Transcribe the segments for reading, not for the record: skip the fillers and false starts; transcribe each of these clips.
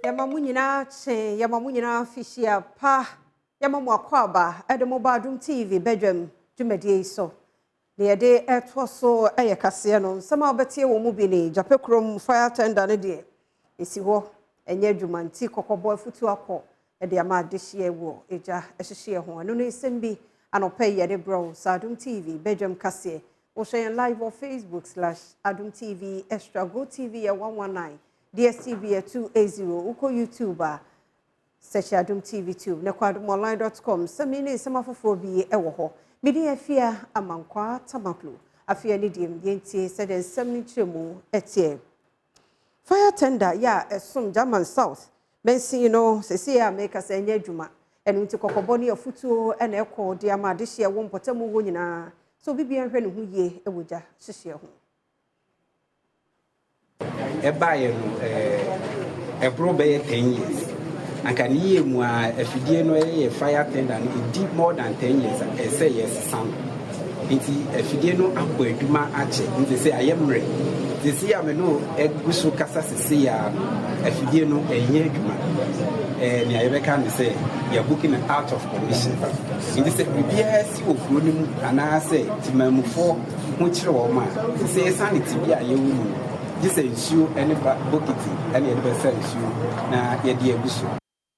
Yamamunina che Yamamunina fishia pa Yamamu akwaba Adom TV Badwam dwumadie so ne de etwoso ayekase no sama obetie wo mu bi ne japekrom fire tender ne de esi ho enye dwumanti kokobo afutu akọ de ama adehie wo eja ehihie ho no no sembi anope ye de bro Adom TV Badwam kase wo share live on Facebook/Adom TV Extra Go TV 119 DSTV 280 uko YouTube search Adom TV 2 na kwadomonline.com samini samafofo bi ewo ho media afia amankwa tamaklu afia ni dim yenti said en samni chemu etie fire tender ya esum German South mensi you know sesi ya make us enye adwuma enu nti kokoboni afutuo ena ekọ de ama de hye wo mpotamu ho nyina so bibia hwe ne ho yie ewoja hyehye ho Ebaye no ebro be 10 years anka ni yemu a afidie no ye fire tender no deep more than 10 years e say yes sam enti afidie no akọ adwuma ache nti say ayemre nti say am no egusu kasa sisi ya afidie no enye adwuma ni ayebeka me say you booking out of commission nti say bibia si ofuro ni mu ana say timamufo ho kire wo ma say sanity bia yewu this is you any bokiti any person you na yedi egusu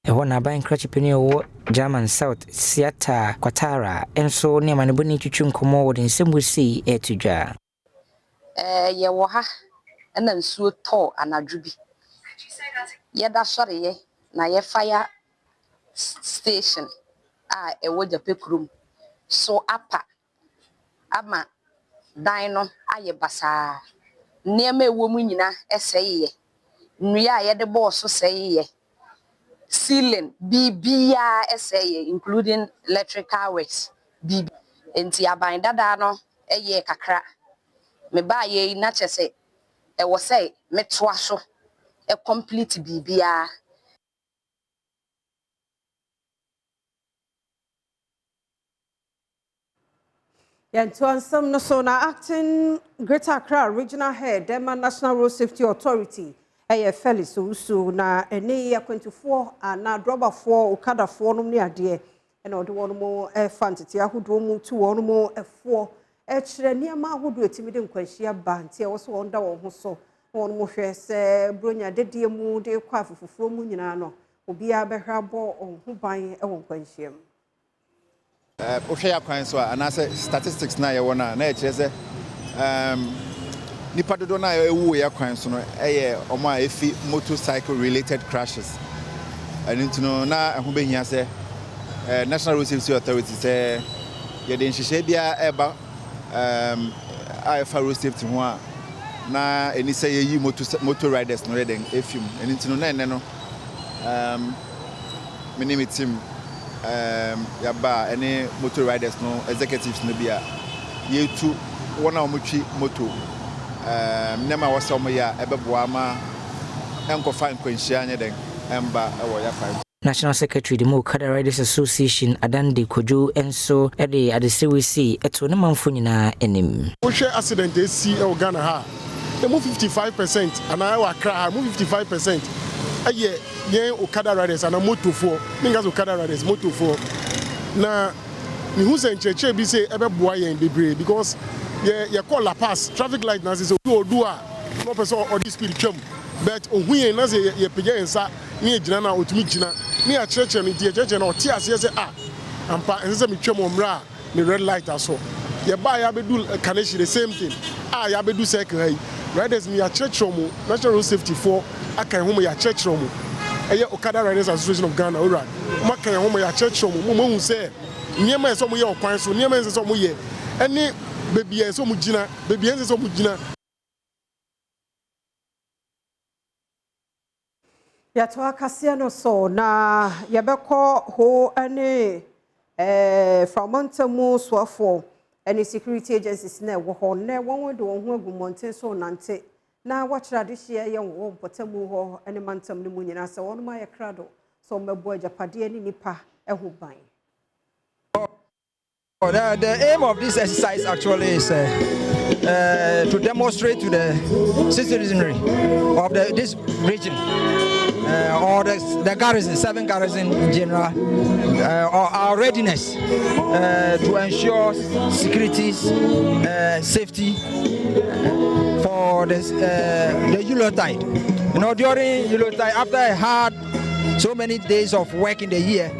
eho na ban crachipini wo German South Seattle Kwatara enso ne maneboni twitwu nkomo wo den sembusi etudwa ye wo ha na nsuo to anadwobi ye da sore ye na ye fire station a ewo japekrum so apa ama dan no aye basa Niema ewo mu nyina eseye nnua a yede boss seye ceiling bibia eseye including electrical works bibi enti aban dada no eye kakra me ba ye na chese e wo say metoa so e complete bibia Some no so na acting Greater Accra Regional Head Dema National Road Safety Authority Felix Usu na ene ya 24 na droba 4 okada 4 no ne ade na ode wono mo fantiti ahodo mu tu wono mo efo kire niama ahodo etimi de nkwanhia ba nti e wo so wonda wo ho so wono mo hwe se bronya dedie mu de kwa afufufo mu nyina no obi a behra bo ho ban e wo nkwanhia mu Oshaya kwan so anase statistics na ye wona na e kire se nipa dodo na ewu ye kwan so no eye omo a efi motorcycle related crashes and into na ehun behia se National Road Safety Authority say ye de nhihye bia eba I road safety ho a na eni say ye motor riders no den efim and into na ene no me name team yaba any motor riders no executives no bia ye tu wona omutwi moto nema wasa omo ya ebeboa ma enkofa nkwanhia anye den emba ewo ya 5 National Secretary the Okada Riders Association Adande Kojo enso ede adesewisi eto ne manfo nyina enim wo hwe accident esi e Ghana ha e mu 55% ana wa Accra mu 55% aye yen Okada Riders ana motofo ninga Okada Riders motofo na ni hu se ncheche bi se ebeboa yen bebre because ye call la pass traffic light na se odu a no person or this speed twam but ohu yen na se ye pege ensa ni ejina na otumi jina ni a cheche ni die cheche na oti ase se ampa ense me twam omra ni red light aso ye ba ya bedu kaneshi the same thing ya bedu circle hai riders ni a cheche mo National Road Safety for akan homo ya cheche mo eye Okada Riders Association of Ghana ora makan homo ya cheche mo hu se niema eso mo ye okwan so niema ense mo ye eni baby ense mo gina baby ense mo gina ya to akasia no so na yebekọ ho ane from montamu swafo any security agencies na wo ho na won de won ho agumonten so nante na wachira de hye ye wo potamu ho ane mantam ne mu nyina se won ma ye krado so mebo ajapade ani nipa eho ban. The aim of this exercise actually is to demonstrate to the citizenry of this region or the garrison, 7 garrison general, or our readiness to ensure security, safety for the Yuletide. You know, during Yuletide, after I had so many days of work in the year,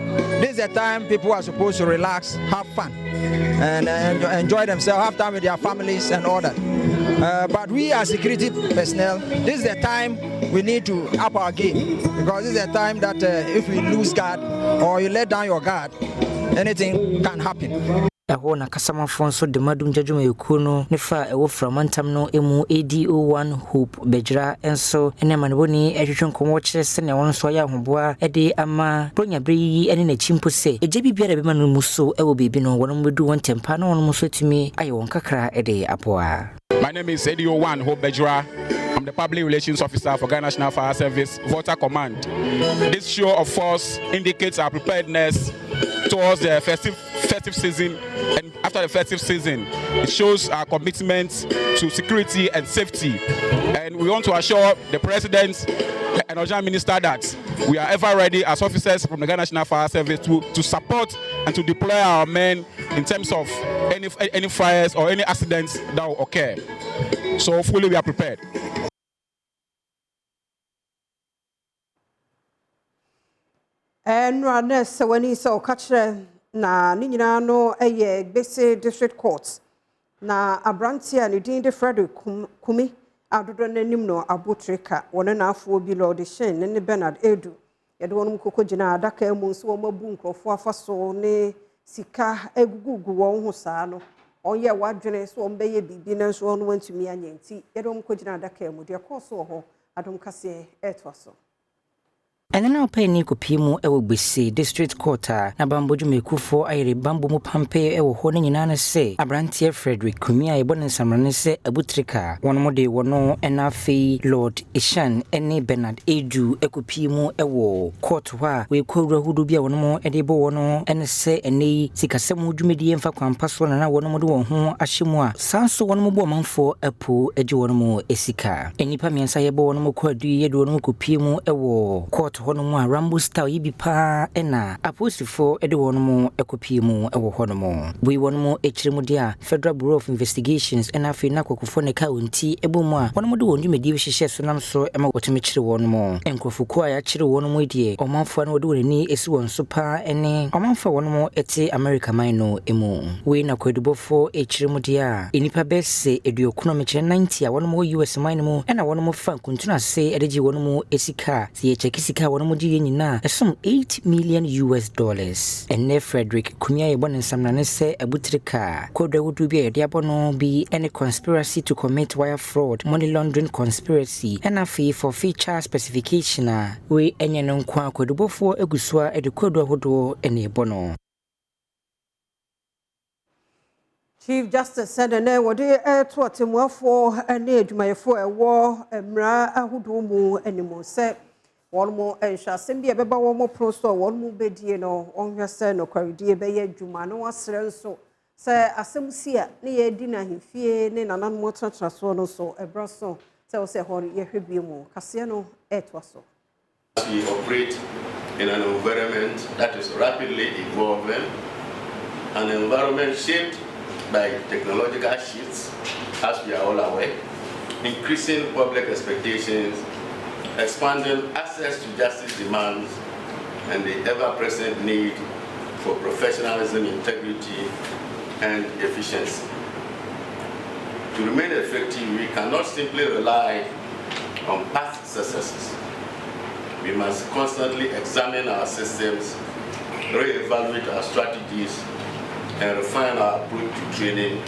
this is the time people are supposed to relax, have fun, and enjoy themselves, have time with their families and all that. But we as security personnel, this is the time we need to up our game, because this is the time that if we lose guard or you let down your guard, anything can happen. Eho na kasama fonso de madum jajuma yekuno nefa ewo framantam no emu ADO1 Hope Bejra enso ene manboni ehwehwe nkomo kire se ne won so ya hoboa ede ama bronya breyi ene na chimpo se eje bibia da be manu muso ewo bibi no won medu won tempa no won muso timi aye won kakra ede apoa. My name is ADO1 Hope Bejra. I'm the Public Relations Officer for Ghana National Fire Service, Volta Command. This show of force indicates our preparedness towards the festive season, and after the festive season, it shows our commitment to security and safety. And we want to assure the President and Ojan Minister that we are ever ready as officers from the Ghana National Fire Service to support and to deploy our men in terms of any fires or any accidents that will occur. So fully we are prepared. And Rannes, when he saw catcher na Nina no a basic district courts na Abrantia and Dean de Frederick Kumi, Adonanimno, Abutrika, 1.5 below the Shin, and the Bernard Edu. Edwon Kokojina, Daka Munswama Bunko, for Faso, ne Sika, Egugu, Hosano, or ya Wadrene, so Bay Bibinas, one went to me and Yanti, Edom Kojina Daka, Mudia Koso, Adom Cassie, Etwaso. And then I'll pay Nico Pimu, ewo bisi district court na bamboju mekufo ayre bambo mu pampe ewo hone nyina se Abrantie Frederick Kumia ebon nsamrane se abutrika wono de wono enafi Lord Ishan ene Bernard Edu ekupimu ewo court wa we kwura hudu bia wono ede bo wono ene se ene sikasem hudumedi emfa kwampa so na wono mo de won ho ahyemu a sanso wono mo bo manfo apu eje wono mo esika enipa miensa ye bo wono mo kwadu ye de wono mo kupimu ewo court hono mo Rambo style yibi pa ena apostifo ede wono mo ekopie mu ewo hono mo we wono mo echiremu dia Federal Bureau of Investigations ena afi na kokofo ne county ebomu a wono mo de won dwumedi hyehyɛ so nam so ema wotumi kyire wono mo enkrofoko a ya kyire wono mo die omanfo na wode woni esi won so pa ene omanfo wono mo ete America man no emu we na kwadubofo echiremu dia enipa bese eduokuno mekyere 90 a wono mo US man mu ena wono mo fa kuntuna se edeji wono mo esika se ye chekisika wono mo di nyina esom $8 million. Ene Frederick Kumia ebon nsamrane se abutrika kodwa wudu bia yede abono bi any conspiracy to commit wire fraud, money laundering conspiracy and a fee for feature specification we enye no kwa kodubofo egusua ede kodwa hodo ene bono. Chief Justice said ene wode to atemwafo ene adwumayefo ewo emra ahudu mu enimo se one more ensha sembi ebeba one more prosto one more bedie no onhwe se no kwaridie be ye adwuma no wasre nso se asemsia ne ye di na hifie ne nanan mo tratraso no so ebraso se o se hori ye hwebie mu kase no etwaso. We operate in an environment that is rapidly evolving, an environment shaped by technological shifts, as we are all aware, increasing public expectations, expanding access to justice demands, and the ever-present need for professionalism, integrity, and efficiency. To remain effective, we cannot simply rely on past successes. We must constantly examine our systems, re-evaluate our strategies, and refine our approach to training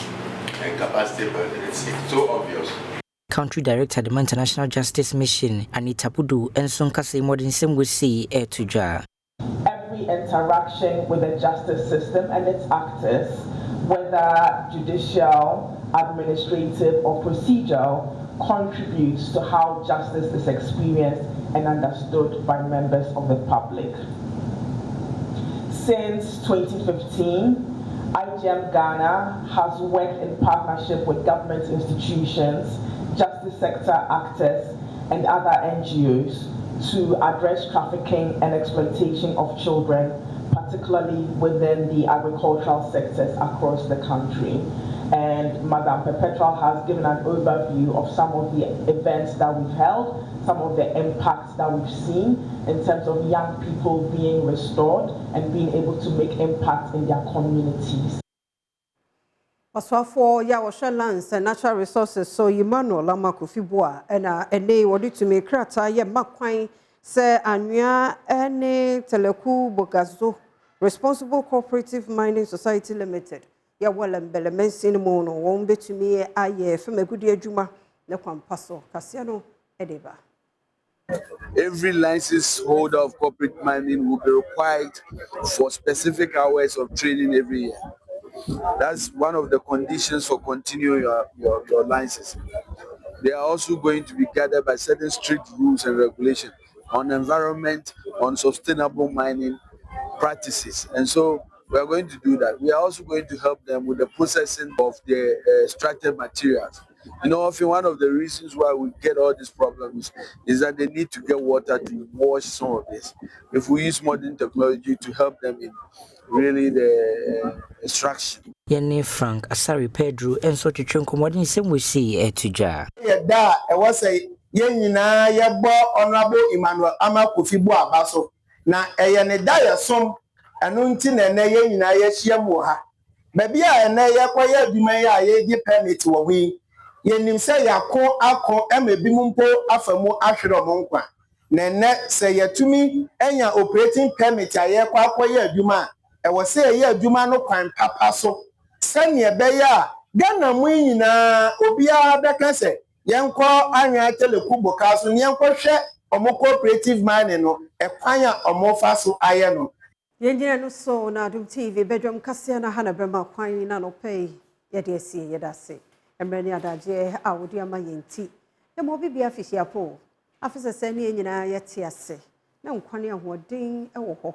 and capacity building. It's so obvious. Country Director of the International Justice Mission, Anita Pudu, and Sonkase Modern Semwisi Tuja. Every interaction with the justice system and its actors, whether judicial, administrative, or procedural, contributes to how justice is experienced and understood by members of the public. Since 2015, IGM Ghana has worked in partnership with government institutions, justice sector actors, and other NGOs to address trafficking and exploitation of children, particularly within the agricultural sectors across the country. And Madam Perpetual has given an overview of some of the events that we've held, some of the impacts that we've seen in terms of young people being restored and being able to make impact in their communities. For Yawasha lands and natural resources, so Emmanuel Lamakufibua and a day what to make crata ye makwain se anya any teleku bogazo responsible cooperative mining society limited. Ya well and belemensin mono won't be to me aye from a good juma ne kwampaso Casiano Edeba. Every license holder of corporate mining will be required for specific hours of training every year. That's one of the conditions for continuing your license. They are also going to be guided by certain strict rules and regulations on environment, on sustainable mining practices. And so we are going to do that. We are also going to help them with the processing of the extracted materials. You know, often one of the reasons why we get all these problems is that they need to get water to wash some of this. If we use modern technology to help them in really the extraction. Yene Frank Asari Pedro and so to Chunkomodin same we see tuja. Da I was a yenina yabo honorable Emmanuel Amakufibu Abaso. Na eyene da yasom anunti na yenina yehia ha. Baby a na yakwaye adwuma ya ye permit wo wi. Yenim se yakon akon emebi mumpo afamu ahwere mo nkwa. Na ne se yatumi enya operating permit aye kwa akwaye adwuma e wo se ye adwuma no kwan papa so. Sanye beya Ghana mu nyina obia beka se yenko anwa telekubo kaso yenko hwe omo cooperative mining no ekwanya omo faso aye no Yenjina no so na Adom TV Badwam kase na hana bema kwan na no pay yede asie yedase emrani adaje awodi ama yenti ye mo bibia fihia po afese se ne nyina yete ase na nkwane ahoden ewo ho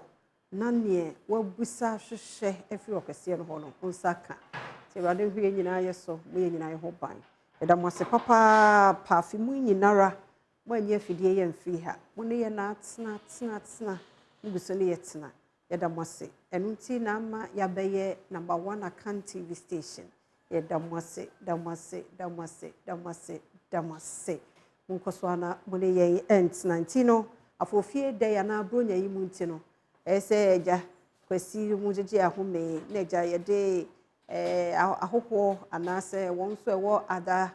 na ne wabusa hwehwe efi okese no ho no nsaka Rade hwie nyina yeso mu nyina ye ho ban eda mo se papa pa fi mu nyinara mo anya afidie ye mfi ha mo ne ye na tena nguso ne ye tena eda mo se enunti na ama ya beye number 1 account TV station eda mo se mo koso ana mo ne ye ent 19 afofie de ya na bronya yi mu ntino ese eja kwesi mu jeje ahome na eja ye de ahoko anase won so ewo other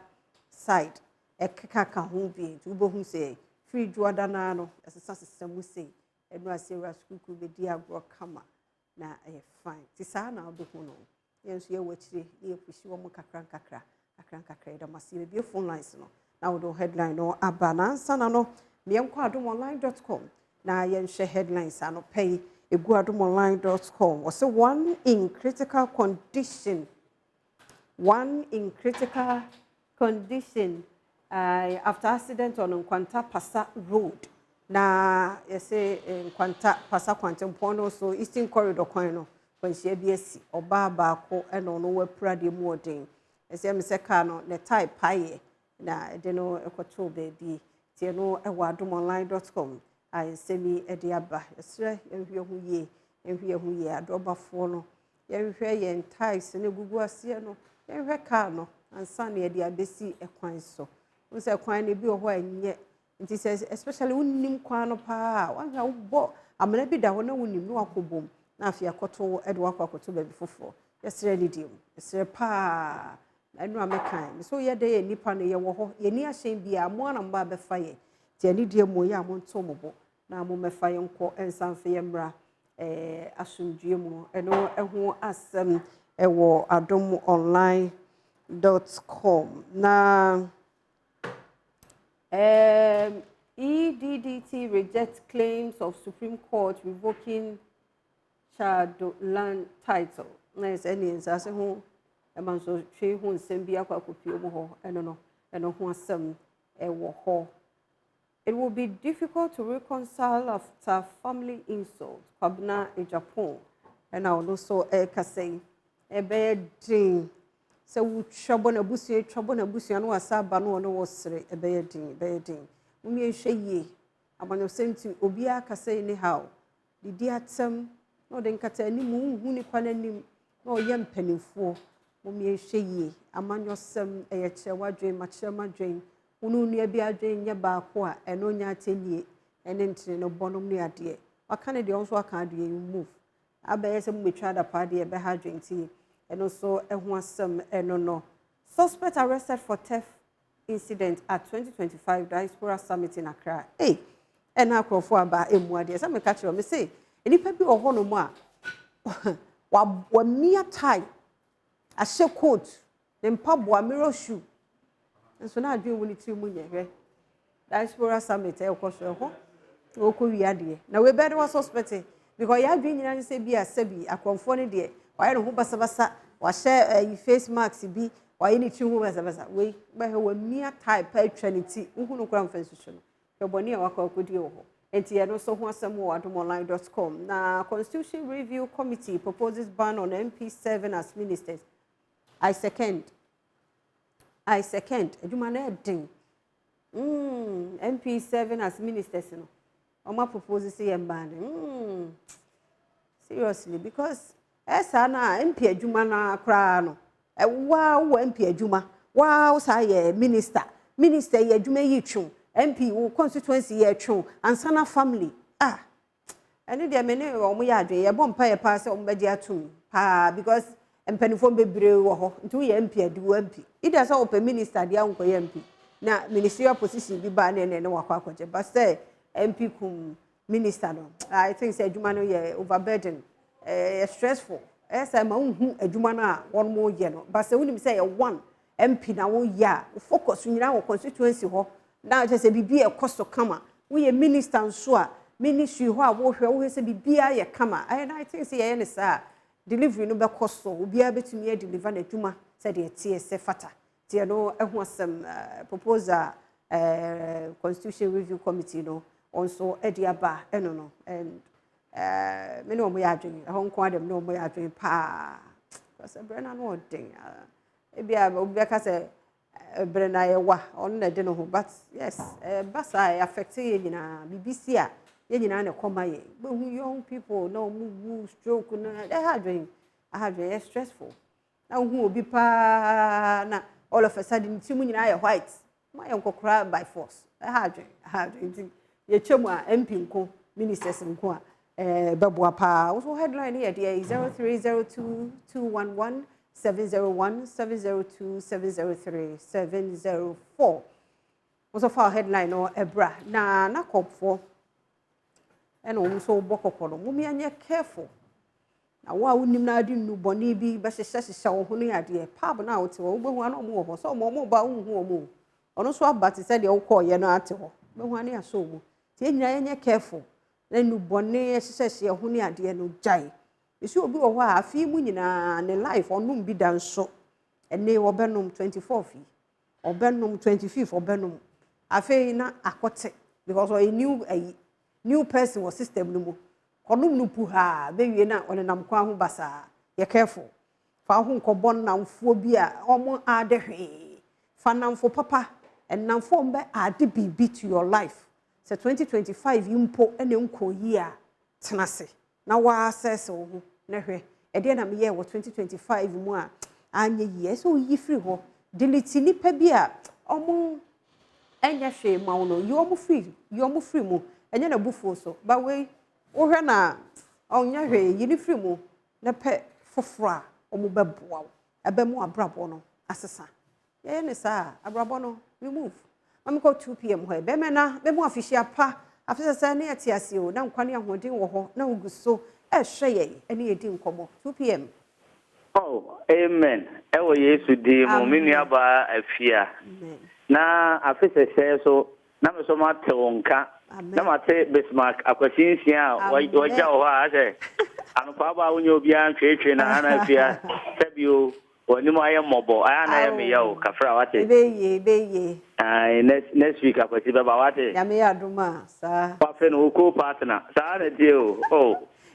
side ekeka ho bi tubo hu se free juada na no esesa system se enu asewra skuku be di agro kama na fine ti sa na odo hu no yenso ye wachire ye pushi wo kakran kakra da masibe bi phone lines no na wodo headline no abana sana no me enko adomonline.com na yenhwe headlines ano pay eguadomonline.com was one in critical condition after accident on Nkwanta Pasa Road na yese Nkwanta Pasa Kwantempono so Eastern Corridor kwano kwanhia biasi oba baako eno no wapura de mu odin ese meseka no ne type paye na de no ekoto baby tie no eguadomonline.com I semi ediaba esre enhwe hu ye adobafo no yenhwe ye entice ne gugu ase no yenhwe car no ansa na edi abesi ekwan so unse ekwan ne bi ho anye nti especially unnim kwan no pa wanhwa wo amana bi da ho na unnim no akobom na afia koto edo akwakoto ba bi fofo esre ne dim esre pa enu amekan so ye de ye nipa no ye wo ho ye ni ahyen bi amo na mba be fa ye ti ani die mo ye amo ntomobo na mo mefa yenko ensanfe yemra asumdue mu eno eho asem ewo adomonline.com na EDDT rejects claims of Supreme Court revoking child land title na any nsase ho emanso twe ho nsem bi akwakopie mu ho eno ho asem ewo ho. It will be difficult to reconcile after family insult. Pabna in Japan, and I also say, a bad dream. So, we trouble a bussy, and was a bano was a bad dream. We may say ye, amanyo senti obi akasa ni how didi atem no de nkata ni mu hu ni kwana nim no ye mpanimfo momi ehwe yie amanyo sem eyeche wadwen mache madwen unu nua bi adwen nye baako a eno nya atenie ene ntine no bonom ni ade waka ne de onso aka ade you move abaye se mu betwa da pa de be ha adwen ti eno so eho asem eno no suspect arrested for theft incident at 2025 Diaspora Summit in Accra. Hey, and now crofo aba emuade. Some catch you me say, enipa bi wo hono mu a wa mia tie a she coat, dem pabo mirror shoe. And so na adwen woni ti mu nyehwe. Diaspora Summit e koso ho. Wo ko wiade. Na we be the suspect because ya adwen nyina say bi asabi akrofo ne de. Wa ye no ho basabasa, wa share face mask bi. Why ni chi hu basa we ba he wa mia type etranity hu no kura mfansusu no ke boni a waka okodi ho enti ye no so ho asem wo adomonline.com na Constitution Review Committee proposes ban on MP7 as ministers. I second eduma na edin MP7 as ministers no oma propose say ye ban seriously because esa na MP eduma na kra no wow MP adwuma wow say minister ye adwuma yi twon MP wo constituency ye twon ansana family ene de me ne omo ya adwe ye bompa ye pa se omo be di atum because empanifo bebre wo ho ntu ye MP adu MP ida say open minister dia nko ye MP na ministerial position bi ba ne wakwa akwaje but say MP kum minister no I think say adwuma no ye overburden stressful esa ma unhu adwuma na won mo ye no ba se unim say ye one MP na wo ya focus nyina wo constituency ho na je se bibi e koso kama wo ye minister nso a ministry ho a wo hwe wo se bibi a ye kama and I think say ye ne sa delivery no be koso obi a betumi e deliver na adwuma se de tie se fata tie no ehu asem proposal Constitution Review Committee no also ediaba eno no and me no mo ya adwen ho nko adem no mo ya adwen pa because brena no odin e bia obi ka say brena ye wa on na de no ho but yes basa affect ye nyina BBC a ye nyina na koma ye but young people no mu stroke na I had stressful na hu obi pa na all of a sudden ti mu nyina ye white ma ye nkokora by force I had ye chemu a MP nko ministers nko a Badwam also headline here the 0302211701 702 704 also for headline or ebra na kopfo and also bokokolo mumi anye careful na wa unim na adi nu boni bi ba hyehyehye wo ho no ade pub na wo te wo behu ana mo ho so mo ba hu omo ono so abate se de wo koye no ate ho behu ana aso omo tie nyina anye careful nu bone hyehyehye ho ni ade no jai isi obi wo ho a afi mu nyina ne life onum bi danso ene wo benom 24th obenom 25th obenom afi na akote because a new person was system no mu konum no pu ha be wie na onenam kwa ho basa ye careful fa ho nkobon namfo bi a omo ade hwe fa namfo papa en namfo mbe ade bibi to your life. So 2025 yimpo ene nko yi a tenase na wa access wo ho na hwe e de na me ye wo 2025 mu a anye yi so yi free ho delete nipa bi a omo enya hwe ma wo no yo mo free mu enye na bufo so ba we wo hwe na onya hwe yi ni free mu na pe foforo a omo beboa wo ebe mu abrabo no asesa ye ne sa abrabo no remove I'm go 2 p.m. ho be me na be mu official pa afisa sa na yati ase o na nkwane ahodin wo ho na uguso e hwe ye ene yedi nkomo 2 p.m. Oh amen e wo Yesu di mo mini aba afia na afisa se so na me so ma te wonka na ma te Bismarck akwasinsia wajja ho a se anu pa ba wonyo bia ntwetwe na ana afia sabio oni mo aye mobo ana ya me yawo kafra wate beye next week akwati baba wate ya me aduma sa pa fe no ko partner sa na dio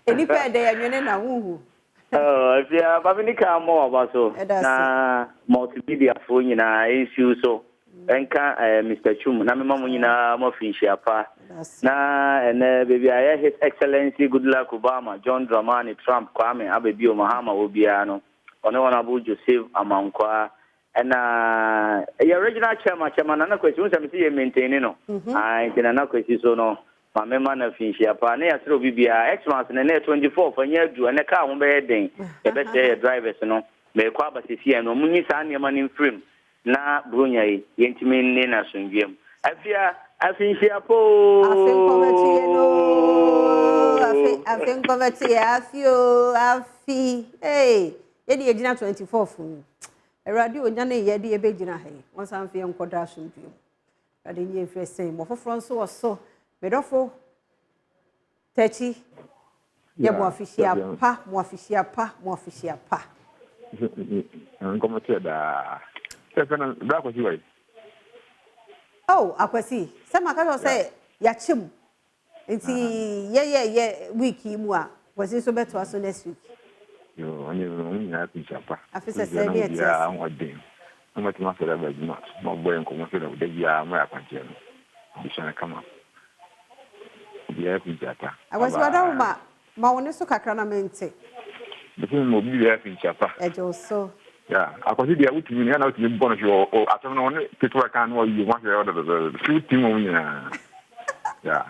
eni pe de ya nwene na huhu afia baba ni ka mo aba so na multimedia fo nyina ensiu so enka Mr. Chum na mema mo nyina mo finhia pa na ene baby aye His Excellency Goodluck Obama John Dramani Trump Kwame Abebio Mahama obia no ono Honorable Joseph Amankwa na your original chairman na kwesi unsa me see maintain no ntina na kwesi so no ma mema na finhia pa na ya sero bibia Xmas na 24 fanya adu na ka ho be den e be say drivers no me kwa basisi no munyi sa ne ma nim frame na brunya yi yentimi ne na sundwem afia afinhia po afin komati afio afi hey yedi egina 24 fun erade onya ne yedi ebegina he won san fi enkoda sundwem ade nye fresen mo foforo nso woso medofo techi ye mo afisia pa komati da Stephen Brako siwai. Oh, akwasi. Sama ka say ya chim. Nti ye week mu a, kwasi so beto aso next week. Yo, onye na pinchapa. Afisa say be etia. Ya nwadin. Amati ma fere ba juma. Mo boy nko mo fere de bia ma akwanche no. Bishana kama. Ya pinchapa. Akwasi wada ma woni so kakra na mente. Bikin mo bi ya pinchapa. Ejo so. Yeah, akwasi dia utimi na utimi bono jo o atom no ne petwa kan wo yi wan se the team mo nya. Yeah.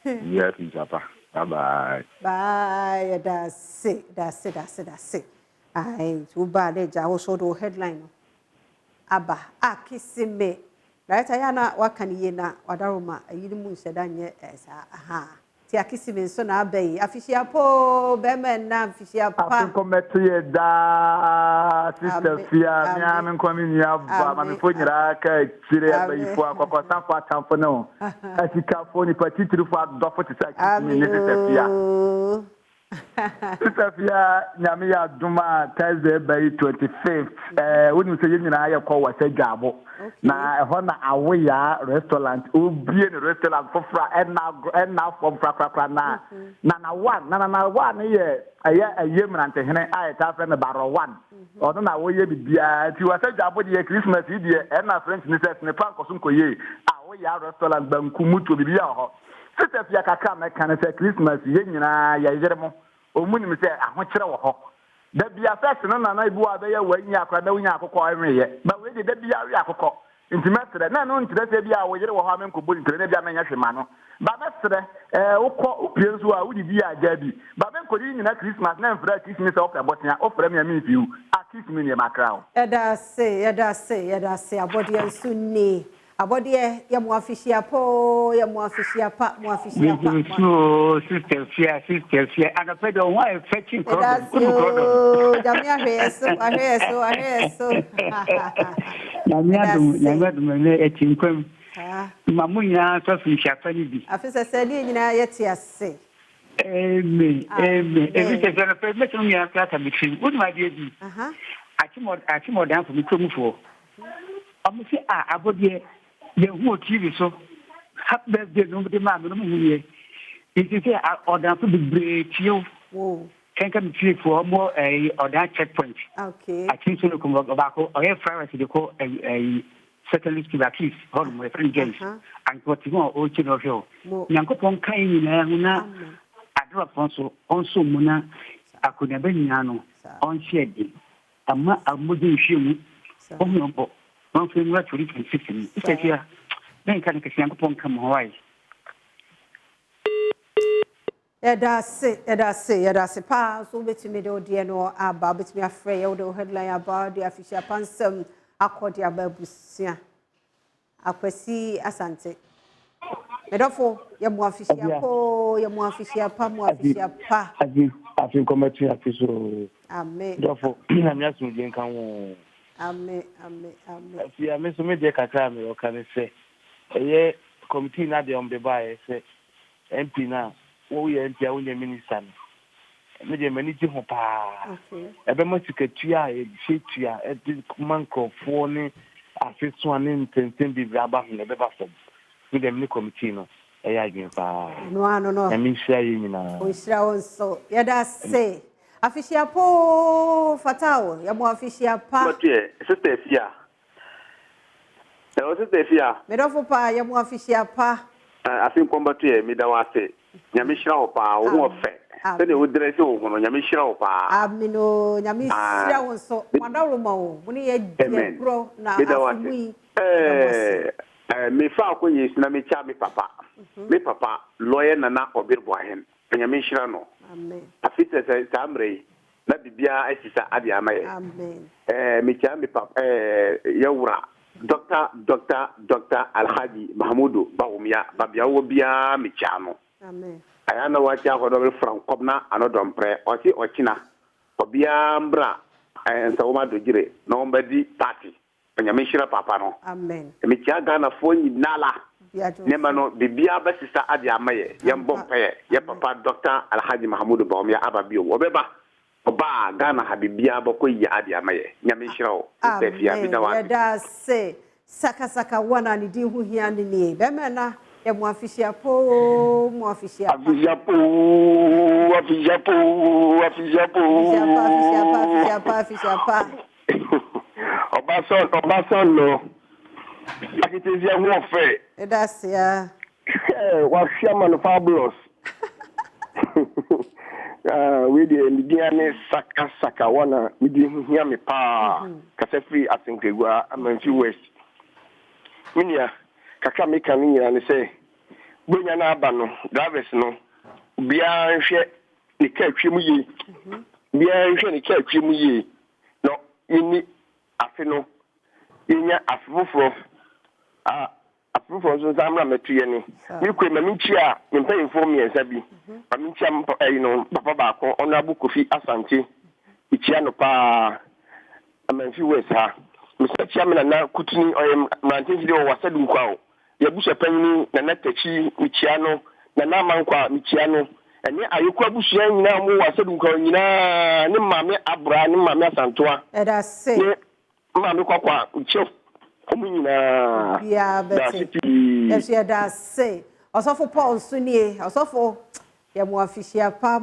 Yeah, pinchapa. Bye. Bye. That's it. Ai, tu ba de ja wo so do headline. Aba, akisime. Right ayana wakaniye na wadaroma ayiri mu nseda nye esa aha. Ti akisime so na abai. Afishia po bema na afishia pa. Afin kometiye da sister fia mi amin komi ya ba ma mi fonyira ka kire abai fo akoko sanfa tamfo no. Asika fo ni patitiri fo adofo ti sa kisime ni sister fia. Sister fia nyame ya duma Thursday by 25th. Wonu se nyina ya kwa wasa gabo. Na ho na awoya restaurant obie ni restaurant fofra na from fra na one ye aye mrante hene ayeta fra na baro one ono na woye bibia ti wasa gabo de Christmas die na French ni set ne pan kosum koye awoya restaurant banku muto bibia ho sister fia kaka me kan se Christmas ye nyina ya yeremo omuni mi se ahokere wo ho da bia first no na ibu abeya wanya akra da wanya akokọ enweye ba we de da bia wi akokọ intimetre na no ntire se bia wo yere wo ha men ko boli ntire na bia menya hwema no ba besre ukọ upienzu a wudi bia aja bi ba ben ko nyina Christmas na mfra Christmas se okra botia ofra me mi fiu akis mi ne makra eda se abodi ensunni abodi ye mo afishia po ye mo afishia pa so sister fia ana pedo wa fetching problem jamia hweso Nyame me etinkwam mamunya so fishia pa ni bi afisa se ni nyina yeti ase amen everything that the meto mi akata bitrim would my baby achimo dan for me tomfo amsi abodi the whole TV so happy birthday no be man no mu ye it is order to be break you can come for more order checkpoint okay I think so come back or friends they call a second list to keys hold my friend James and what you want all children of you nyankopon kan nyina na adro fonso onso muna akuna benyano on share amma amudi hwemu omyombo one thing we actually can system. It's like here. Then can you see upon come Hawaii? That's it. Pa so beti me do de no aba beti me afre ye do headline about the official pansem akodi ababusia. Akwasi asante. Medofo ye mo official po ye mo official pa. Afin committee afiso. Amen. Medofo na mi asun je nkan won. Amen. Si ame so me de kakra me o kan se eye committee na de on be buy se MP na wo ye MP a wo minister me de mani ti ho pa ebe ma sikatua e shetua e di mancrofo ni afeso ani ntenten bi aba ho ne be ba fom me de mani committee no e ya gin pa no e mi share yi nyina o shira on so ya da se afishia po fatao ya mo afishia pa sister fia o se te fia me do fo pa ya mo afisia pa afin kombatu e me da wase nyame hira wo pa wo ho fe se de wo dresse wo no nyame hira wo pa amino nyame hira wo so madawro ma wo muni ye pro na afumi me fa ko yesu na me cha me papa me papa lawyer na obirbo ahen nyame hira no amen afite se tamre na bibia asisa ade amaye amen me cha me papa yawura Dr. Alhaji Mahmudu Bawumia Babiawo bia me cha no amen ayana wacha hodo frankom na anodom pre osi ochina obia mbra nsawoma dogire na ombadi party nyame hira papa no amen me cha Ghana fo nyinala nema no bibia basisa ade amaye yembo mpaye ye papa Dr. Alhaji Mahmudu Bawumia ababio obeba oba Ghana habibia bako yi ade amaye nyame hira o tefia bi da wa da se saka wana ni di hu hia ni be mena e mo afisia po Obasan no akitezia ho fe e da se ya wa chairman fabulous we the Indiana saka wana we di hia me pa kasefri asenkegwa amanfi west minia kakra me kan nyina ne say bonya na aba no drivers no bia nhwe ne ka twemu yi bia nhwe ne ka twemu yi no ini afi no inya afufuro afufuro so zamra metuye ni mi kwe maminchi a mpa info mi ensa bi maminchi am no papa ba ko Honorable Kofi Asante ichia no pa amanfi west ha Mr. Chairman na kutuni oyem mantenji de wasadu nkwa ya busha panyi na natachi michiano na namankwa michiano ene ayekwa busha nyina mu wasadu nkwa nyina ne mame abra ne mame asantoa eda se mame kwakwa uche omu nyina bia beti ya da se osofo Paul sunie osofo ya mo afisia pa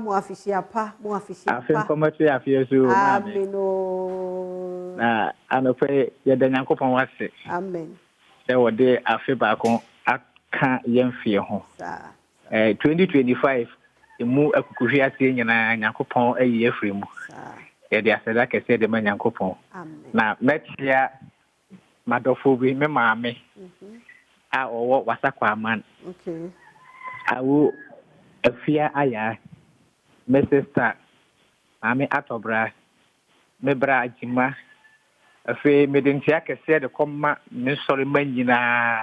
afin komatu ya fiesu mame na anope ya da nyankopon wase amen se wode afi ba kon aka yemfie ho 2025 emu akukuhwi ase nyina nyankopon ayi afremu ya de aseda kese de nyankopon na metia madofo bi me maame a owo wasakwa aman awu afia aya me sister ame atobra me bra ajima afi medentia kese de komma me sori manyina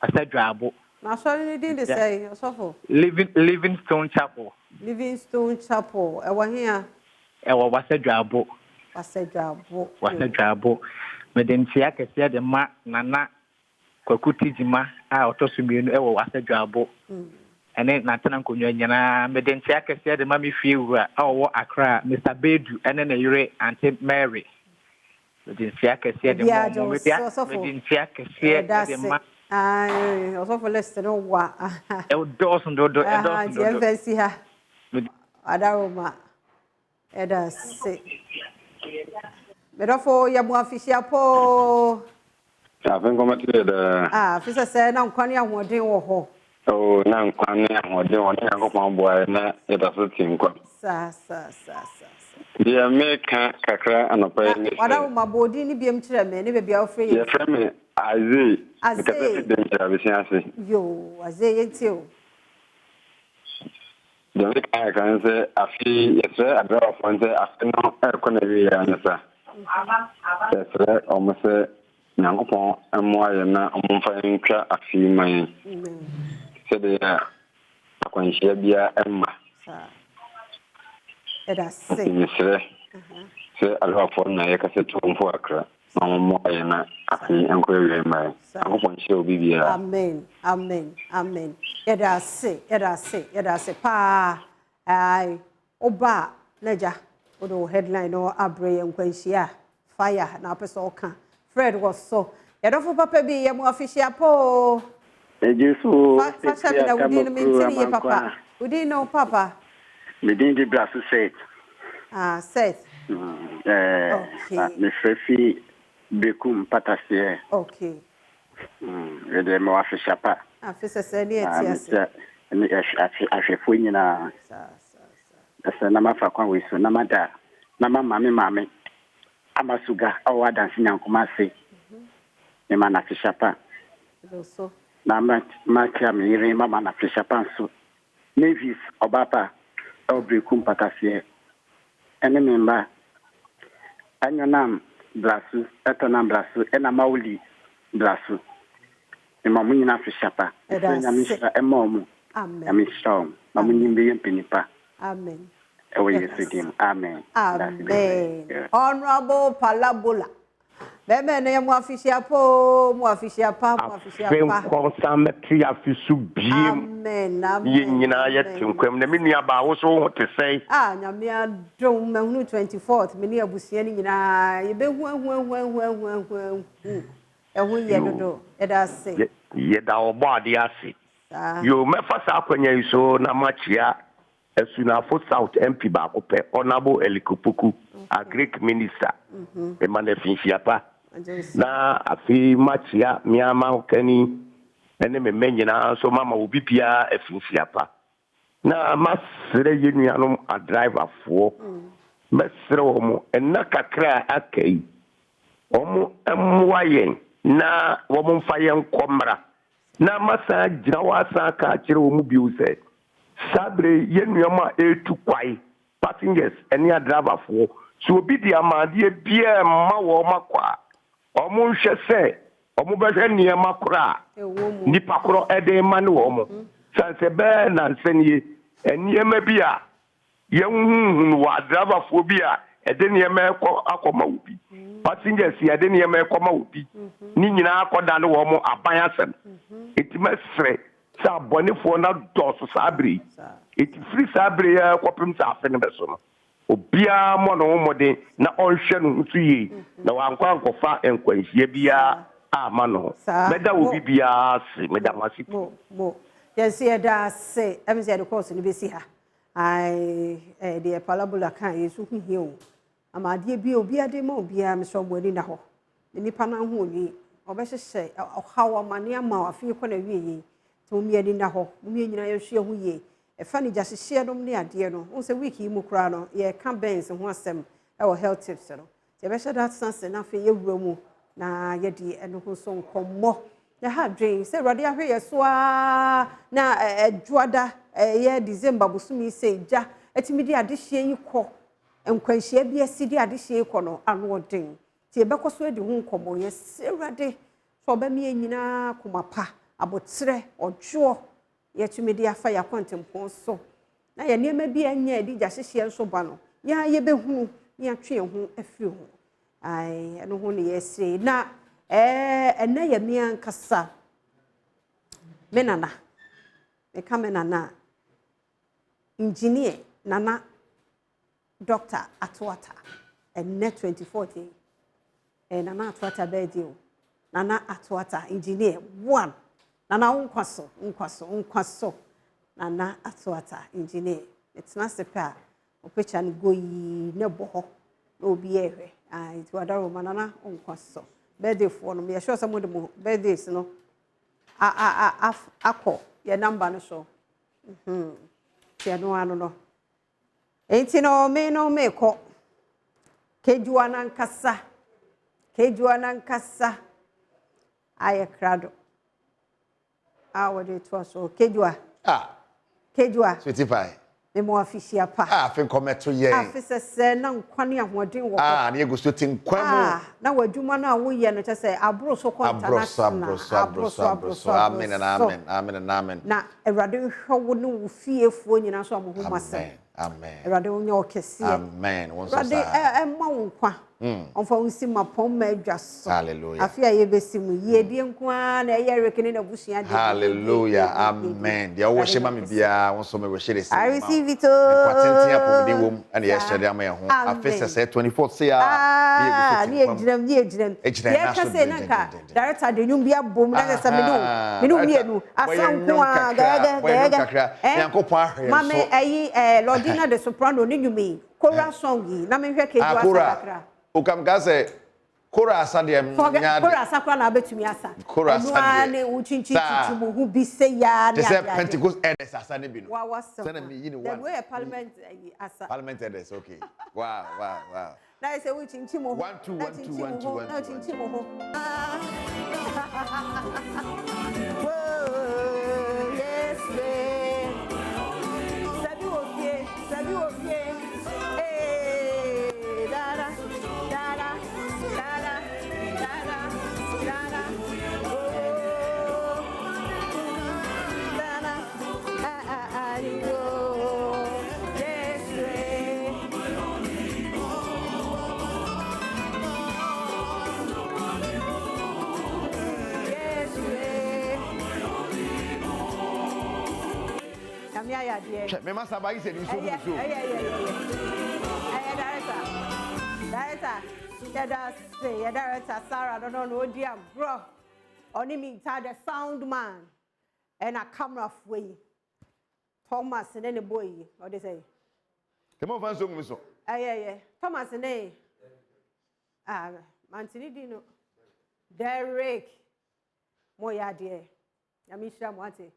asadwabo na sori ni din de say osofo Livingstone Chapel ewa hia ewa wasadwabo medentia kese de ma nana kwakuti jima a otosumienu ewa wasadwabo ene natana nkonwa nyina medentia kese de ma me fiewura a owo Accra Mr. Bedu ene na yure Auntie Mary medentia kese de mo medentia kese de ma osofo list no wa dodo FNC ha adaroma eda se medofo ya mu afisia po afin komatu da fisa se na nkwane ahoden wo ho na nkwane ahoden wo na nkopon boa na eda so tinkwa sa dia meka kakra anopa ni wada ma bodi ni biem kire me ne bebia ofre ye frame aze because danger be siase yo aze yenti o de meka kan se afi yesre adra fonte afi no ekona wi ya nsa yesre omse nyankopon amoaye na omfa ntwa afi man se de akwanhia bia emma eda se se alwafo na yekase tumfo akra na moaye na afi enkwewe mai akopon hye obibia amen eda se pa ai oba naja odo headline no abre enkwanhia fire na peso ka Fred was so yadofo papa bi ye mo official po ejesu fa na wudi no mentini ye papa wudi no papa medin di brasu set set me frefi bekum patasie okay Ede mo afishapa. Afisa sani etiase. Ni afefo nyina. Asa na mafa kwa weso na mada. Na mama amasuga awa dansi nyankoma se. Ni mana afishapa. So. Na makia mire mama na afishapa nso. Mavis obapa obrekum patasie. Ene memba anyonam blasu etonam blasu ena mauli blasu emamu nyina fishapa enya misha emamu amen amishom mamu nyimbe yempinipa amen ewe Yesu dim amen amen honorable Palabula bebe ne mu afishiapa consametri afisu biem amen ye nyina ye tinkwam na menua ba wo so ho te sei nyame adom mahunu 24th meni abusia ni nyina ye be hu ehu ye dodo eda se ye da obo ade ase yo mefa sa akwanya iso na machia esunafo South MP ba ko pe honorable Elikopuku a Greek minister e manefinsiapa na afi machia miama kani ene menyina so mama obi pia efinsiapa na masre yenuanom a driver fo mesre omo enna kakra akai omo emwayen na womo mfayen komra na masa jina wasa ka kire omo biuse sabre yenuama etu kwai passengers ene a driver fo so obi di amade bia ma wo makwa omo nhwe se omo behwe niema kora nipa koro ede ma ne wo mo sanse be na nsenie eniema bia yenhunu wa driver fo bia ede niema akoma obi passengers ede niema akoma obi ni nyina akoda ne wo mo aban asem etimesre sa bonefo na doso sabre eti free sabre ya kwapem sa afene beso no obia mo no mode na onhwe no nsu yi na wankwa nkofa enkwanhie bia ama no meda obi bia se meda masi mo yes da se emse de course ni besi ha ai de Palabula kan yesu hu hie o amade bia obi ade ma obi a me so boni na ho nipa na hu ni obehye hawa mane ama afi ko na wiye to mi ani na ho mi nyina ye hwe hu ye efa ni jasehye dom ne ade no unse week yi mu kra no ye ka bens ho asem e wo health tips no ye behye that sense na fe ye wura mu na ye di eno ho so nkommo na ha dwen se rode ahwe ye so a na adwada ye December busumi se ja etimi di adehye yi ko enkwanhye bia asidi adehye yi ko no ano odin ti e bekoso edi ho nkommo ye se rode so ba mi nyina komapa abotre odwo ye tumi di afa ya kontempo so na ye niema bi anya edi jasehye nso ba no ya ye behunu ni atwe ho afi ho ai eno ho ne yesi na ena ye mi ankasa menana me kamenana engineer nana doctor atwata enne 24th nana atwata bedio nana atwata engineer 1 nana unkwaso nana atwata engineer it's not sepa opecha ni goyi ne boho na obi ehwe it wadaro manana unkwaso birthday for no me sure some of the birthdays no akọ your number no so tia no ano no enti no me ko kejuwa nankasa aye krado awode to so kejuwa sweetie me mo afisia pa fin kometo ye afisa se na nkwane ahoden wo na ye gusto tinkwam na wadwuma na wo ye no chese abro so international abro amen na ewrade hwo no wo fiefuo nyina so amohu masem amen ewrade wo nya okese amen won so ewrade emma wo nkwa onfa unsi mapom ma adwaso hallelujah afia ye besimu ye die nkwa na ye rekene na busua de hallelujah amen dia wo shema me bia won so me wo shere I receive it kwatentia pom de wom ana ye hyede ama ye ho afisa say 24 say ni ejinam ye ka say nanka director de nyum bia bom na say me no mienu asanko a gaga yankopon ahwe so mame Lordina de soprano ni nyumi kora song yi na me hwe keju asakra Okamga say Kora asade kora asakwa na betumi asa. Kora asade. Ne uchinchi chichimu hu bi se ya ne ya. Pentecost elders asade bi no. Wa wasa. Sana me yini one. The way parliament asa. Parliament elders, okay. Wow. Na say uchinchi mo. 1 2 1 2 1 2 1 2. Na uchinchi mo ho. Yes, Sabi ofie. Me must have I said you so. Director Sarah don't know dear bro. Only me the sound man and a camera for you. Thomas and any boy, what they say. Come on, fans, so. Yeah. Thomas and a Mantini Dino. Derek Moya dear. Yamisha Mwate.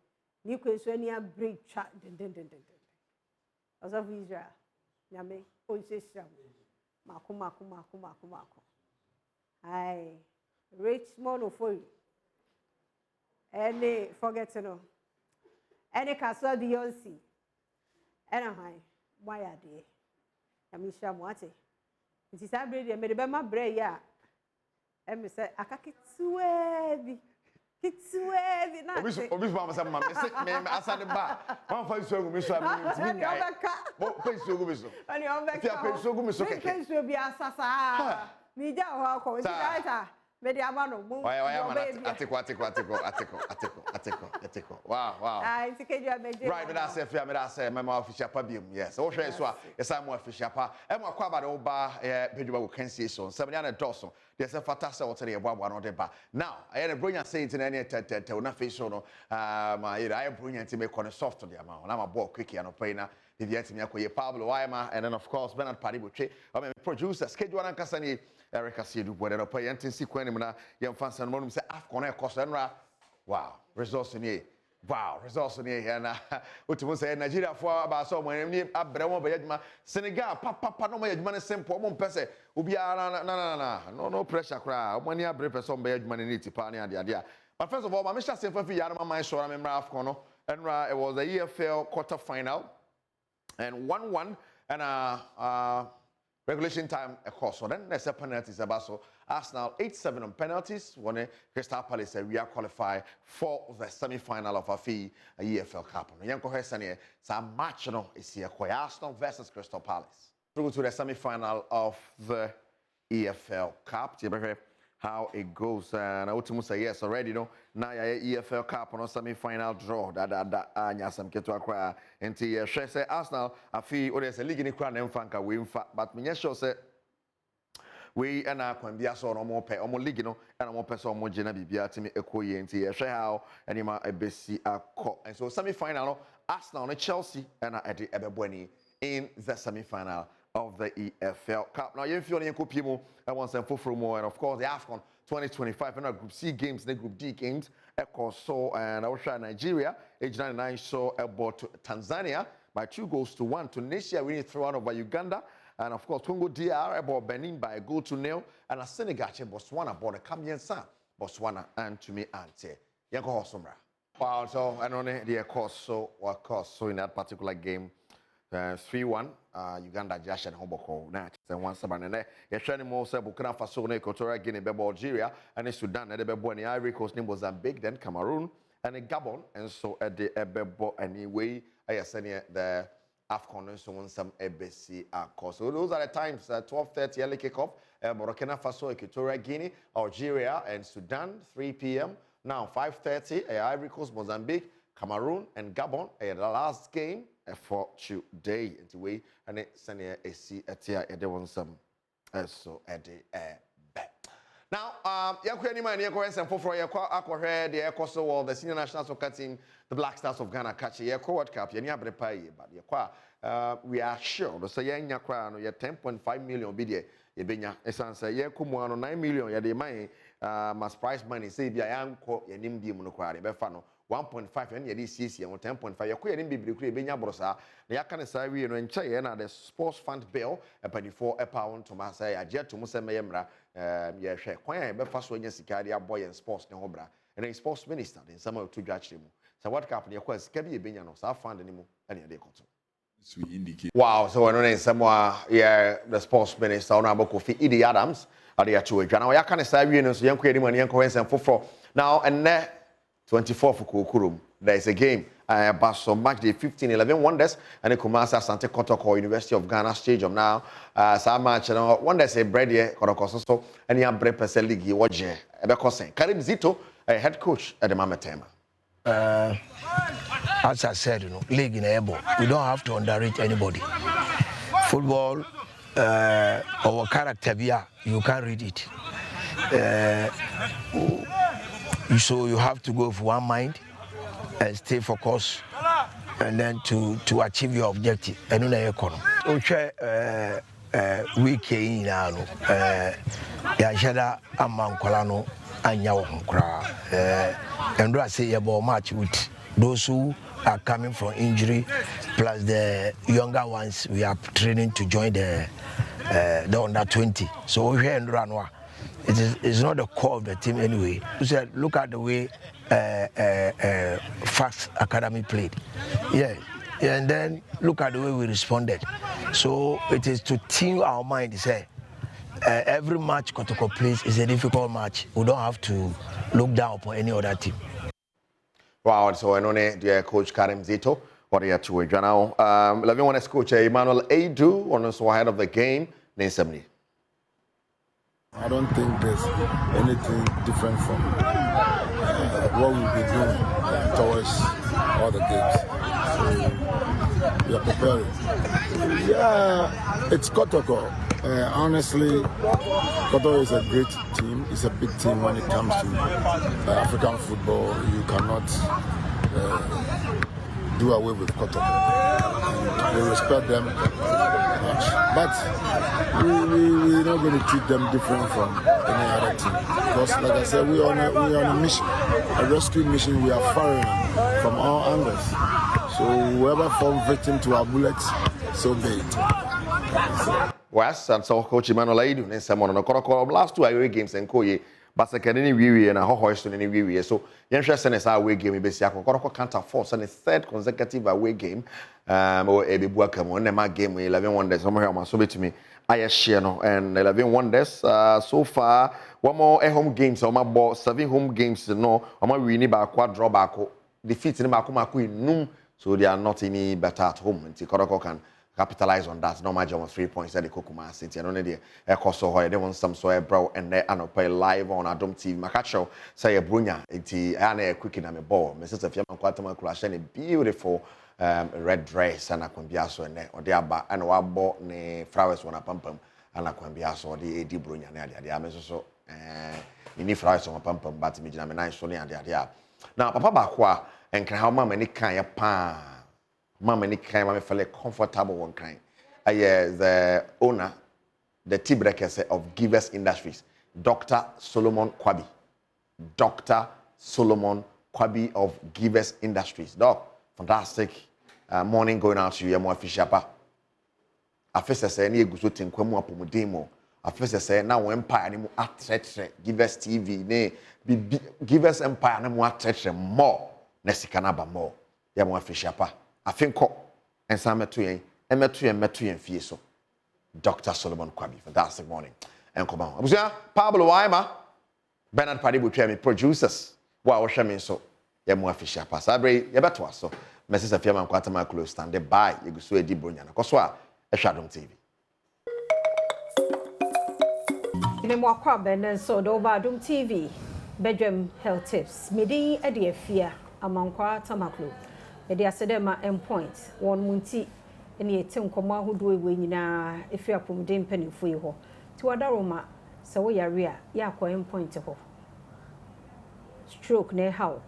New Queenswania break chat. As of Israel. Yame, Oisha. Mako. Aye. Richmond for you. Any forget to know. Any castle Beyonce. And why are they? Yamisha Mwate. It is a bread, and made my bread, yeah. And me say, I can't get too heavy. It's heavy, not Obis Mama, some mamma, I said the bar. One for so good, Miss What place you go, Miss? And you're back. So good, Miss. Okay, will be assassin. Me down, how come? Mediamano, Wow. I think you are right, but I say, my official podium, yes. Oh, sure, so yes, I'm more official. I'm more quite about Oba, Pedro Kensation, 700 Dawson. There's a fantastic already about one of the bar. Now, I had a brilliant saying in any face on my I am brilliant to make on a soft to the amount. I'm a ball quickie and a painter. If you had me, Pablo Weimar, and then of course Bernard Padibuche. I'm a producer, schedule and Cassani. Erica Sidu, whether up a sequence, young fans and money say, Afcon, Cosenra. Wow, results in here. And what you say, Nigeria for about someone, Abraham Bayadma, Senegal, Papa, no, my man, simple, one person, Ubia, no pressure cry. When you have breakfast, some Bayadman in it, Pani and the idea. But first of all, my Mr. Sefafi Yarama, my show, I remember Afcon, and it was a EFL quarter final, and 1-1, and regulation time, of course. So then there's a penalties about so Arsenal 8-7 on penalties. When Crystal Palace we are qualified for the semi-final of a EFL Cup. Yanko Hesani, it's a match is here. Arsenal versus Crystal Palace through to the semi-final of the EFL Cup. How it goes, and I would say yes already. No, now EFL Cup on a semi-final draw. That some get to acquire. And the say Arsenal, I feel or there's a league in the crown and fanka we in fact, but me sure say we and I can be a so no more pay, almost league, no, and more person more Jenna Bibia to me a coy and the share how and my ABC a call. And so semi-final, Arsenal and Chelsea and I at the Ebebweni in the semi-final of the EFL Cup. Now, you feel like you I want some for more, and of course, the AFCON 2025 and Group C games, the Group D games, so and I will try Nigeria, age 99, so about Tanzania by 2-1. Tunisia winning 3-1 over Uganda, and of course, Congo DR about Benin by a 0-0, and a Senegal, Botswana about the Cameroon San, Botswana, and to me, Ante. Yanko Hosumra. Wow, so I know the course, so in that particular game. 3-1 Uganda Josh and Hoboko na and 1-7 and you're showing more say Burkina Faso ne Equatorial Guinea be Algeria and Sudan and be Boni Ivory Coast ne Mozambique then Cameroon and Gabon and so at the Ebebo anyway I send the AFCON so on some ABC course. So those are the times 12:30 early kickoff Burkina Faso, Equatorial Guinea, Algeria and Sudan 3 p.m. Now 5:30 Ivory Coast, Mozambique, Cameroon and Gabon the last game for today anyway and it send a see at here there was some so at the back. Now, Yakwani Man, Yakwa and Fofro, Yakwa, Aquahead, the Ecoso, the senior national soccer team, the Black Stars of Ghana, catch a World Cup, Yanya Pay, but Yakwa, we are sure the Sayan Yakwa, no, 10.5 million bidye, Yabenya, Essence, Yakumo, 9 million, Yademai, must price money, say, Bianco, Yanim Dimuquari, Befano. 1.5 and this year 10.5 yakwa ni bibiri benya brosa na yakane sawi no nche na the sports fund bill epanifo £1 to ma say agye to museme yemra ye hwe kwan be fa so nya sikari aboy en sports ne hobra and sports minister den sama to dwachire mu so what cap ne yakwa sika bi benya no sa fund ni mu ene de koto we indicate wow so when on some the sports minister on Kofi Idi Adams ade ya to adwa na yakane sawi no so yanko edi mani yanko wensen foforo now and 24 for Kukurum. There is a game. So match day 15-11 Wonders and the Kumasi Asante Kotoko University of Ghana Stadium now. Some match Wonders a bread here Kotoko so and you bread per league waje. Ebekosen Karim Zito, head coach at the Mama Tema. As I said, league in Ebo, we don't have to underrate anybody. Football, our character here, you can't read it. So you have to go with one mind and stay focused, and then to achieve your objective. And in the economy, we came now. Yashada amankolano anyawo nkra. And I say about match with those who are coming from injury, plus the younger ones we are training to join the under 20. So we here in Ranwa. It's not the core of the team anyway. You said, look at the way Fast Academy played. Yeah, and then look at the way we responded. So it is to tune our mind. Say, every match Kotoko plays is a difficult match. We don't have to look down upon any other team. Wow, so I know the coach Karim Zito. What are you to now? Let me want to coach Emmanuel Adu on the head of the game. I don't think there's anything different from what we've been doing towards all the games. So we are preparing. Yeah, it's Kotoko. Honestly, Kotoko is a great team. It's a big team when it comes to African football. You cannot do away with Kotoko. We respect them much. But we're not going to treat them different from any other team. Because, like I said, we're on a mission, a rescue mission. We are firing from all angles. So whoever falls victim to our bullets, so be it. West and so Coach Emmanuel Adu and someone on the Koroko last 2 away games and Koye, but second any weary and a hoist on any weary. So, interesting is our away game. Besiako Koroko can't afford and a third consecutive away game. Or a big welcome on the game with 11 Wonders. Somewhere on so to me. I share no and 11 Wonders. So far, one more home games. On my ball, 7 home games. No, on my winning by quad draw back. Defeat in Makumaku Num. So they are not any better at home. And Koroko can capitalize on that. No matter 3 points at the Kokuma City. And only the Ecoso Hoy, they want some soy bro and they are pay live on Adom TV. Makacho say a brunya. It's a quick in a ball. Mrs. Fiaman Quatama Crash and a beautiful red dress and a quambiaso and or the abba and wabo ne flowers one a pumpum and a quambiaso or the AD brunya. The Ameso mini flowers on a pumpum, but me nice Sony and the idea. Now, Papa Bakwa and can how many kind of pan. Mama ni kind of feel comfortable one kind. The owner, the tea breakers of Givers Industries, Dr. Solomon Kwabi. Dr. Solomon Kwabi of Givers Industries. Doc, fantastic morning going out to you, more official. I first say ni eguso tenkwemu apomodemo. I first say now empire ni mu atretre Givers TV ne Givers Empire ni mu atretre more. Nesikana ba more. Ya more official pa. I think and some metu yen fie so. Dr. Solomon Kwabi, fantastic morning. And come on. Abusia Pablo Waima, Bernard Padibu Chemi producers. Wow, Shamin so. Ya mo official pa. Sabre ya beto so. Message of Fiaman Kwatama close stand by. You go so edi bronya na. Koswa Adom TV. Ine mo akwa benen so do Adom TV. Badwam health tips. Medi edi afia amankwa tamaklo. Edi asedema endpoint won munti ene etim komo ahodo ewe nyina efi apomden panifo yi ho ti wadaroma so we are real ya kwa point ho stroke na how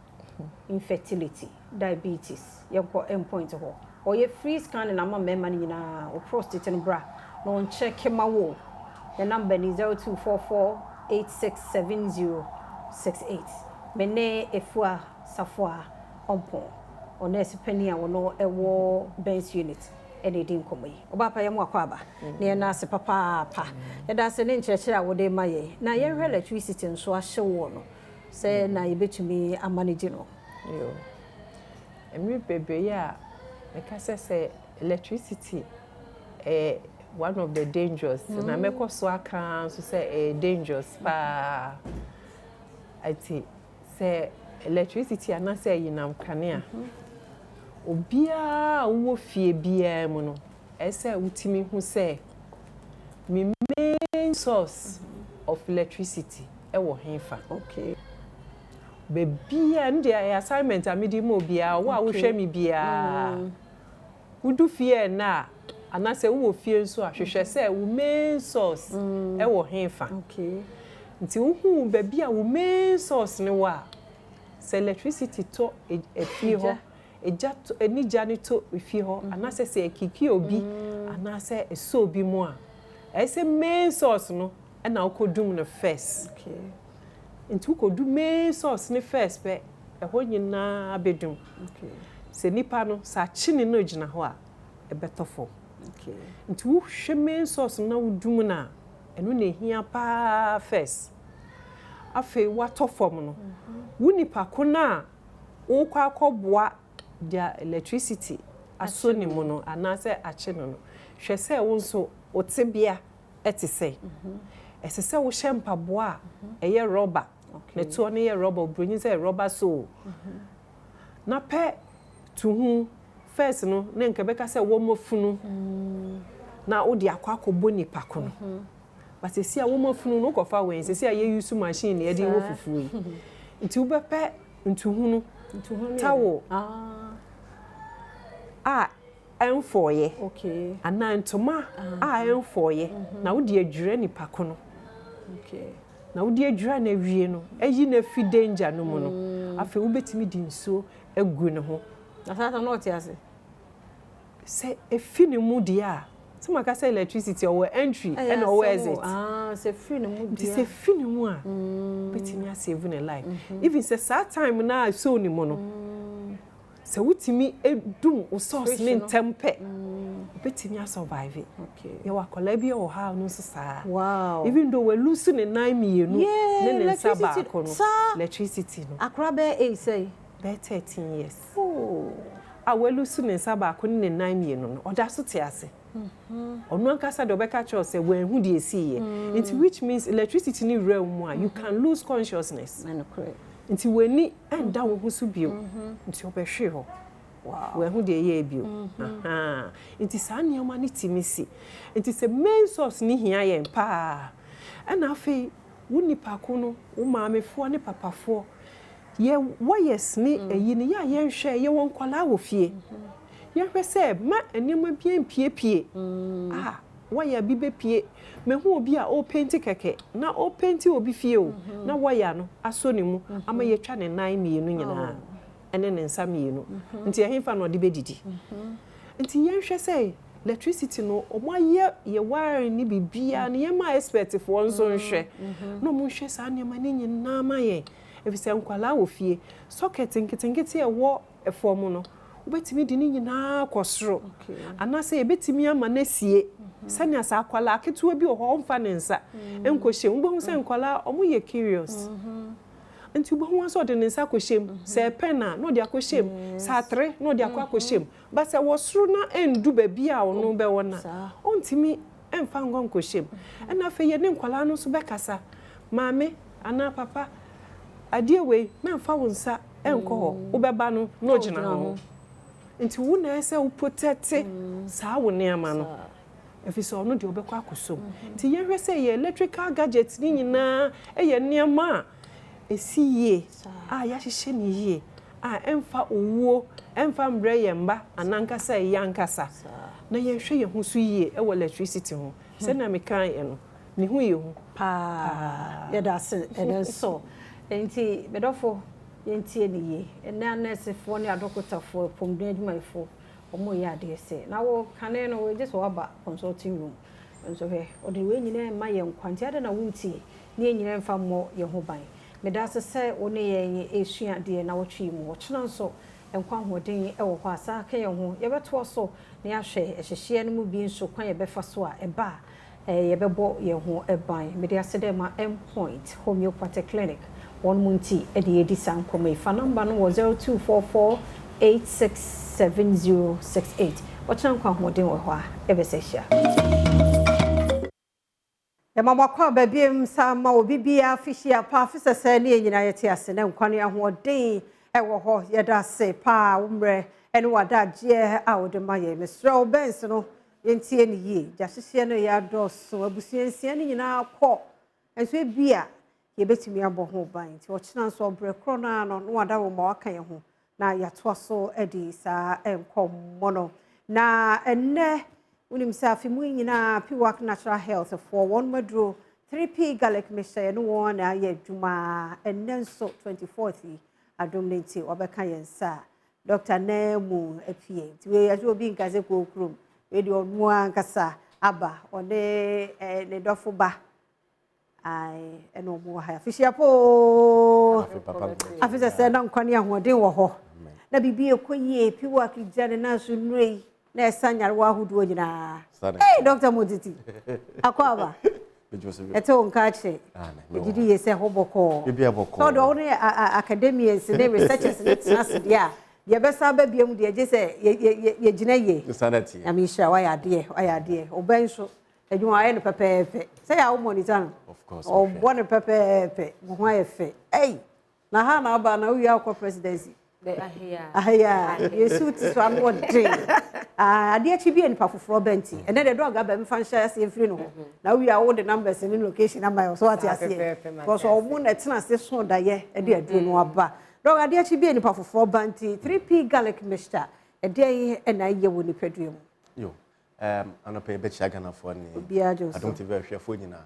infertility diabetes ya kwa point ho or ye free scan na ma mema nyina o prostate no bra no on check ma wo the number is 0244867068 mene efua safua ompo onesi pani a wono ewo bench unit ene din komoyi obapa yemu akwaba na na se papa pa ya da se ne nkyerɛkyerɛ a wode maye na ye hwe electricity nso ahye wo no se na ye betumi amanage no yo emi bebe ya meka se electricity one of the dangers na meko so aka so say dangerous pa ati say electricity ana say yinam kanea obia wo fie bia mu no ese utimi hu say me main source of electricity wo henfa okay bebia ndi assignment amidi mo bia wo a wo hwe mi bia wudu fie na anase wo fie nso ahwehwe say wo main source wo henfa okay nti wo bebia wo main source ne wa say electricity to fie ho eja to enija ne to fie ho anase say kiki obi anase eso obi mu a say main source no na ukodum no first okay nti ukodu main source ne first pe ho nyina abedum okay se nipa no sa chine no gina ho a ebetofo okay nti wo hwe main source na wudum na eno na ehia pa first afi watofom no wo nipa ko na wo kwa akọboa dia electricity asoni mu no anase ache no hwe se wo nso otebia etise esese wo hempa boa eye rubber na to ne ye rubber brunyi se rubber so na pe tuhu first no ne nke beka se wo mofunu na wo di akwakobo nipa ko no but esi a wo mofunu no kofa wen esi a ye use machine na ye di wo fufu yi nti wo bepe ntuhu no tawo enfoye okay ana ntoma enfoye na wo di adwure nipa ko no okay na wo di adwure na wie no eyi na fi danger no mu no afi wo betimi di nso egu ne ho na sasa no tiase se efi ne mu di a se maka say electricity or entry and or exit se fi ne mu di se fi ne mu a betimi a save ne life even say that time na so ni mu no se wutimi edum o source ne tempe betimi a survive okay ya wakola bi o ha no sisa wow even though we lose ne 9 mienu ne saba ko no electricity no akra be say be 13 years a we lose ne saba ko ne 9 mienu no oda so tiase onu ankasa de obeka cho say we hu de esi ye it which means electricity ni realm mu you can lose consciousness and correct nti weni enda wo hu so bio nti obehwe ho wow we hu de ye bio nti sa nioma ni timisi nti se main source ni hia ye pa na afi woni pako no wo maamefo ne papafo ye wires ni eyi ni ya ye nhwe ye won kwala wo fie ye hwe se ma enema bien piepie wire bi be pie me hu obi a o paint keke na o paint obi fie o na wire no aso ni mu ama ye twa ne 9 mienu nyina ene ne nsa mienu nti ehimfa no de bedidi nti ye hwe se electricity no omaye ye wire ni bibia na ye ma expert fo nso nhwe no mu nhwe sa ne ma ne nyina ma ye efise nkwala wo fie socket nketinketi e wo efom no ubetimi di ni nyina kwosoro anase ebetimi ama na sie sanya sa akwala aketu obi ho mfa ne nsa enkohye mbo se nkwala omo ye curious nti bo ho aso de ne nsa kohye se pena no de akohye sa 3 no de akohye ba se wosoro na endu ba bia ono be wona ontimi emfa ngon kohye na fe ye ne nkwala no so be kasa maame ana papa adie we memfa wo nsa enko ho wo beba no no gina ho nti wo na ese wo protect saa wo ne ama no efise ono de obekwa akosom nti ye hwe se ye electrical gadgets ni nyina eye niama esiye ya hihye ni ye emfa owuo emfa mbre ye mba anankasa ye ankasa na ye hwe ye hu so ye e wo electricity ho se na mekan ye no ne hu ye hu pa ya da se enen so enti bedofo yentie ne ye ena nurse fo ne adokota fo pomdun adwumayfo omo ya de se na wo kane no we just waba consulting room nso he odi we nyina ma ye nkwanti ade na wunti ne nyina mfa mo ye ho ban me da se one ye esua de na wo twi mu wo kyena nso enkwa hoden e wo kwa sa ka ye ho ye beto so ne ahwe ehyehye no mu bi nso kwan ye befa so a eba ye bebo ye ho eban me da se de ma endpoint homeopathic clinic one munti e de edi sankomo ifa number no 0244867068 wokyena nkwa hoden wo ho a e be se hia ya mama kwa babiem sa ma obi bia fishia pa afisa se ne nyina yete ase na nkwane ahoden ewo ho yeda se pa umre ene wada je a wode ma ye mesro bens no yentie ne ye jahyehyɛ no ya doso abusuansia ne nyina akɔ enso ebia ye betumi abɔ ho ban ti wɔkyena nso obre kro na no wada wo ma waka ye ho na yato so edi sa enkommo no na enne unim safi mu nyina Piwak Natural Health for one madro 3p garlic mixture no one na ye dwuma enenso 24th Adom nti obeka yensa Dr. Nemu apie ti we ajo bi nkaze ko krom we di onu ankasa aba one ne dofo ba ai eno mu ha afisia po afisa se na nkwane ahoden wo ho na bibi ekoyie Piwak jane na so nrei na esanyar wa hudu nyina eh Dr. Moditi akwaba eto nkache ejidi yese hoboko bibia boko so do ne academians ne researchers ne tsase dia ye besa ba biam dia je se ye gina ye sanity amisha wa ya de oban so adwuma aye ne pepepe se ya wo monitor of course o bone pepepe mo ho ayefe na ha na aba na wi akọ presidency ahia yesu ti so am wodin ade achi bi enipa foforo benti ene de dog aba mfa nhya ase mfiri no na wi awo de numbers ni location ama so ati ase because omo na tena ase so da ye ade aduro no aba dog ade achi bi enipa foforo benti 3p garlic mixture ede na ye wo ni peduem yo anope be chiaga na fo ni Adom TV ahwefo nyina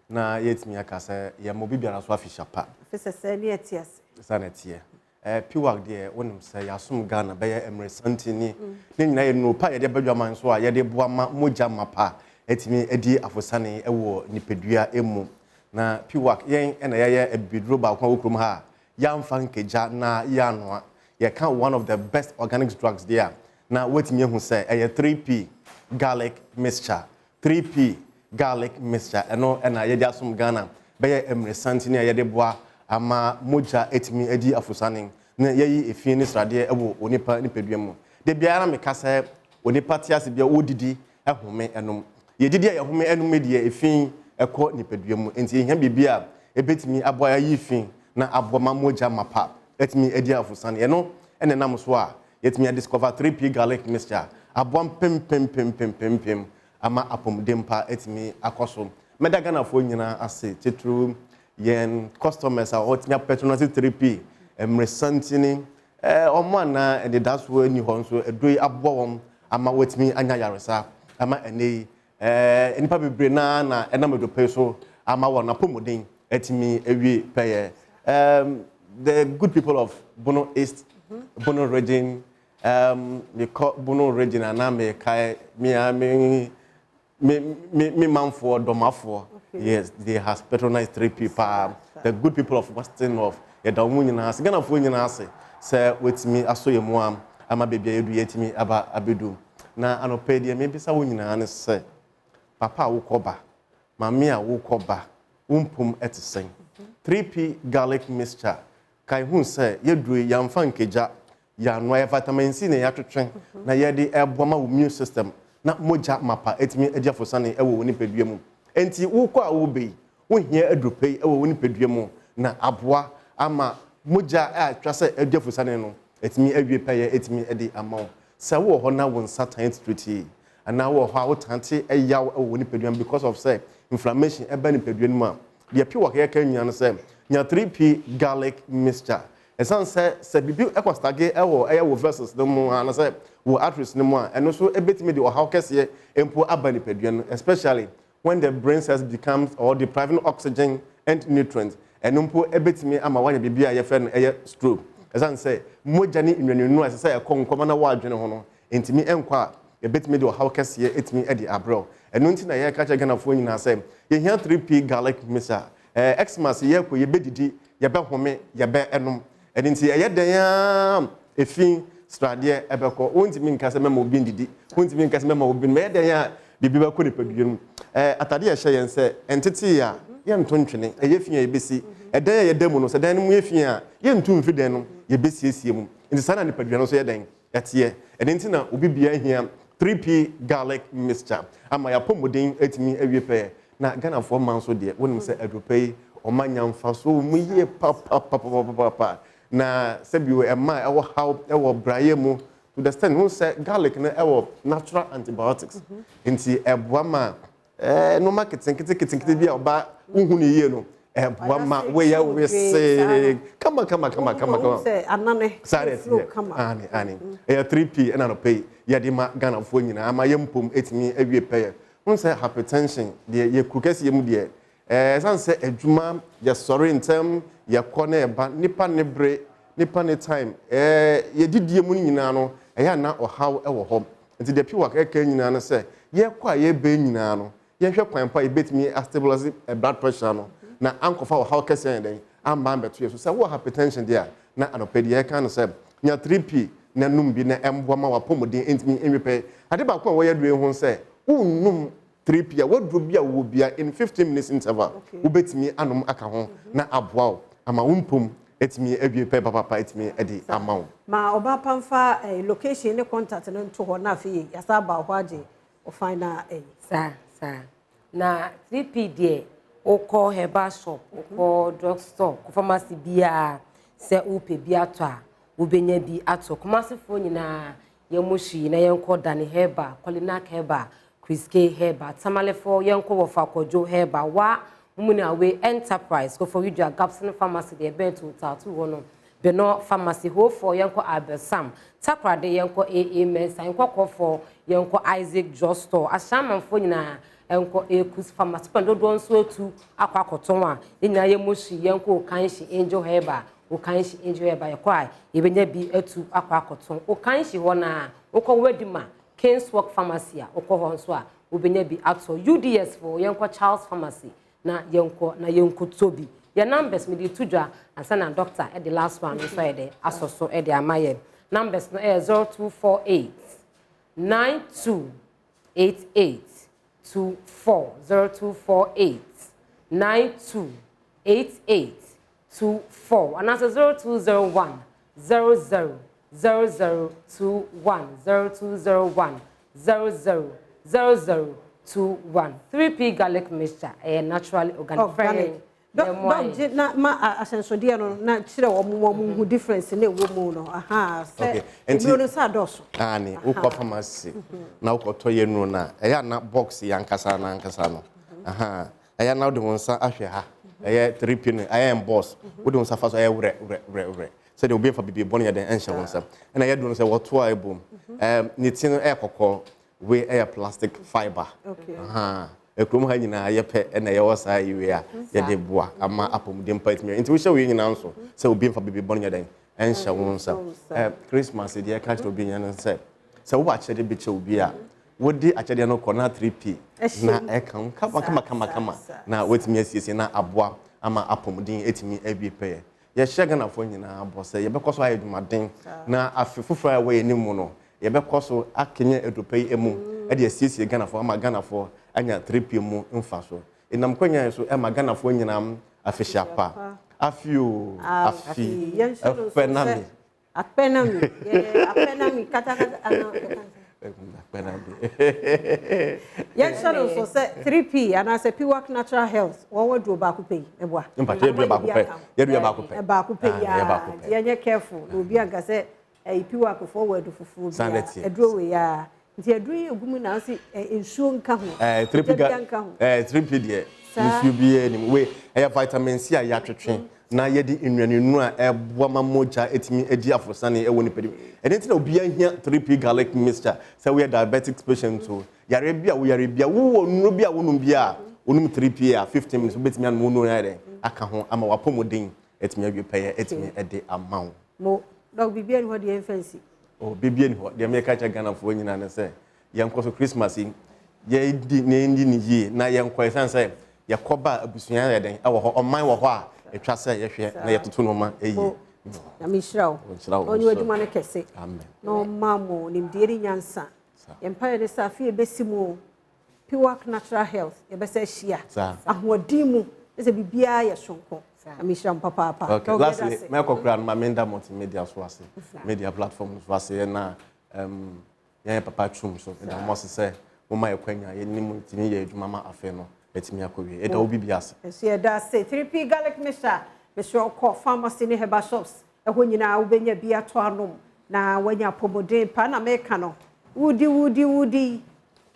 na yetimi aka se ye mo bibia na so afisha pa afisa ne atiase sanity Piwak de wonim se yasom Ghana be ye emre santini ne nyina ye no pa ye de badwaman so a ye de boa ma moja mapa etimi edi afosane ewo nipedua emu na Piwak yen ena ye ebidro ba kwa okrum ha yamfa nkeja na ya noa ye can one of the best organic drugs there na wetimi ehu se 3p garlic mixture 3p garlic mixture eno ena ye de asom Ghana be ye emre santini ye de boa ama moja etimi edi afosane na yeyi efie ni srade ewo onipa nipedua mu de biara me kasa onipa tiase bia odidi ehome enom ye didi ehome enom de efin ekọ nipedua mu enti ehia bibia ebetimi aboa yi fin na aboma moja mapa etimi edi afosane eno ene nam so a yetimi discover 3p garlic mixture aboa pem ama apomdempa etimi akoso medaga na fo nyina ase tetru yen customers are hot patronage 3p emresantini omo na and that's where ni hon so edoi abowom ama wetimi anya yaresa ama enei enipa bebre na enamedo peso ama wona pomodin etimi ewie peye the good people of Bono East Bono region Bono region aname kai me manfo domafo. Yes, they has patronized 3p the good people of Western North. Yedamu nyina ase Ghana fo nyina ase se wetimi asoye mu am ama bebia yedu yetimi aba abedu na anope de me bisa wo nyina ne se papa wo koba mama a wo koba umpum etisen 3p garlic mixture kai hu se yedu yamfa nkeja ya no vitamin C ne yatwetwen na yede eboma wo immune system na moja mapa etimi edia fosane ewo woni pedua mu enti wukọ a wo bei wo hia adropei ewo woni pedua mu na aboa ama moja a twase edia fosane no etimi awie peye etimi edi amaw se wo ho na won satan street ana wo ho a wo tante eyaw ewo woni pedua because of say inflammation eba ni pedua mu a de Piwak ye kan nyan se nya 3p garlic mixture esan se bibi ekostage ewo versus no mu ana se wo arteries no mu a eno so ebetimi de o haw kese empo aba ni pedua no especially when the brain cells becomes or depriving oxygen and nutrients and umpo ebetimi ama wanya bibia ye fe no stroke as I say moja ni nwenu as say ekonkoma na wa adwene ho no entimi enkwa ebetimi de how kese ye etimi e di abro enu nti na ye ka che ganafo nyina say ye hia 3p garlic mixture Xmas ye ko ye bedidi ye be home ye be enum enu nti ye dan efin strade ebeko wontimi nkase mema obi ndidi wontimi nkase mema obi me dan ya bibi ba ko ne paduam atade ye hye yen se entiti ya ye ntontwene ye fia ye besi edan ye demu no se dan mu ye fia ye ntumfi dan no ye besiesie mu nti sana ne paduam no so ye dan etie enti na obi bia hia 3p garlic mixture ama ya pomodin etimi awie pe na Ghana for man so de wonim se adopei o manyamfa so mu ye pa na sebiwo ema ewo how ewo braye mu to the stand who say garlic na ewo natural antibiotics nti eboa ma no marketing kiti bia oba unhu ne ye no eboa ma we ya we say kama say anane ani 3p and no pay ya di ma Ghana fo nyina ama yempom etimi awie pay who say hypertension de ye kukesi yemu de san say adwuma ya sorry in term ya kone ba nipa ne bre nipa ne time ye didie mu nyina no ya na ohaw ewo hom nti de piwa ka nyina no say ye kwa ye be nyina no ye hwe kwan pa ye betimi stabilize blood pressure no na ankofa ohaw kese den amba beto ye so say what hypertension there na anopedi ye kan say nya 3p na num bi na emboa ma wapomodin entimi enwepe ade ba ko wo ye due ho say unnum 3p wadru bia wo bia in 15 minutes interval ubetimi anom aka ho na aboa ama umpum etimi awie pe papa etimi edi amaw ma oba pamfa location ne contact no nto ho na afi yasa ba ho age o find sa na 3p de o call herbal shop o call drug store ko pharmacy bia se upe bia to a ubenya bi ato komase fo nyina yemoshi na yenko dane herbal Colinac herbal Criske herbal tamalefo yenko wo fakojo herbal wa mumuna we enterprise go for you Gapson pharmacy de beto tatu wono beno pharmacy ho for yenko Abelsam tapra de yenko AMS yenko ko for yenko Isaac Josto ashama mfo nyina enko Ekus pharmacy pando don so tu akwa koton a nyina yemoshi yenko kanshi angel herbal o kanshi angel herbal yakwa yebenya bi atu akwa koton o kanshi ho na okọ wedima Kingswalk pharmacy a okọ ho nso a obenya bi ato UDS for yenko Charles pharmacy na yenko tobi your numbers me di tudwa ansa na doctor e the last one so e de asoso e de amaye numbers no 0248 9288 24 0248 9288 24 and also 0201 00 0021 0201 00 0021 3p garlic mixture naturally organic don't na ma asensode no na kire wo mu difference na ewo mu no aha se no sa doso ani ukọ pharmacy na ukọ toye nu na eya na box yankasa na ankasa no aha eya na de wonsa ahwe ha eya 3p no eya emboss wo de wonsa fa so eya wre se de obi fa bibi bonu ya den enhye wonsa na eya do no se woto a ebom ni tin no ekokọ we eya plastic fiber aha ekrom ha nyina ye pe na ye wosa yiwe a ye de boa ama apomudem pa etimi nti wo hye we nyina nso se obi fa bibi bonu ya den enhye wonsa Christmas de ye catch obi nyana se wo ba chede bi che obi a wodi achede no kọ na 3p na ekan kama na wetimi asiesie na aboa ama apomudem etimi abi pe ye hye gana fo nyina abose ye bekoso ayedumaden na afefufura we enimu no ye bekoso akenye edopei emu e de asiesie gana fo ama gana fo anya 3p mu mfa so enam kwanya so e ma gana fo nyina afehya pa afio afi afenami apenami kata yes sure so say 3p and as a PWAC natural health what would do ba ku pay eboa mpache do ba ku pay ye do ba ku pay ba ku pay ya ye careful obi anga say PWAC forward fufu bia edro we ya nti edro ye gumu na say ensuo nka ho 3p 3p de ensuo bi ni we vitamin C ya twetwe na yedi inwanu a eboa mamoja etimi edi afosane ewo ni pedi enti na obi ahia 3p garlic mixture say we diabetic patient so yare bia wo nuro bia wo num bia onum 3p a 15 minutes obetimi an mo no yare aka ho ama wapomoden etimi awie peye etimi ede amount mo dog bibia ni ho de fancy oh bibia ni ho de me ka cha Ghana fo nyina ne say yenkoso Christmas ye di ne ndi ni yi na yenko san say yakoba abusuan ya den ewo ho oman wo ho a etwa say ye hwe na yetoto no ma eyi na mi shirawo onye adwuma ne kese amen no mamo nimdieri nyansa empire ne safi ebesimu pure natural health yebese hia ahodin ese bibia ye sonko na mi shiram papa okay lastly me kokura ma menda multimedia so ase media platforms so ase na yan papa chum so da mo se mama ekwanya ye nim timi ye adwuma ma afe no etimi akowie eda obi biase ese da say 3p garlic mixture Mr. Call pharmacy ne heba shops eho nyina ubenya bia to anom na wanya pomodin pa na meka no wudi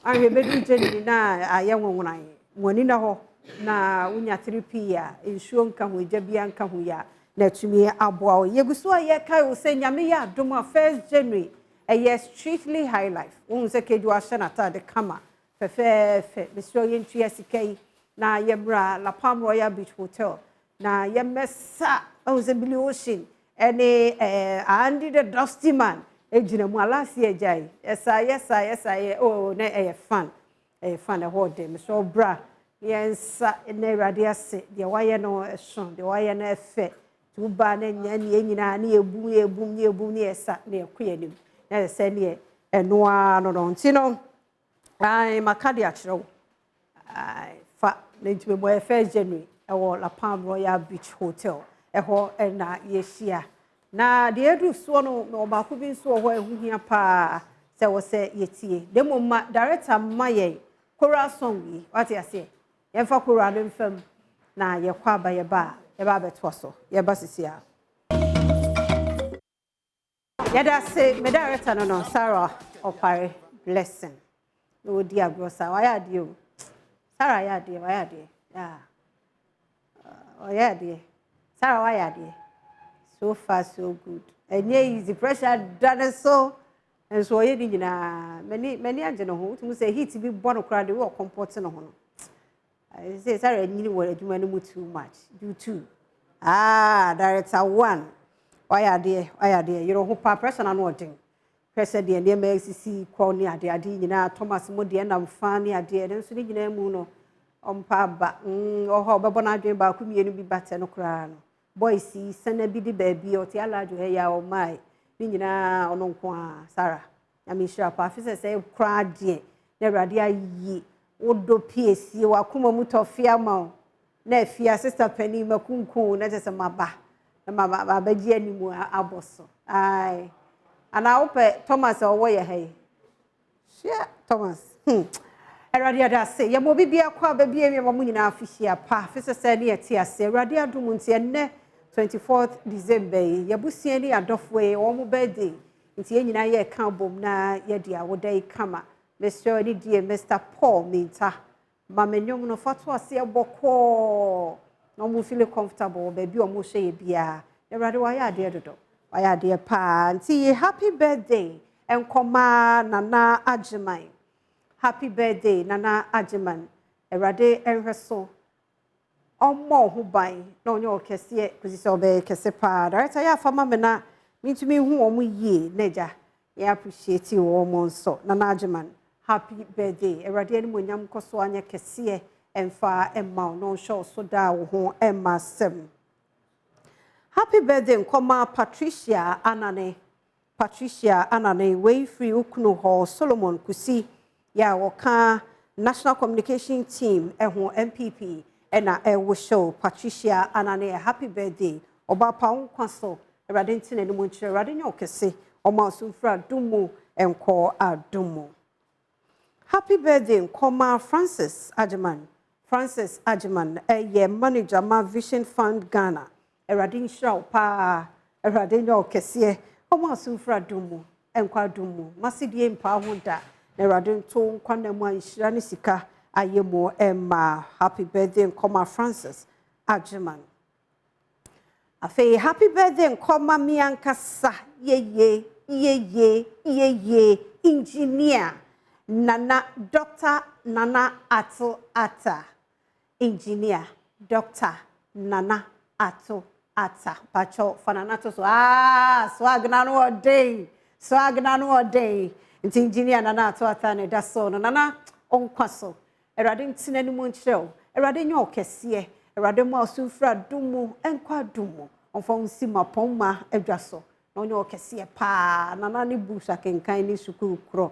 ahwe bedu jeni na aye nwonwan woni na ho na unya 3p ya ensuo nka ho eja bia nka ho ya na tumi aboa yeguso aye kai o se nyame ya adom 1st January eye strictly high life won se keju ahye na ta de kama fe Mr. Yentua sikai na yebra La Palm Royal Beach Hotel na yemesa onse Billy Ocean any Andy the Dusty Man ejina mu alasi ejai yes oh na fun e hold them so bra yensa na radio se de waye no son de waye na efe tu ba na nya ne nyina na ebum ne esa na ekoyanim na se ne enoa no ntino ai makadi achiro ai fa na ntime mo 1st January ewo La Palm Royal Beach Hotel eho na yeshia na de edu so no oba ko bi nso ho ehuhia pa se wo se yetie demo ma director maye choral song yi what you say ye fa choral dem fam na ye kwa ba ye ba beto so ye ba sisia ye da say me director no Sarah Opare blessing no dia grosa wa ya de o Sarah ya de wa ya de yeah yeah dear Sarah why are dear so far so good and easy pressure done so and so you na many angel ho to say heat be born crowd we comfort no ho I say Sarah nyini wo adwuma no too much due to director 1 why are dear you know who pa pressure na no odin pressure dear na MCC call ni ade nyina Thomas mo dear na mfa ni ade nso ni nyina mu no ompa ba oho bebo na adwen ba ku mienu bi bate no kra no boys sana bi di baabi o ti alajo he ya o mai ni nyina ono nko a Sarah ya mi shira pa afise say kra de na awrade ayi odo PSC wa kuma mu tofia ma na afia sister pani makunku na tese maba na maba ba ji animu aboso ai ana ope Thomas owo ye he shia Thomas Eradi ada say yemo bibia kwa babia mi mo nyina afihia pa fese se ne yeti ase eradi adum nti enne 24th December yabusia ni adofwe wo mo birthday nti ye nyina ye ka bom na ye dia wodai kama Mr. ni die Mr. Paul Minta mamenyom no fato ase eboko no mo feel comfortable baby o mo hye bia eradi wa ya ade dodo wa ya ade pa nti happy birthday enkoma nana Ajiman. Happy birthday, Nana Ajiman. Erade enreso. Omo hubai. No nyo kesiye kuzisobe kesepa. Director ya fama mena. Mintumi hu omu ye neja. Ya appreciate you omo nso. Nana Ajiman. Happy birthday. Erade eni mwenyam koso anya kesiye. Emfa emma. No show soda uhu emma sem. Happy birthday nkoma Patricia Anane. Patricia Anane. Way free ukunu ho Solomon Kusi. Ya waka National Communication Team eho MPP ena ewo show Patricia Anane happy birthday oba pa nkwaso erade ntine ne monchire erade nya okese oma osumfra dumu enko adumu happy birthday nkoma Francis Ajiman ye manager ma Vision Fund Ghana erade nshira pa erade nya okese oma osumfra dumu enko adumu masidie mpa honda Erade to nkwana mu anhira ne sika ayemo emma happy birthday nkoma Francis Ajiman Afe happy birthday nkoma mi ankasa ye engineer Nana Dr. Nana Ato Ata. Engineer Dr. Nana Ato Ata. Pacho fananato swagna no day. Swagna no day. Nti engineer Nana Ato Ata ne da so no Nana onkwaso. Erade ntina ni mu nkyerɛw. Erade nyo kɛseɛ. Erade mu asufra dumu enkwa dumu. Onfa unsi mapoma edwaso. No nyo kɛseɛ pa. Nana ni busha kenkan ni sukuru kro.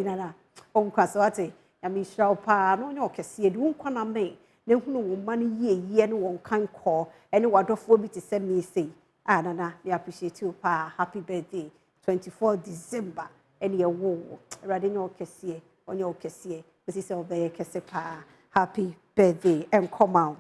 Nana onkwaso ate. Ya mi shira pa no nyo kɛseɛ di unkwa na me. Ne hunu wo mani ye no won kan ko. Ene wadofo bi te se mi sei. Nana, we appreciate you pa. Happy birthday. 24 December. Ene ye wo. Erade nyo kɛseɛ. Onyo kɛseɛ. This is obey kesepa. Happy birthday and come out.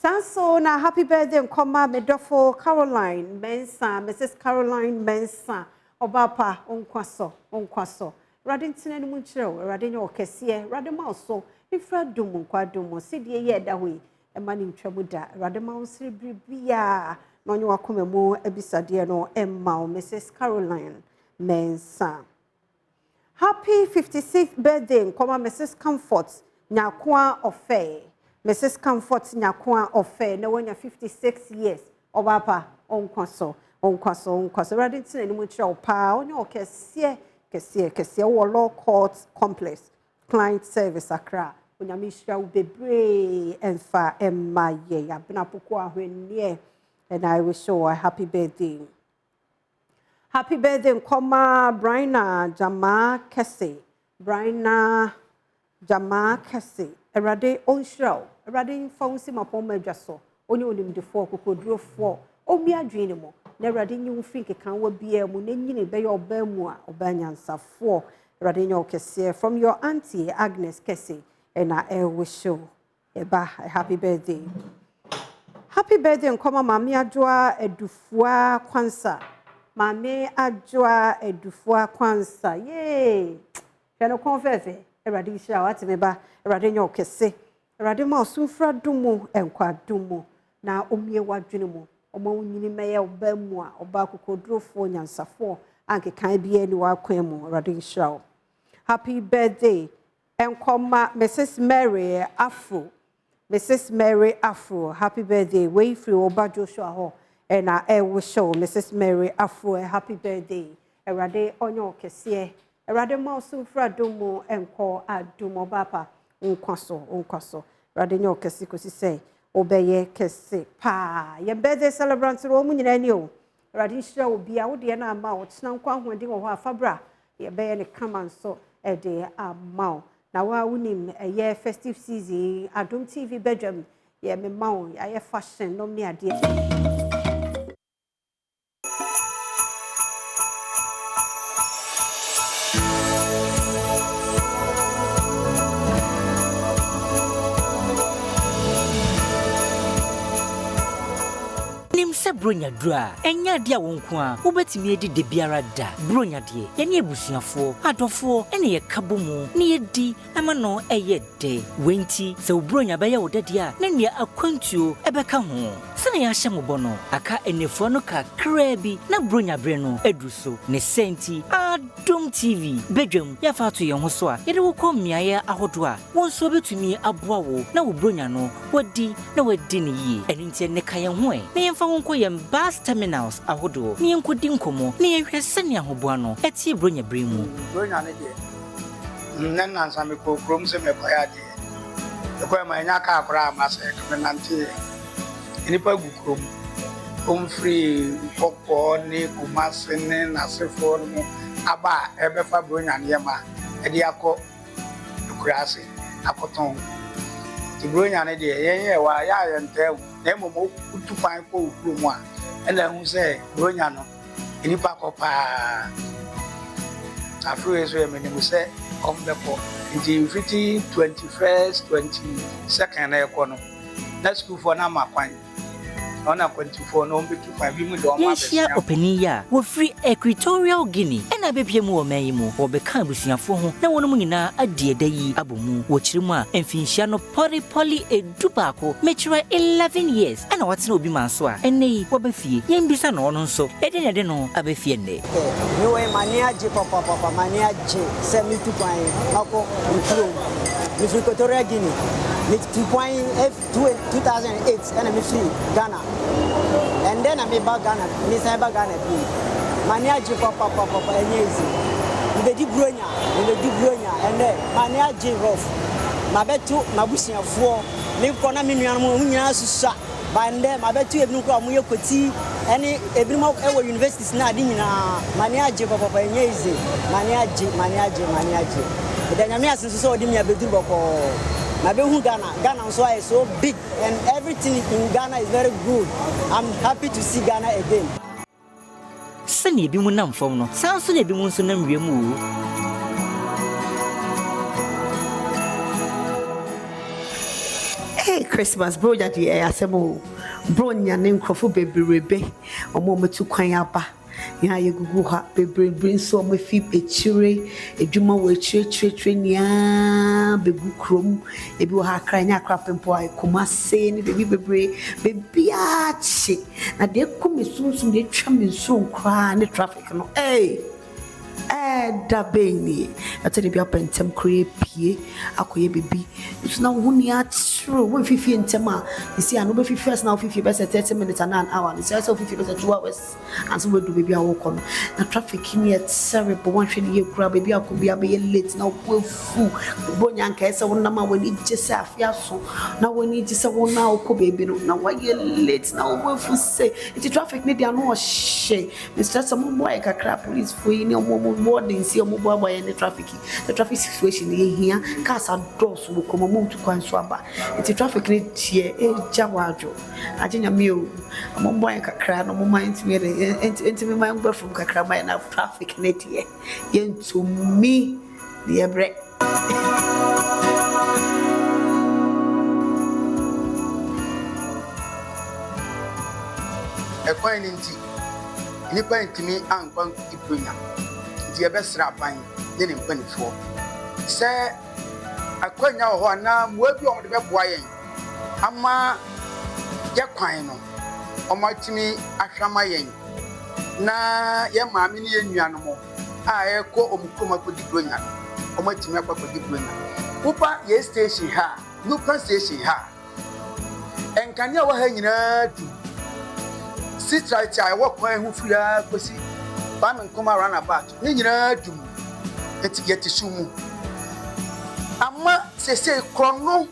Sanso na happy birthday and come out medofo Caroline Mensa, Mrs. Caroline Mensa. Obapa onkwaso. Radin tinani munchiro, radin yo kesiye, radin also. Ifra dumu kwa dumu, sidye ye da we. Emani mtrabuda, radin mausri bribia. Nonyo wakume mo ebisadie no emma Mrs. Caroline Mensa. Happy 56th birthday, nkoma Mrs. Comfort Nyakwa Ofe. Mrs. Comfort Nyakwa Ofe. Na wanya 56 years. Obapa onkwaso. Radin tina ni muchira opa. Onyo kesiye wo law court complex. Client service Accra. Onya mishira ubebre enfa emaye. Abina puku ahwenye. And I wish you a happy birthday. Happy birthday, nkoma Brina Jama Kese. Brina Jama Kese. Erade onshraw. Erade fonsi mapoma dwaso. Oni onim de fo kokodro fo. Omi adwene mo. Na erade nyi finke kan wa bia mu na nyine be yo ba mu a obanyansafo. Erade nyo kese from your auntie Agnes Kese. And I wish you a happy birthday. Happy birthday, nkoma mami adwa edufua kwansa. Mame ajwa edufua kwansa. Yay! Kano konfefe. Erade shira wati meba. Erade nyo kese. Erade ma osufra dumu enkwa dumu. Na omie wadwene mu. Oma unyini meye oba mu a oba kokodrofo nyansafo. Anke kan bia ni wakwan mu. Erade shira. Happy birthday. Enkoma Mrs. Mary Afro. Mrs. Mary Afro. Happy birthday. Way free oba Joshua ho. And I will show Mrs. Mary Afro a happy birthday. Erade onyo kesiye. Erade ma sufra dumu enko adumo bapa. Unkwaso. Erade nyo kesi kusi say. Obeye kesi pa. Ye birthday celebrant ro mu nyina ni o. Erade shira obi a wo de na ama wo tena nkwa hoden wo ho afabra. Ye beye ne kama nso ede ama. Na wa wunim ye festive season Adom TV Badwam ye me mawo ye fashion no me ade. Bronya dra enya dia wonko a wobetimi edi de biara da bronya de ye ne ebusuafo adofo ene ye kabomu ne ye di ama no eye de wenti se bronya be ye wodade a ne ne akwantuo ebeka ho se ne ya hye mobono aka enefo no ka krabi na bronya bre no eduso ne senti Adom TV Badwam ya fato ye ho so a ye de wo kom miaye ahodo a wonso betumi aboa wo na wo bronya no wadi na wadi ne yi eninte ne ka ye ho e ne yemfa wonko ye bus terminals ahodo ne enkodi nkomo ne ehwe sene ahoboa no etie bronya bre mu bronya ne de nan nansa me ko krom se me koya de ko ma nya ka akora amase ka me nante enipa gu krom free popo ne kumase ne nasefo no aba ebefa bronya ne ma edi akọ kurase akoton ti bronya ne de ye wa ya yente na momo utufan ko ukuru mu a ena hu se bronya no enipa ko pa afro eso e menimu se ombepo nti fiti 21st 22nd na ekono na school for na makwan on a 24 no be 25 bi mu de o ma Yeshia openia wo free Equatorial Guinea ena bepie mu o mayi mu wo be kan busuafo ho na wono mu nyina ade eda yi abomu wo kire mu a emfinhia no poli edubaako mechira 11 years ena watena obi manso a ene yi wo be fie yen bisa no no nso ede ne de no abefie ne me we mania je papa mania je se mi tu kwan ako ntro mi free Equatorial Guinea mi 2008 and I'm free Ghana. And then I'm about Ghana, Miss Aba Ghana. Mania J papa and easy. The deep bronya, and then Mania J rough. My bet to Mabusi of 4, live Kona Minian Susa. By then, my bet to have no Muyo Koti, any Ebimo Ewa University Nadina, Mania J papa and easy. Mania J. Then I'm asking so Dimia Beduboko. Ghana is so big and everything in Ghana is very good. I'm happy to see Ghana again. Sani bi mu nam fam no, san so na bi mu nso nam wiemu. Hey Christmas bro jadi asemo bro nya ne nkrofo bebrebe omo metu kwan aba. Ya ye gugu ha bebre so mo fi echire edwuma wo echire nia begu krom ebi wo ha kra nya kra pempo ai kuma se ni bebre achi na de kumi sunsun de twa me so nkra ne traffic no da beni ate de bia pentem kre pie akoye bebi so na wo ni atro wo fifi ntem a isi ano be fifi first na fifi be 30 minutes and an hour isi so fifi be 2 hours and so we do bebi awoko no na traffic ni et terrible one hwe ye kura bebi akobia be late na wo fu bonya nka ese wo na ma woni gese afia so na woni gese wo na okọ bebi no na wa ye late na wo fu say it traffic ni dia no she Mr. Some boy kakra police for ni more than see omo boy any traffic. The traffic situation here cars are doors will come move to kwan so aba. It's traffic rate here jawajo. Ajinya mi o omo boy kakra no mo mind me enti me my boy from kakra by na traffic net here. Yen to me the break. Ekwan nti nipa ntimi ankwan iponya di ebesra ban ne ne mpanifo se akwanya ho na moabi o de beboa yen ama ye kwan no o matimi ahwama yen na ye maame ne ye nuanom a ekọ omukoma kodi bronya o matimi akodi bronya upa ye station ha nupa station ha enkanya wa ha nyina du Sitrite I walk my who free kosi bam and come around about ni nyina dum yet sumu amma se krono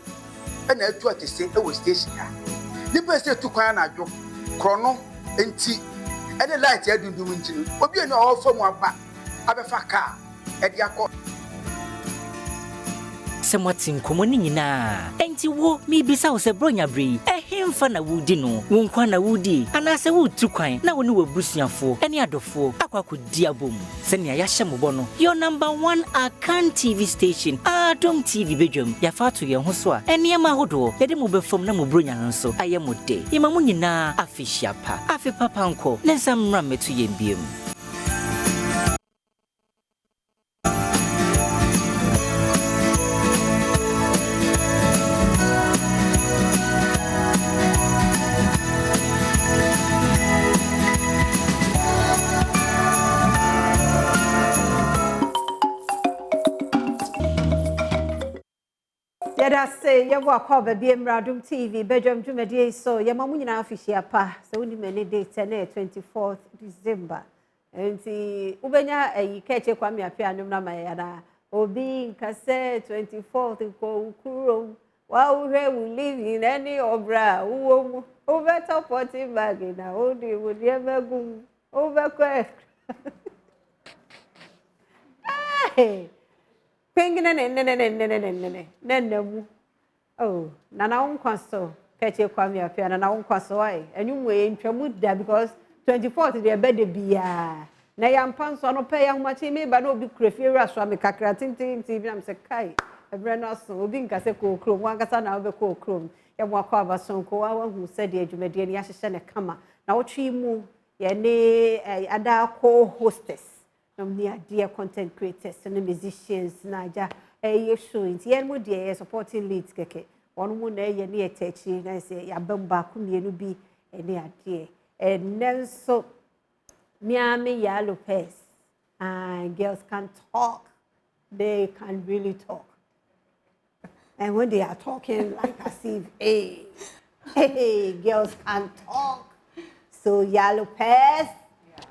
na atu atese e wo station ha ni pe se tu kwan na adwo krono enti e de light ya dundum ntinu obi enu o fa mu aba abefa car e de akọ Semwatin komoni nyina enti wo mi bisa wo se bronya bre ehemfa na wudi no wo nkwa na wudi anase wo tukwan na wo ne wabusuafo ene adofo akwakodi abom se ne ya hye mobo no your #1 Adom TV station Adom TV Badwam ya fato ye ho so a ene ma hodo ye de mo befom na mo bronya nso aye mode yema mo nyina afihyiapa afi papa nko ne samra metu yembiem Say, you walk over Adom TV, Badwam Jumedi, so Yamamuina official pa, so only many days 24th December. And see, Ubenya, a catch a kwami a piano namayana, Obi, Cassette, 24th, and Kuro, while we live in any obra, over top 40 bag in a old day would ever go over quest. Hey! Oh, Nana Unconso, Petty Kwame Affair, and our Unconso, and you way in Tramuda because 24th they better be a Nayam Panson or pay young much me, but no be crefira, so I'm a cacratin, TV, I'm a kai, a brand also, being Caseco Chrome, one Casana of the Chrome. ya mwakwa basonko wa hu said ye dwumade ne yahye ne kama na wotwe mu ye ne ada ko hostess na mni ade content creators and musicians na ja show nti ye mu de supporting leads keke wonu mu na ye ne etechi na se ya bamba kumienu bi ene ade nenso Miami Ya Lopez and girls can talk, they can really talk. And when they are talking like as if, hey, girls can talk. So Ya Lopez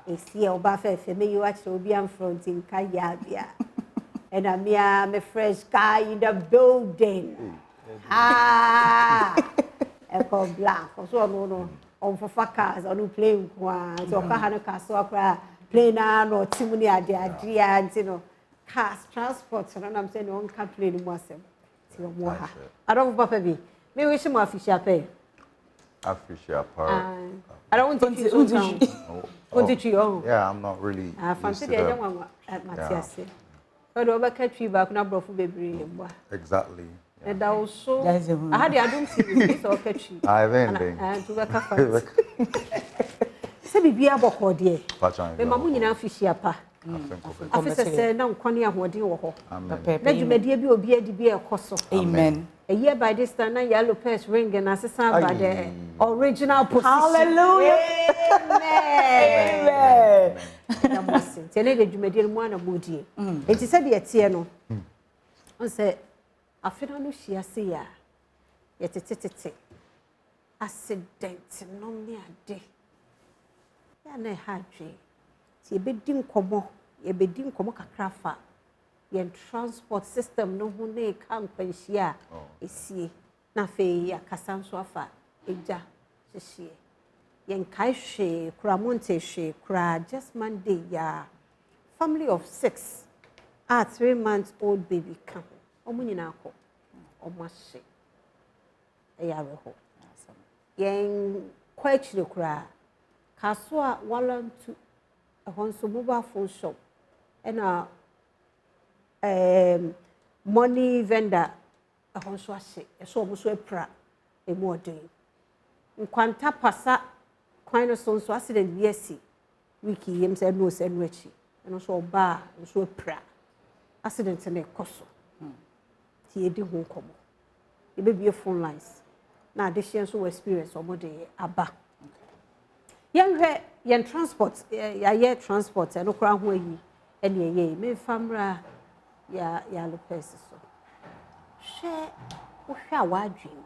is here, Obafe, Femi, you actually be in front in Kayabia. And I'm a fresh guy in the building. Echo Black, so no. On for cars, on playing one, so Kahana Castle, plane or Timony, and cars, transport, and I'm saying, on can't play the Mossem. I don't know, baby. Maybe we should more fish pay. I fish apart. I don't want to you. Yeah, I'm not really. I fancy the young one at Matthias. But over country back now, for baby. Exactly. And also, I had the Adom TV, so catchy. I vending. And to work out. Say, be a book or dear. The Mamuina Fishiapa. Officer said, no, Conia, what do you want? Let you may be a cost. Amen. A year by this time, a yellow purse ring and as a sound by the original position. Hallelujah. Amen. Tell you, you may deal one of Moody. It is said, yet, Tiano. I said, I feel no she say ya. Yet it accident no me a day. Ya na hadwe. Ti e bedin komo, ye bedin komo kakrafa. Ye transport system no hu na e kan kwanhia esie. Na fe ya kasanso afa eja hihie. Ye nkai hwe kura monte hwe kura just Monday ya. Family of 6. 3 months old baby come. Omu nyina akọ omashe eyare ho yen kwachire kura kaso a walantu ehonso mobile phone shop ena money vendor ehonso ahye eso omuso epra emu odin nkwanta pasa kwan no so accident biesi wiki yem se no se no achi eno so oba so epra accident na ekoso tie di ho komo e be be phone lines na addition so experience omo de aba yen hwe yen transport ya transport e no kra ho ayi ene ye me famra ya Lopez so hwe wo hwa wadwen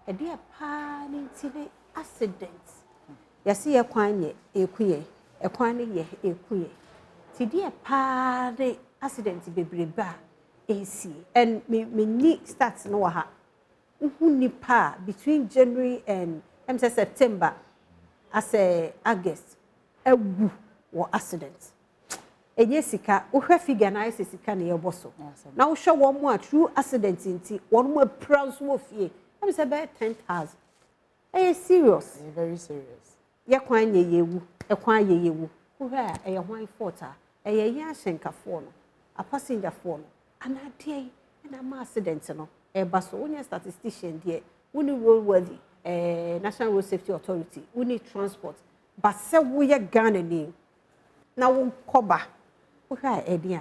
e de pa ni ntine accident ya se ye kwan ye ekuye e kwan ne ye ekuye ti de pa de accident bebreba AC and me ni starts no ha nipa between January and September as a August ewu wo accident enye sika wo hwe figure na ese sika na yeboso na wo hwe wo mo a true accident nti wo mo pranso wo fie am say be 10,000 serious very serious ye kwan ye yewu e kwan ye yewu wo hwe a ye hwan fault a ye ya hyenkafo no a passenger for no anadie na ma accident no e baso wonya statistician die woni roadworthy National Road Safety Authority woni transport ba se wo ye Ghana ni na wo koba wo hwa e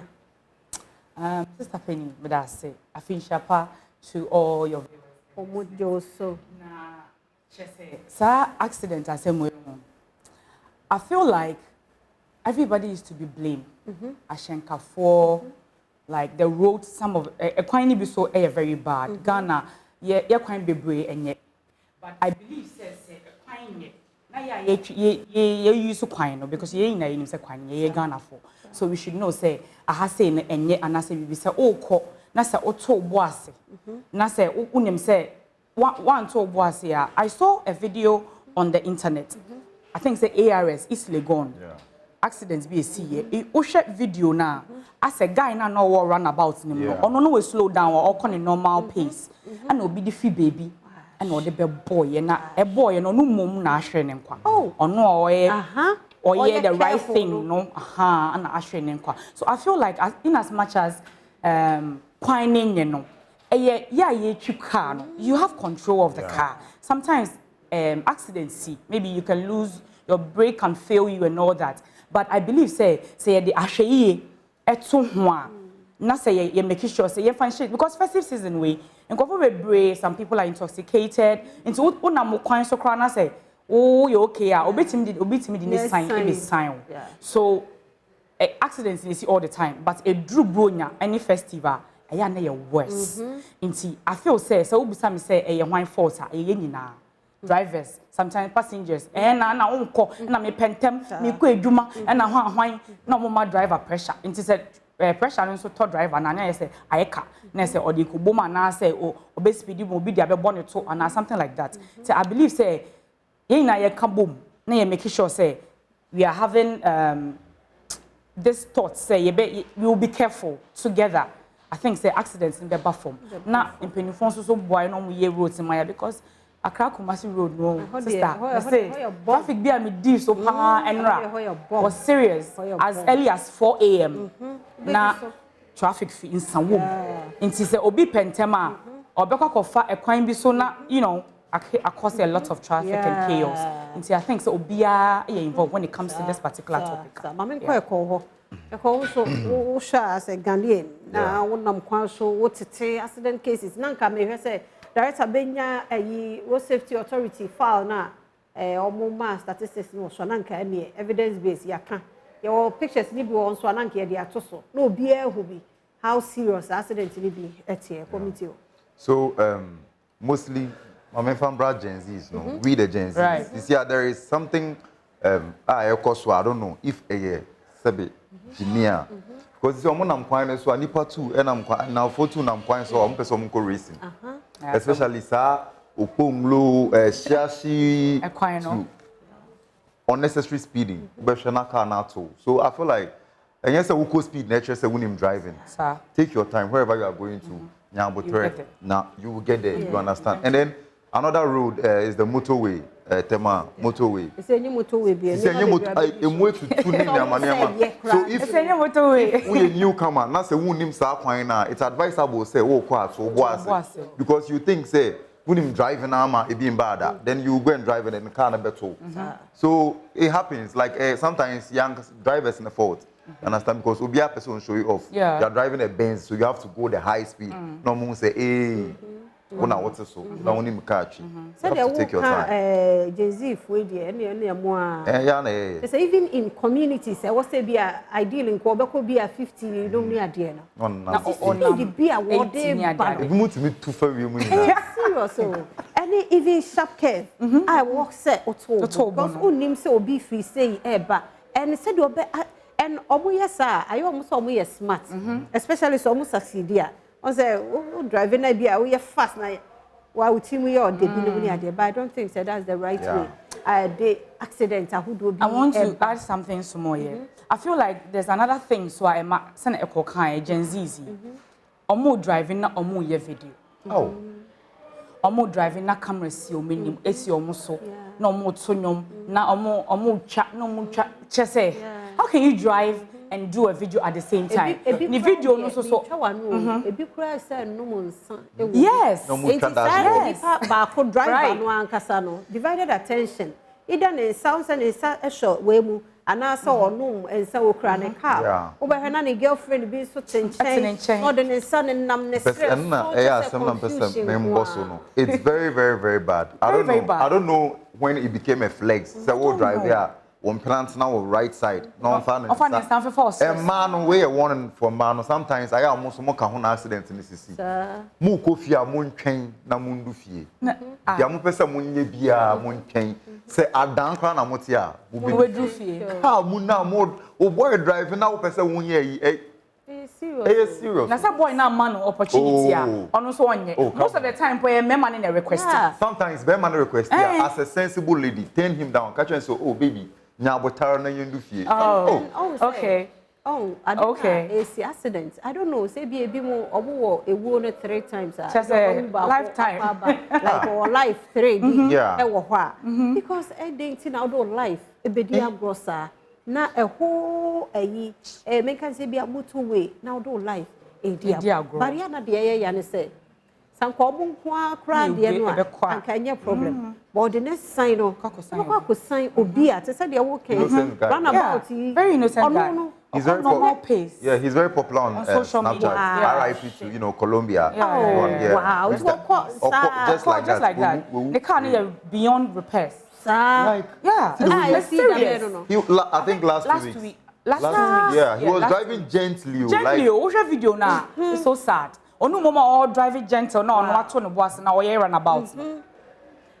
Sister Penny but I say I feel sharper to all your omojoso na chese sa accident asemo I feel like everybody is to be blamed. Ashenka for like the road, some of a quine be so very bad. Ghana, yeah, quine be brave and yet. But I believe says a quine yet. Now ye use a quine because ye ain't a quine ye Ghana for. So we should know say I have saying and yet and I say we say oh co nasa auto boise. Nasa unim say one to boise. I saw a video on the internet. I think say ARS is gone. Yeah. Accidents be a see e o share video na as a guy na no run about him no no we slow down or on a normal pace and obi the free baby and o the boy na e boy no no mum na ahwe ne nkwa ono or the right thing no and ahwe ne nkwa so I feel like in as much as quining you know car. You have control of the car. Sometimes accidents, maybe you can lose, your brake can fail you and all that. But I believe say the asheye eto ho na say you make sure say you find shit because festive season way and go for brave, some people are intoxicated into una mo kwan so kra na say oh you okay obetimi di next sign. So accidents you see all the time, but a drew bronya any festival I na your worse. Inti I feel say so ubisa me say e wine fault nyina drivers sometimes passengers na unko na me pentem me ko edwuma na hwan na mo driver pressure inti say pressure no so to driver na na say ayeka na say odi ko boma na say obe speed mo bi dia be born to and something like that. So I believe say na ye ka bom na ye make sure say we are having this thought say we will be careful together. I think say accidents in the bathroom. Na in penifon so boy no mo ye roads in my because Accra Kumasi Road no sister say traffic be am di so pa enra was serious as early as 4 a.m. na traffic in Sanwom inti say obi pentema obekwa kofa ekwan bi so na you know cause a lot of traffic and chaos inti I think so obia involved when it comes to this particular topic. Mama ko eko so wo sha as a Ghanaian na wonam kwan so wo tete accident cases na nka me hwe say Director Benya Road Safety Authority file na omuma statistics no so na nka ene evidence based yaka your pictures ni bi won so na nka dey atoso no obi ehu bi how serious accident ni bi etie committee. So mostly my family Gen Zs no we the Gen Zs. Right. You see there is something I don't know if sebe Jimia because the woman am kwine so anipa 2 and am now for 2 nam kwine so am person ko racing. Especially sa opomlo shashi unnecessary speeding but shana car na to. So I feel like and yes we go speed nature say when him driving. Sir. Take your time wherever you are going to. Now you will get there, you understand. And then another road is the motorway. Tema motorway. It's a new motorway. It's a new motorway to tune in your so if a motorway, we a newcomer, not say who names are it's advisable say oh quite so because you think say when him driving armor it being bad then you go and drive it in the car and better. So it happens like sometimes young drivers in the fault. Understand because Obia person show you off. Yeah. You are driving a Benz, so you have to go the high speed. No one say, hey. What's so? No one catch. So you have to take your time. Jay-Z for the any more. So even in communities, I was say be ideal in Quebec be a 50 no near there. No, be a what day. If you want to meet too far, you mean serious. So any even sharp curve. I walk set or because who names so be free say eba and said you and yes, I almost smart, especially so almost succeed here. I say, driving idea, we are fast now. Why would we all be there? But I don't think so that's the right way. The accident, I want to add something more here. I feel like there's another thing, so I am send a cocaine, Gen Z. Omo driving na omo ye video. Oh. Omo driving na camera see o menu, esi omo so. Na omo tonyom, na omo chat, no omo chat. Say, how can you drive and do a video at the same time? The video no so. Yes. Divided attention. Either sounds and a short way and I saw no and so chronic car. Over her girlfriend being so change, more than a son and numbness. It's very, very, very bad. I don't know when it became a flex. So we'll drive there. One plants now right side. No fan. A man way a warning for man. Sometimes I almost more kahuna accidents in the city. Mu kofia mun chain na mundu fie. Ya mu pesa munye bia mun chain. Say adan kra na motia. We do fie. Ha mun na mod. O boy driving now pesa munye serious. Na some boy na man opportunity ono so onye. Most of the time boy men man na request. Sometimes men man request as a sensible lady turn him down. Catch and say oh baby. Oh, okay. Oh, I don't know. It's the accident. I don't know. Say be more or a wound 3 times. Just a lifetime. Like or life 3. Yeah. Because I didn't outdoor life. A bedia grossa. Na a whole a make can say be a motorway now do life. A dear. Bariana dear Yana said. sanko obunkwa kra de no anka nye problem but the next sign no ko sign obi a te say de wo ken run about very innocent guy. He's very yeah, he's very popular on social Snapchat. RIP to Colombia. Wow, just like that. They can't beyond repairs. Like it's serious. I think last week. Yeah, he was driving gently. Gently, what's your video now? It's so sad. Onu mama all driving gentle no what no boss na we run about.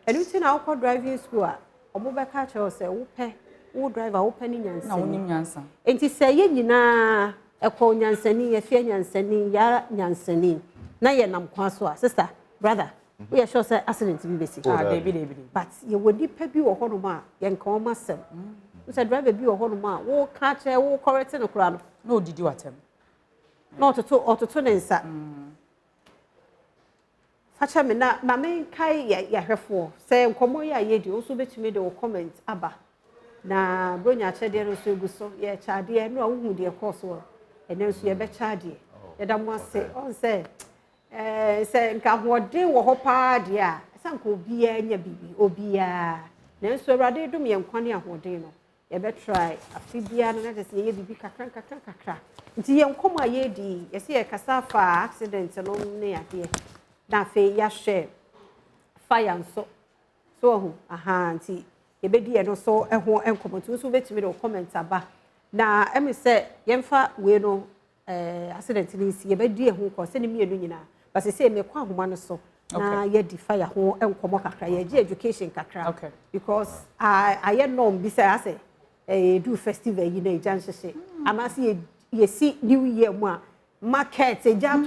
And you see now call driving school. Omo be catch us say wo pe wo driver wo pe ni nyansa. Na woni nyansa. Enti say ye nyina ekọ nyansani ye fie nyansani ya nyansani. Na ye nam kwa so a sister brother. We are sure say accident bi besi. Debi. But ye wodi pe bi wo hono ma ye nka o masem. We say driver bi wo hono ma wo catch wo correct no kura no. No didi watem. No to nensa. Facha me na me kai ya hwefo say nkomo ya ye di oso betumi de comment aba na bronya chede no so eguso ye chade no awu de course wo ene so ye be chade ye da mo ase on say say nka hode wo ho pa de a sanka obi anya bibi obi a na so awrade dum ye nkwane ahode no ye be try afibia na de say ye bibi kakra nti ye nkomo aye di ye say ye kasa fa accident no ne ade na fe ya share fire so nti ebedi e no so eho enkomoto so betimi de comment aba na emi se yemfa we no accident ni si ebedi eho ko se ni mienu nyina but se me kwa homa no so na ye di fire ho enkomo kakra ye gi education kakra because I no bi say ase do festival yi na ejanhye amase ye si new year mu a market eja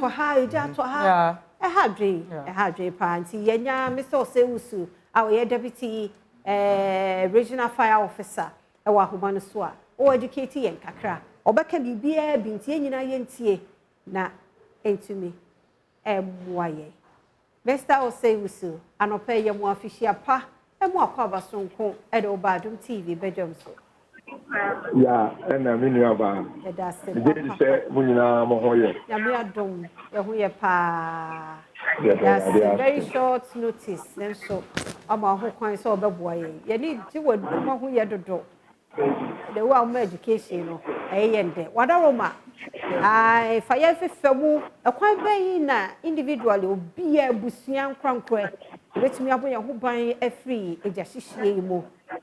to ha Hadri Panti, Yenya, Mr. Seusu, our deputy regional fire officer, our Humanuswa, or educated and Kakra, or Becca be beer, Bintiana Yentie, na into me, Mwaye. Mr. Seusu, and I'll pay your more fishy pa, and more cover soon called Badwam TV, Badwam. Yeah, and I mean, you have that's very short notice. Then so, I'm a whole coin so boy. You need to do who you do. The one education, and what are Roma? I fire for a quite very individually will be a busian crankwe. Let me up when you're buying a free a just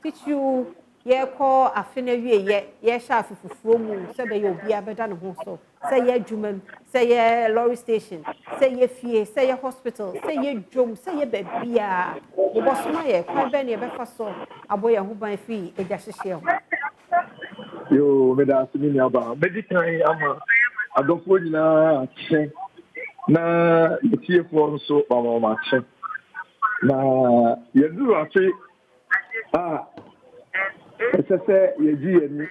teach you. Ye call a finna ye shaft for moon, say you'll be a better than so. Say ye Juman, say ye lorry station, say ye fee, say ye hospital, say ye drum, say ye baby. The boss my quite benny a better so a boy who buy free a just share. You made us mean about medical. I don't put na the TF1 so on my check. Na you do a say SSA YGN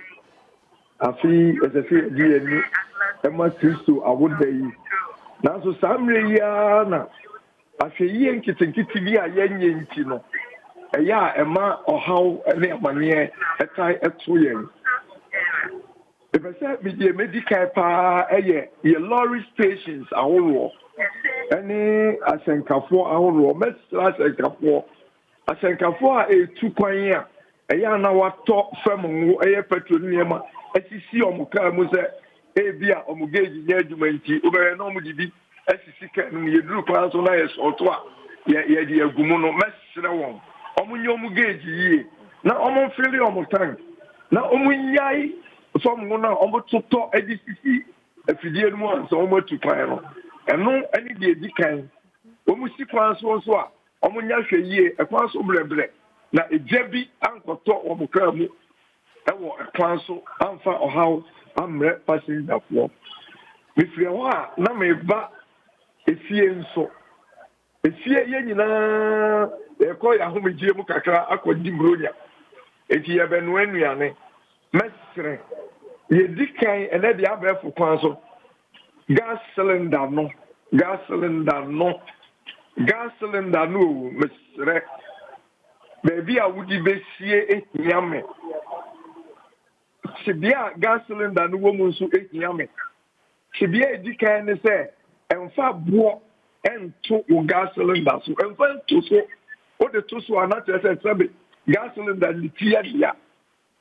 Afi SSA YGN Emma Christo award day. Now so some na Afi yen kitinkiti bi a yen nti no. Eya Emma or how any amane etai eto yen. If I say be medical pa ye lorry stations ahoro. Any asenkafo ahoro mesra asenkafo a etu kwan ya eya na wato fam ngo eye petronium asisi omuka mu se ebia omugeji nya adwumanti obere na omudidi asisi kan mu yeduru kwa so na yesoto a ye di agumu no mesre won omunye omugeji yie na omufili omutan na omunyai so ngo na omutoto edisisi afidie no anso omatu kwan no eno ani di edikan omusi kwan so a omunya hwe yie ekwan so bleble na ejabi ankoto omukamu ewo ekwan so amfa ohaw amre passenger fo mifire ho a na meba efie nso efie ye nyina ekọ ya homegye mu kakra akodi bronya eti ye benu anuane mesre ye dikan ene de abefo kwan so gas cylinder no mesre baby a wudi besie ehiame sibia gas cylinder no wo mu nso ehiame sibia edikan ne se emfa bo and to gas cylinder so and when to so what the to so another said gas cylinder litia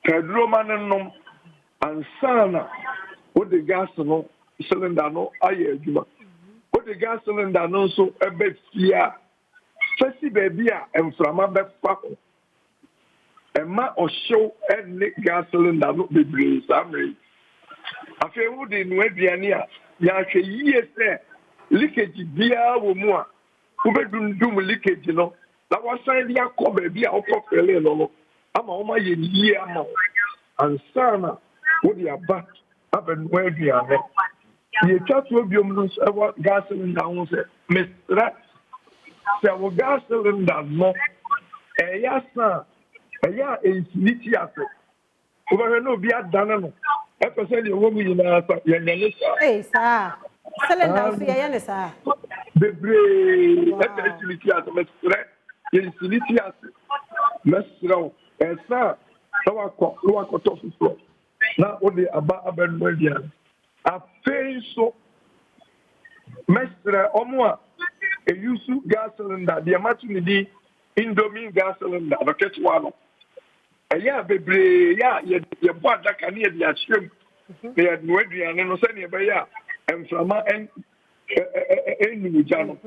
pedro man and sana what the gas no cylinder no aye adwuma what the gas cylinder no so ebe fia fasi baby a emframa be fa ko ema o show and gas cylinder no be breeze amre afi wo de no aduane a ya hwe yie se leakage bia wo mu a wo bedundum leakage no la wasan dia ko baby a wo ko fele no ama wo ma ye yie ama ansana wo dia ba aben wo aduane ye twatwo biom no so gas cylinder ho se misra se wo gas cylinder no eya sa eya infinity aso wo ba no bi adana no e ko se le wo mu nyina sa ye nyane sa sa cylinder fi ye ne sa bebre infinity aso misra ye infinity aso misra esa na wa ko to fufu na o de aba aben no dia afei so mestre omwa e yusu gas cylinder de matu ni di indomie gas cylinder do ketwa no eya bebre ya ye bo adaka ne de ahyem de ya no aduane no se ne be ya emframa en enu jano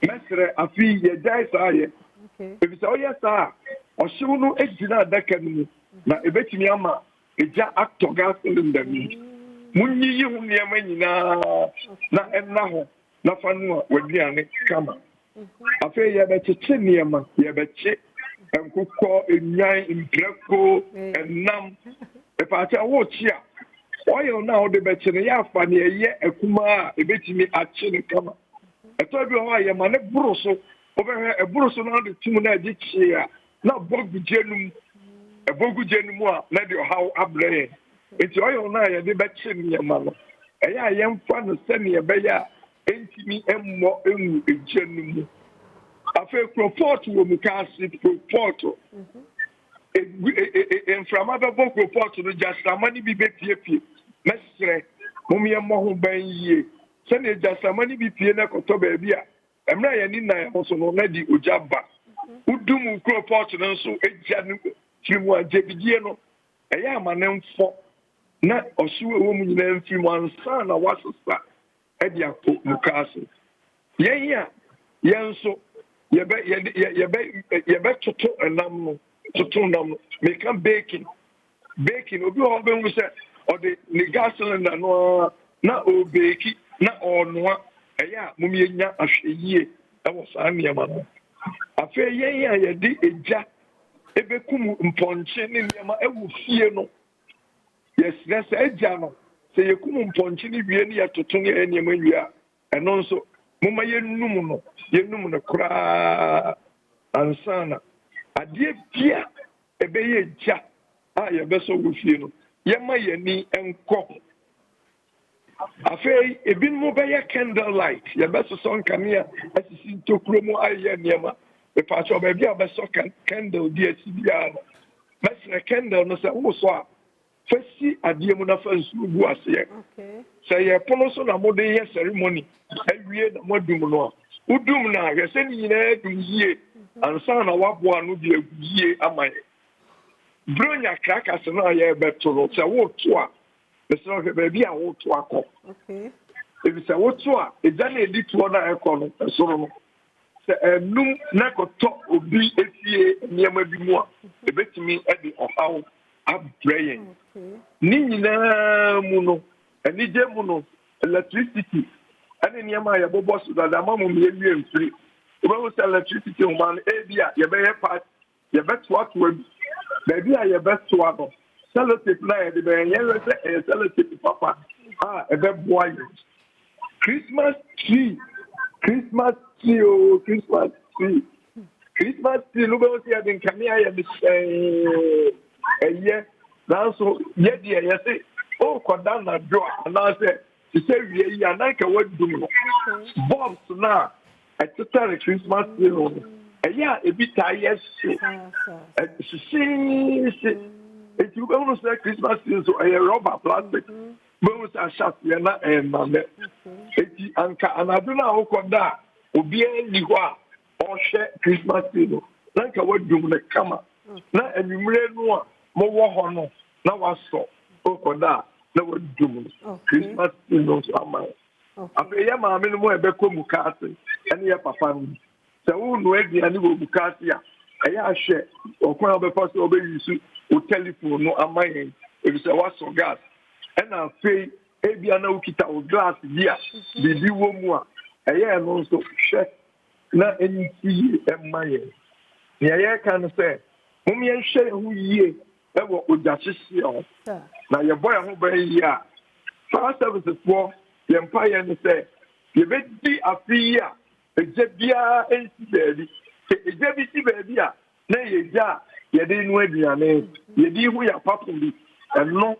mestre afi ye dai sa ye ebi se o ye sa o hyew no ejina adaka ni na ebetimi ama eja actor gas cylinder ni munyi hu niam nyina na enna ho na fanu a waduane kama afi ye be cheche niam ye be che enkukọ enyan impreko enam epacha wo chia oil na o de be che ne ya fa ne ye ekuma a ebetimi ache ne kama eto bi ho aye ma ne buruso obehwe eburuso na de timu na agi chia na bogu jenum ebogu jenum a na de how abre enti oil na ye de be che ne ma no eya ye mfa no se ne be ya entimi emmo enu ejenum afi proport wo mu kasi proport enframa be bo proport no jasamani bi bepie mesre mumye mo ho ban yie se ne jasamani bi pie na koto ba bia emra ya ni na ho so no na di ojaba udum proport no so eja no trimu ajebidie no eya amanemfo na osuwe wo mu nyina mfimu ansa na wasesa e dia ko mu kasi yen ya yen so yebe toto enam no toto nam me kan baking obi ho be hu se o de ni gas cylinder no na o bake na onwa eya mum yenya ahweyie e wo sa niam no afi yen ye de eja ebekum mponche ne niam e wo fie no yes that's eja no se yekum mponche ne wie ne ya toto ne niam awia eno nso muma yenum no kura ansana adie bia ebe ye ja a ye beso wo fie no ye ma ye ni enko afei ebin mo be ye candle light ye beso son kamia asisi tokuro mo aye niema e pa cho be bia beso candle di asibia no mesre candle no se wo so a fasi adie mu na fa nsu bu ase say ye pono so na mo de ye ceremony awie na modum no udum na yese ni nyina dum yie ansa na wabo anu de yie amaye bronya krakas na ye betoro se wo to a se be bia wo to akọ ebi se wo to a eja na edi to na ekọ no esoro no se enum na koto obi efie niam bi mu a ebetimi e de ohaw abrayen ni nyina mu no ani je mu no electricity ani niam ya bobo so da mamu me wie mfiri obo se electricity human e bia ye be ye part ye beto ato abi baby a ye beto no sellotape na ye de be ye se sellotape papa e be boy Christmas tree no be o se den kamia ye be eye na so ye de ye se o koda na do na se se wie ya na ka wadum no bombs na a Christmas tree no yeah, a bit tired. If you go to say Christmas tree, so a rubber plastic, bones are shut, you're not a man. And I do not hold that. obi ani ho a ɔhwɛ Christmas tree no na nka wadum ne kama na anwummerɛ no a mowɔ hɔ no na wasɔ okoda na wadum no Christmas tree no so ama afei yɛ maame no mu ɛbɛkɔ mu kaase ɛne yɛ papa no sɛ wonu aduane wɔ mu kaase a ɛyɛ ahwɛ ɔkwan a ɔbɛfa so ɔbɛyi so o telephone no ama yɛn ebisɛ wasɔ gas ɛna afei ebia na ukita o glass bi a bibi wɔ mu a ɛyɛ no nso hwɛ na ɛnti ɛma yɛn nea yɛka no sɛ mom yɛnhwɛ yɛn ho yie ɛwɔ ogyahyehyɛ ho na yɛbɔ yɛn ho bɛn yie a fire services foɔ yɛn mpa yɛn no sɛ yɛbɛdi afe yi a egya biara nsi baabi sɛ egya bi si baabi a na yɛgya a yɛde no aduane yɛde ho yɛ apapo bi ɛno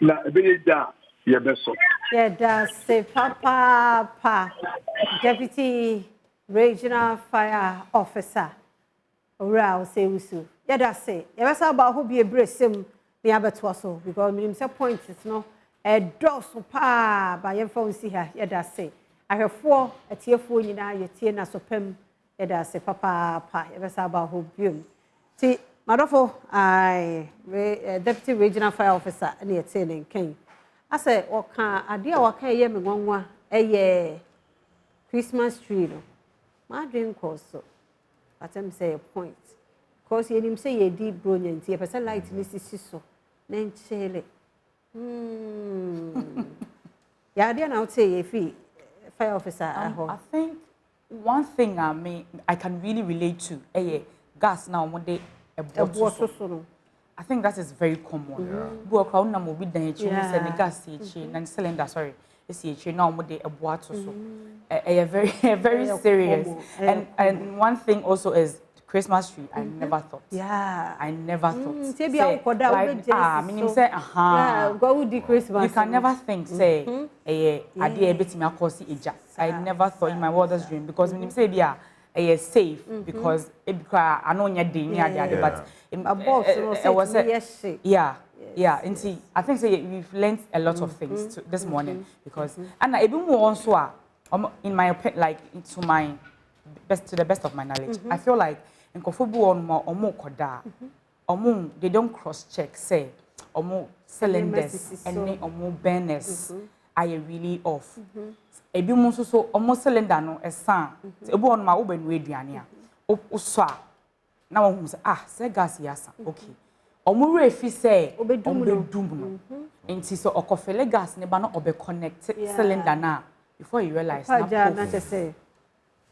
na ɛbɛyɛ gya a yɛbɛsɔ yɛda se papaapa Deputy Regional Fire Officer owura osewusu yɛda se yɛbɛsa ba ho bi ebresem ne abɛtoa so because minim sɛ points no ɛdɔso pa ba yɛmfa nsi ha yɛda se ahwɛfoɔ atiefoɔ nyinaa yɛtie na sopam yɛda se papaapa yɛbɛsa ba ho biom ti madofo Deputy Regional Fire Officer ne yɛtie ne nkan asɛ wɔka ade a wɔka yɛ me nwanwa ɛyɛ Christmas tree no ma drink also atem say a point because yenim say ye di brilliant ye person light ni sisi so na nchele ya dia na say ye fi fire officer I think one thing I can really relate to gas now one day a bottle. I think that is very common. Bo crowd na mo bi dan echi say the gas echi na cylinder sorry it's echi now one day a bottle so very serious and one thing also is Christmas tree. I never thought. Yeah. I never thought. Say, like, meaning say, go with the Christmas. You can never think, say, I did a bit me across the I never thought in my wildest dream because when you say, yeah, safe because I know you're doing but it was yeah. And see, I think say we've learned a lot of things this morning because and even more also in my opinion, like to the best of my knowledge, I feel like in Kofubu omo koda, they don't cross check say omo cylinders and omo burners are really off. Ebi mo so omo cylinder no esan. Ebu on ma oben we aduane a. Oswa. Na wo say say gas yasa. Okay. Omo refi say obedum no. Enti so okofele gas ne ba no obe connect cylinder na before you realize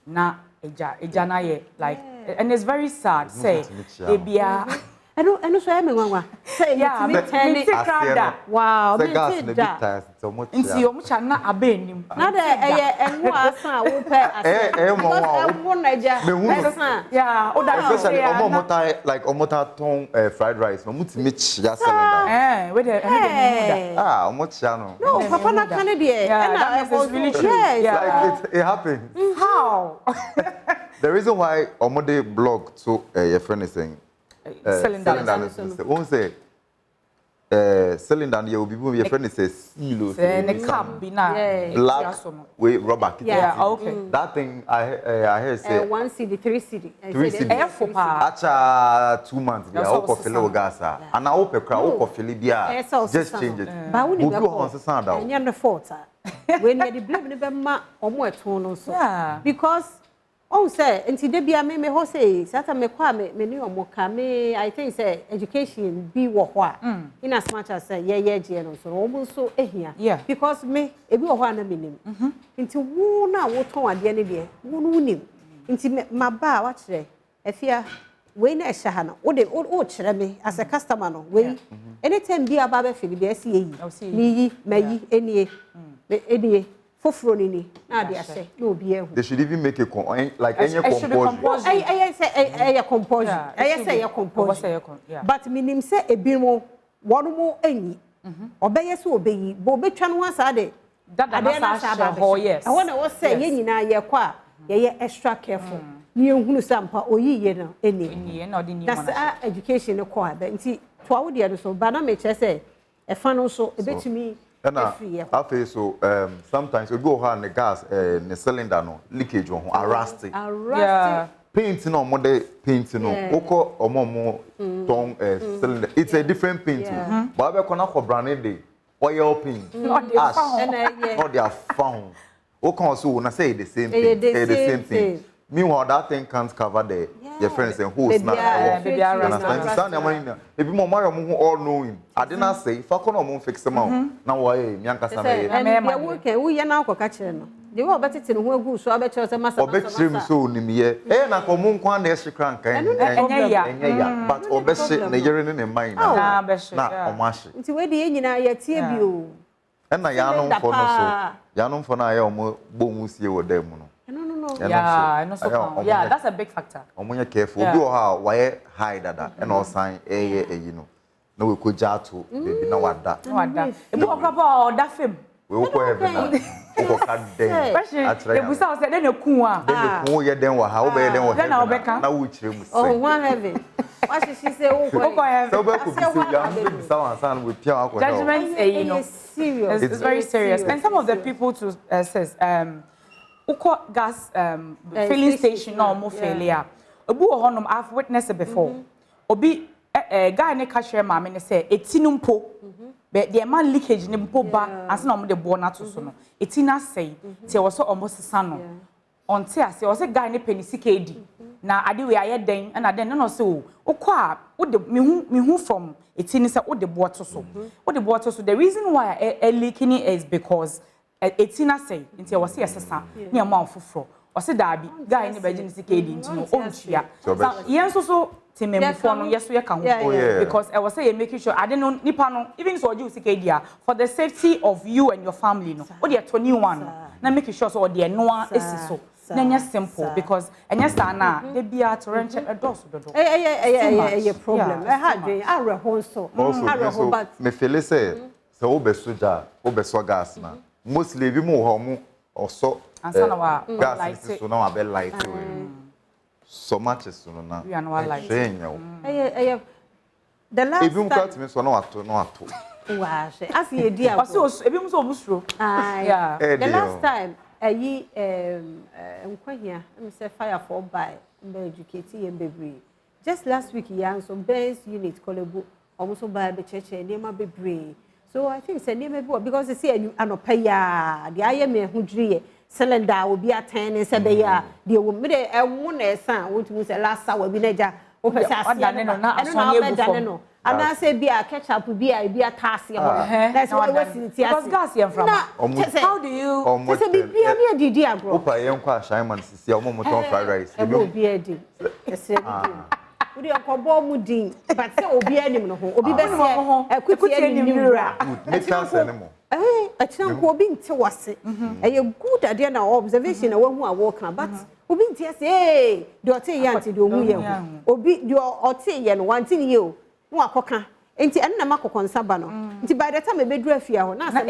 na eja na ye like and it's very sad say ebia I don't so am nwanwa say yeah me crowd wow me say that nti o mu cha na abenim na de enwo asan wo pe asan mo na eja yeah o da especially omota like omota ton fried rice no mutimi chia cylinder we dey omocha no papa na kan dey and it's really true like it happened how the reason why omode blog so your friend is saying cylinder won't say cylinder you will be your friend is a seal black with rubber okay that thing I heard say 1 CD 3 CD acha 2 months we are for fill gas and I hope for fill bia just change it but we need to fault when you blame the ma omo eton no so because oh say nti de bia me ho say sata me kwa me ni omo ka me I think say education be wo ho a in as much as say ye je no so omo so ehia because me ebi wo ho na menim nti wo na wo ton ade ne de wo no nim nti ma ba wa kire afia we na ehya ha no wo de wo kire me as a customer no we anytime bia ba ba fili bia si yi ni yi mayi enie enie foforo ni na de ase na obi ehu they should even make a like any compulsion I say compulsion I say compulsion but minim say ebi mo wono mo anyi obeye se obeyi bo betwa no asa de na sa ba ho yes I wanna wo say ye nyina ye kwa ye extra careful ni ehunu sampa oyiye no eni na odi ni that's education ko aba nti to awo de no so ba na me che say e fa no so ebetumi And I so sometimes we go hard the gas the cylinder no leakage on rusty. Yeah. Paint no more paint no. Oko omo tong cylinder. It's a different paint. But I kona ko brand day oil paint. Not their found. Oko so na say the same thing. The same thing. Meanwhile, that thing can't cover the friends and who's not. Understand? If you more all knowing, I didn't say if I can't fix them out. Now why? Mianka Samay. And we are working. We are now catching. They were better to know who so I bet you as a master. Obextrim so Nimie. Eh, na common quan extra crank and but obexit the year in mind. Not Omash. It's where the Indian are yet you. And I yanon for no so. Yanon for I almost boom you them. Yeah, that's a big factor. Omonya careful. Go how why hide that and all sign you know. No we could jatu baby no what that. Ebu okra that film. We will go heaven. We go cut them. The busa say then eku a. Then eku ye den wa how be den wa. Then obeka. Na we chire mu say. Oh, one heaven. What she say o go heaven. So be could be say ya be sound and we pia akwa. Judgment you know. Serious. It's very serious. And some of the people to says Uko gas filling station no more failure. Obu honum I've witnessed it before. Obi guy ne ka share mama ne say etinumpo. But the man leakage ne mpo ba anse na the born to so no. Etina say ti was so almost sano. Onte ase o say guy ne penisi kedi. Na ade we aye den na den no say o ukọ a wo de me hu from etini say wo de bo to so. Wo de bo to so the reason why leaking is because etina say nti was say sesa ne ma ofofro o say dabi guy ne beji ne kedi nti no ontua. Yen so timemfo no yeso ye ka ho because I was say making sure I don't know nipa no even so you sikedia for the safety of you and your family no o de 21 na make sure so o de noa esi so na nya simple because enya sa na de bia to ranch a dose dodo problem had areho so areho but me feel say o be soja o be so gas na mostly bi mo ho mo oso gas so na wa be light so much is no we are not like the last time cut me so no ato wa she as ye dia o so ebi mu so obusro yeah the last time ayi nkwahia me say fire for by be educate ye bebre just last week yan so base unit kolebu almost by be cheche nema bebre so I think say nema be because they say anopa ya the aye me hudrie cylinder will be attending say be ya the wo me de ewu na esan wo tu say last hour bi na ja wo pese asia no na asoni no ana say be a ketchup be a tasse ho that's what we see because gas here from how do you say be bia me didi agro opa yen kwa shaman sisi omo moton fried rice e go be edi ese we dey okobo mu din but say obi anim no ho obi be say ekuti anim ra make sense anymore achina ko obi nte wase ye good ade na observation na wahu a work na but obi nte say do ote ye anti do hu ye obi do ote ye no wanti ye o no akoka enti ene na makokonsa ba no enti by the time e bedru afia ho na say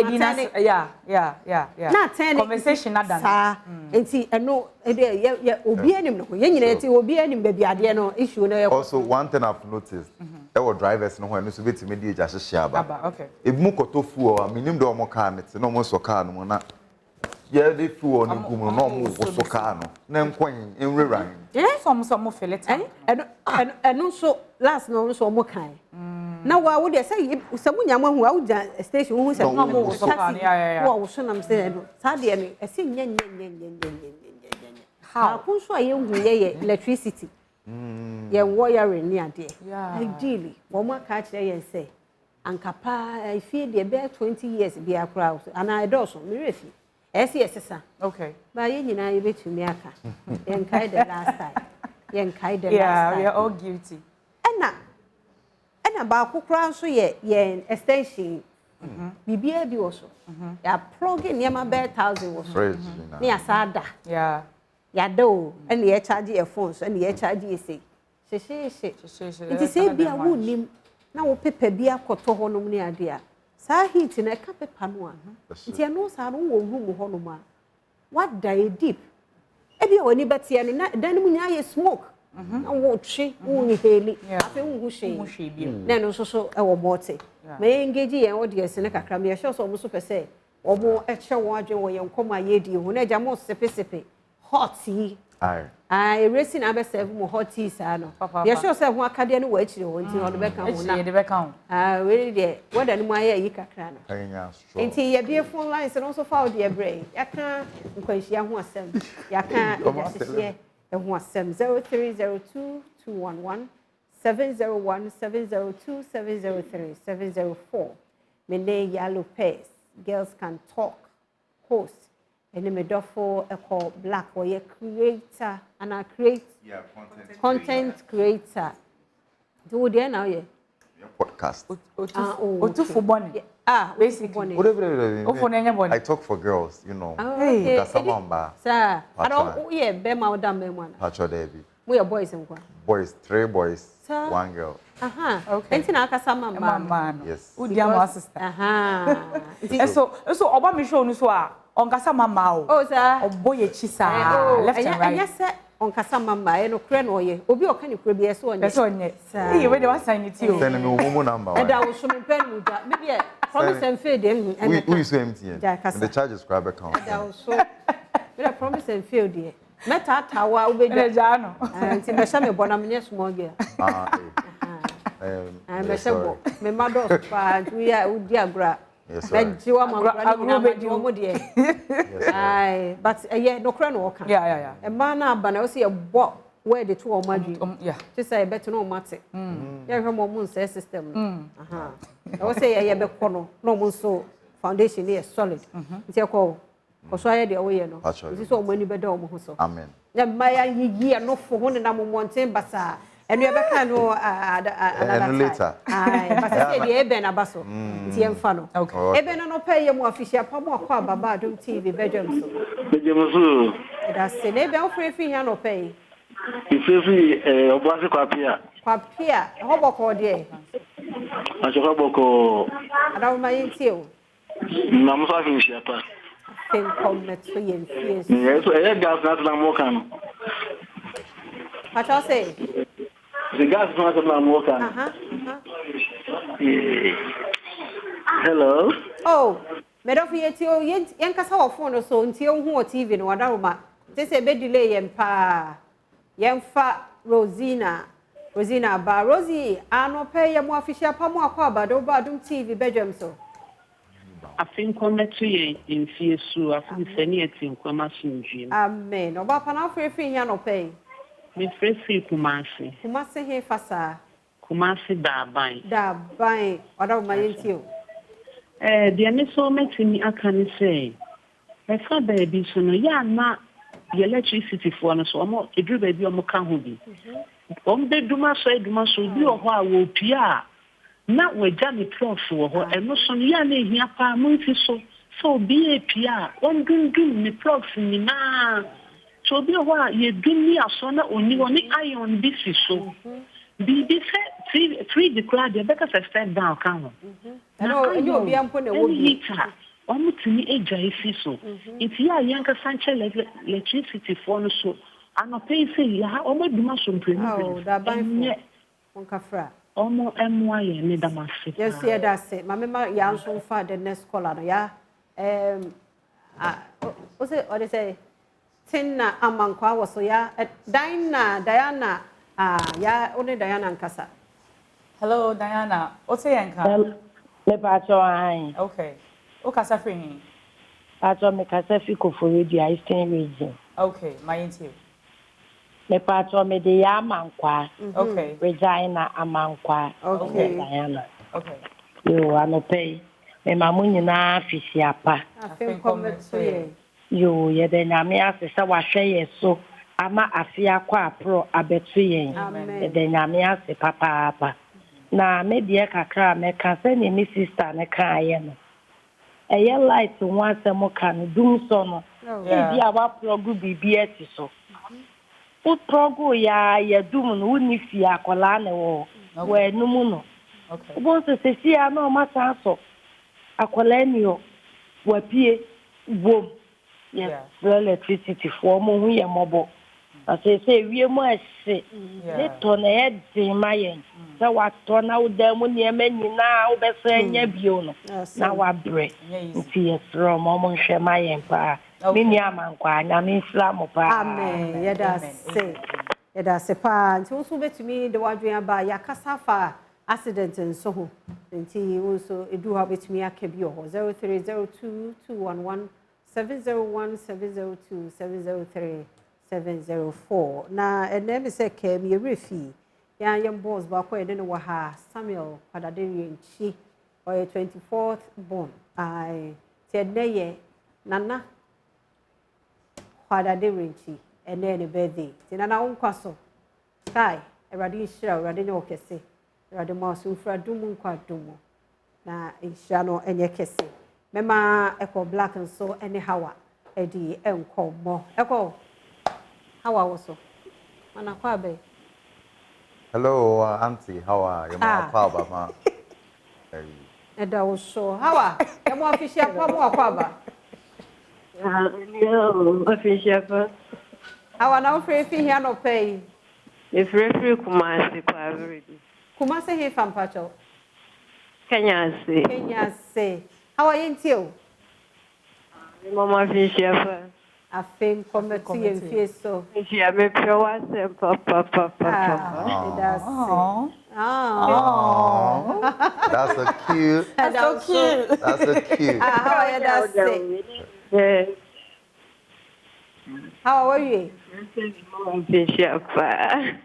na ten conversation na dan enti eno ye obi anim no ye nyina enti obi anim ba biade no issue na also one thing I've noticed our drivers no when so beti me dey ja hye aba okay e mu kotofu o minim do mo car net no mo so car no na ye dey fu o ni gumu no mo wo so car no na nkwan enwera some feel it eno so last no so mo kan na wa wo dey say samunya mo hu awuja station hu say no mo so car wo wo so nam say no sa de no e say nya how kun so aye hu ye electricity ye wiring ni ade ideally wo ma ka kire ye say ankapa I feel the about 20 years be akra and I do so me refi esesa okay ba ye nyina ye betumi aka yen kai the last time yeah we are all guilty ena ba kokura so ye extension bibia bi wo so ya plug in yema be 1000 wo so ni asada ya do ene ye charge your phone so ene ye charge ye say she it is say bia wo nim na wo pepa bia koto ho nom ni ade a sa heat na ka pepa no a nti eno sa no wo room ho nom a what die deep e bia woni betie no na dan mu nya ye smoke na wo twi wo heli afi wo hwe na no so e wo mote me engage yen audience ne kakra me sure so mo so pese omo e che won adwe wo yen koma yedi ho na jamo sepesepe hot yi ai racing abe serve mo hot tea sa no ye sure say ho akade no wa chire ho nti ho be kan ho na ye de be kan ho we de wada no aye yi kakra no nti ye be phone lines no so fa de brain ya kan nkwanhia ho asem ya kan ehye ho asem 0302211701 703 Mene Yellow Pace Girls Can Talk host and me dofo call black or ye creator and I create content creator. Do there now ye podcast. Otu for bonnet. Basically. I talk for girls, you know. Hey, sir. I don't yeah, be my damn one. Pacho Debbie. We are boys and boys, 3 boys, 1 girl. Okay. Entina akasa mama. Yes. Udiamo sister. So oba mi show no so a onkasa mama o. Oh sir. Oboye chisa left and right. Yes sir. Onkasa mama e no kre no ye. Obi o ka ni kre bi e so onye. Yes onye. Eh we dey wan sign it you. Send me momo number. E da wo so me pen mu da. Me be promise and fail dem. Who is MTN? The charges grab account. E da wo so. Me promise and fail there. Meta tawa ubeja. Eja no. Nti me sha me bona me small girl. Me sha me mado pa we udi agra. Yes, sir. Jiwa mo de. Ai, but yeah, no kra no ka. Yeah. E ma na aba na o se e bo where the two o madu. Yeah. Ti say beto no mate. Yeah, hwe mo mun say system. O say ye be ko no mun so foundation is solid. Nti e ko so aye de o ye no. Nti so o mani be da o mo ho so. Amen. Na maya yi no fo ho na mo monten basa. And you ever can know later. But I said, Eben Abaso, TM Fano. Okay. Eben no pay you more official, Pamo, Badwam TV, Badwam. That's the neighbor of free no pay. If you Obasi Quapia. Quapia, Hoboko, dear. I shall Hoboko. I don't mind you. Mamma Finishiapa. Think comment for you. Yes, I got that Lamokan. What I say? The gas is not a Lamokan. Hello. Oh, Medofio, Yankasa phone so until who TV no Adama. This a bed delay and pa. Yamfa Rosina ba Rosie, I no pay your more official Pamo Quaba, Badwam TV, Badwam so. I think comment to you in Fiesu, I think anything, Quamasin. Amen. No Bapana free no pay. Me free Kumasi. Kumasi here fasa. Kumasi da buying. Da buying. What of my you? The initial meeting I can say. I saw baby so no ya na the electricity for no so mo e dru baby o mo kan ho bi. Be duma so bi o ho a wo pia. Na we ja me prof wo ho e no so ya na ehia pa mo fi so bi e pia. On dundun me prof ni na. So be what ye do me a son only one iron this is so. Be say 3 declare the better step down can. No, you be ampon a liter. Almost to me a jay so. If you are younger Sanchez electricity for no so, I'm not paying say ya almost do much on oh, that by on Cafra. Almost MY and Nedamasi. Yes, yeah, that's it. My member young so far the next caller, yeah. What's it? What they say? Tina Amankwa was so ya Diana ya only Diana and Casa. Hello Diana. What's your anchor? Le pacho ai. Okay. O casa free. Pacho me casa fico for the Eastern region. Okay, my interview. Le pacho me de Amankwa. Okay. Regina Amankwa. Okay. Diana. Okay. You ano pay. Me mamu na fisiapa. I think comment to yo ye de nyame asesa wa hwe so ama afia kwa pro abetu yen de nyame ase papa na me de kakra me ka se ni mi sister ne ka ye no eye light won asem ka no dum so no e dia wa progu bibi eti so o progu ya dum no uni fi akola ne wo enum no okay bo so se sia na o mata so akola ni o wa pie bom. Yes, electricity for mo hu ye mobo. I say we more say little na e mayen so what to na udem ni emanyi na obesenya bio no na wa bre nti yesro mo nhwe mayen pa mini amankwa na me islam pa amen yeda se pa nti wo so betumi de wadwen ba yakasa fa accident nso ho nti wo so edu ha betumi akabi ho 030221702702703704 na enem se kem ye refi yan boss ba ko ede no wa ha Samuel Kwadaderi nchi o 24th born ai te neye nana Kwadaderi nchi ene ne birthday te nana unkwaso sky eradi shira eradi ne okese eradi ma so fra dumu nkwa dumu na insha no enye kese mema eko black nso ene hawa edi enko mo eko hawa woso mana kwa be. Hello, Auntie. How are you? My papa, ma. Eda woso hawa e mo official pa mo kwa ba. Hello, official pa. Hawa na ofre fi hia no pay. E free Kumasi kwa already. Kumasi he fam pacho. Kenya se. How are you too? Mama official. I think committee and fieso. Yeah, me pure papa. That's so cute. That's so cute. That's so cute. How are you? That's it. How are you?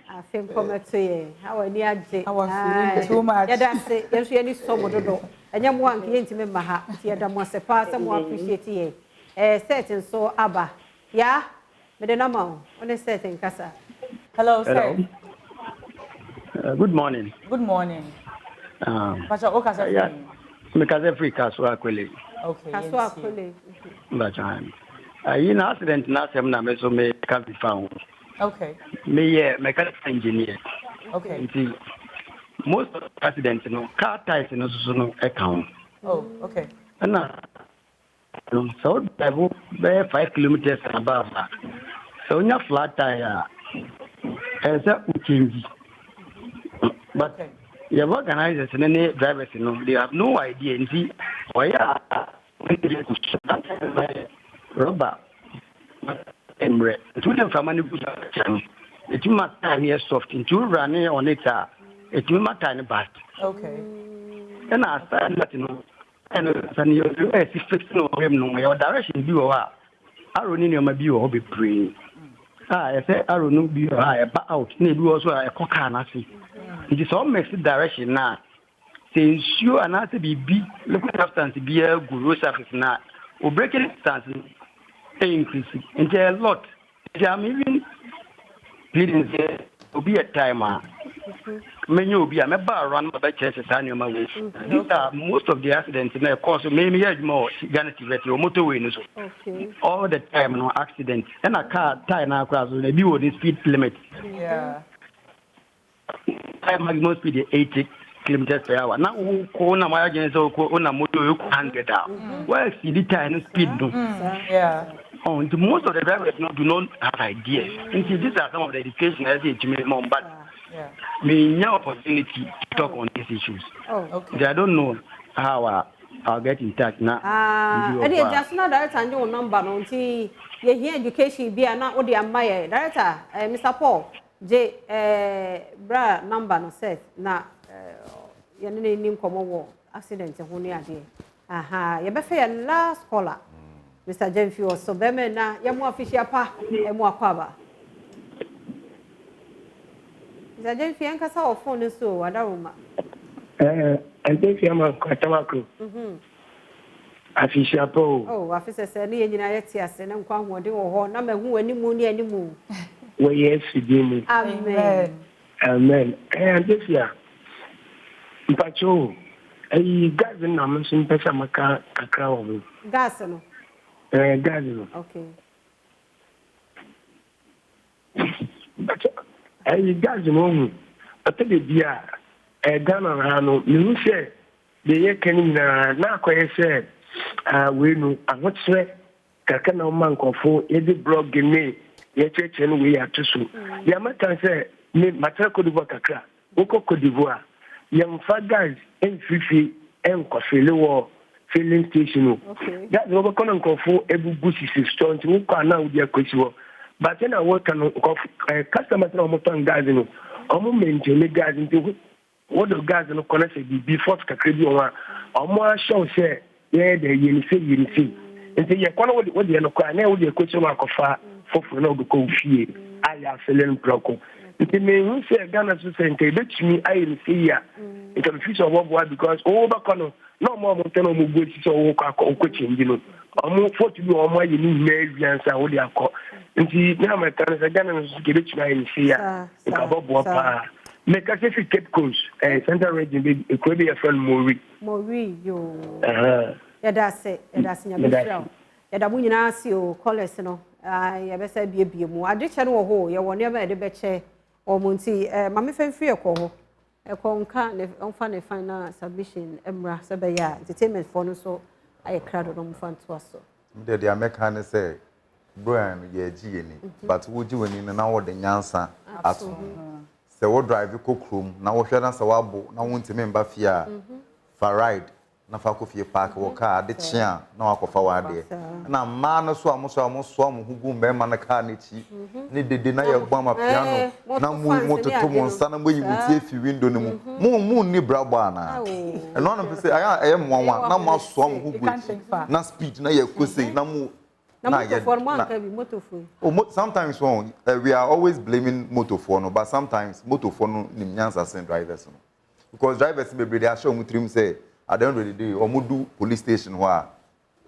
I think committee. How are you? I was feeling too much. Yeah, that's it. Yes, you need some dodo. And you want to get me maha. You don't want to pass. I more appreciate it. Certain so Abba. Yeah? But the number on a certain casa. Hello, sir. Good morning. Good morning. Pastor Okasa. Yeah. Because free Kaswa Kwele. Okay. Kaswa Kwele. But in accident na sem na me so me can be found. Okay. Me mechanical engineer. Okay. Most of the accidents, car tires no account. Oh, okay. And so travel 5 kilometers above that. So when you flat tire, as a change. But you have organizers and any drivers, they have no idea. And see, why rubber and bread. To them from any good it will not time here soft into running on it. It will not time bad. Okay. And I started that, and you fix no your direction be or I don't need your be or be praying. I say I don't know be out need also a cock and I see. It is all makes the direction now. Say sure and I say be look after to be a guru surface now or breaking stance increasing into a lot. I'm even pleading there to be a timer. Many will be a member run by churches and your mother. Most of the accidents in the course maybe more ganity or motorway. All the time, no accidents. And a car tie now across the view of the speed limit. Yeah. Time maximum speed is 80 kilometers per hour. Now, who call a my agents or on a motor you can't get out. Well, see the time speed. Yeah. The most of the drivers do not have ideas. And see, these are some of the education I say to me, Mom, but me no opportunity to talk on these issues. Okay. I don't know how I'll get in touch now. And you just not director and your number on T. You hear education be not what the Amaya director, Mr. Paul J. Bra number no says now. Your name come over accident and only idea. Aha, you better a last caller. Mr. Jemfi was so better now. You're more official pa and more cover. Mr. Jemfi and Casa or phone so what a room. I think I'm a Quatamaco. Official po. Oh, officer said, near United States and I'm quite one or number who any moon any moon. Well, yes, you Amen. Amen. And this year, Pacho, a gas in Amazon Pesamaca, a crown. Gas. Garden. Okay. I got the moment. I tell you, dear, a Ghana, you say, the year can now quite said, we know, and what's sweat, Kakano Manko for every blog in me, ye cheche no we atuso ya matan say me matra Cote d'Ivoire kakra woko Cote d'Ivoire yam fa guys en fifi en kofele wo filling station that no ko non ko fu ebubu sisi store nti ko na wo dia kwesi wo but na wo kan customers na mo ton gas no omo maintain gas nti what the gas no connect be before kakra bi o omo a show say yeah the yinisi nti ye kono wo de no kwa na wo de kwesi no akofa foforo na go fie aya filling proko nti me hu say Ghana so say nti betimi ayi ni see ya nti me feel so because over kono no more montano mo go ti so wo ko change no omo fort bi omo ayi ni meviansa wo de akọ nti na ma tan se Ghana so ke betimi ayi ni see ya ka bobo pa me ka se Cape Coast central region be ko be your friend Mori yo yada se nya be fra yada mu nyina si o college no ya be se bie mu ade che no wo ho ye woni ba de be che o monti ma me fanfiri e ko ho Konka ne onfa ne final submission emra sebeya entertainment for no so I crowd on fan to us so the American say Brian ye gi ni but wo gi wani na wo de nyansa ato se wo drive ko krom na wo hwe na se wo abo na wo ntime mba fia fa ride na fa ko fie park wo car de chia na wa ko fa wa de na ma no so amoso mo hugu mbema na car ne chi ne dede na ye gba ma piano na mu toto mo nsa na moyi mutie fi window ne mu ni braba na e no no say aya mwanwa na mo so mo hugu na speed na ye ko say na mu na motor for man can be motor for sometimes we are always blaming motor for no but sometimes motor for no nim nyansa sen drivers no because drivers be they are show mu trim say at the end of the day omudu police station where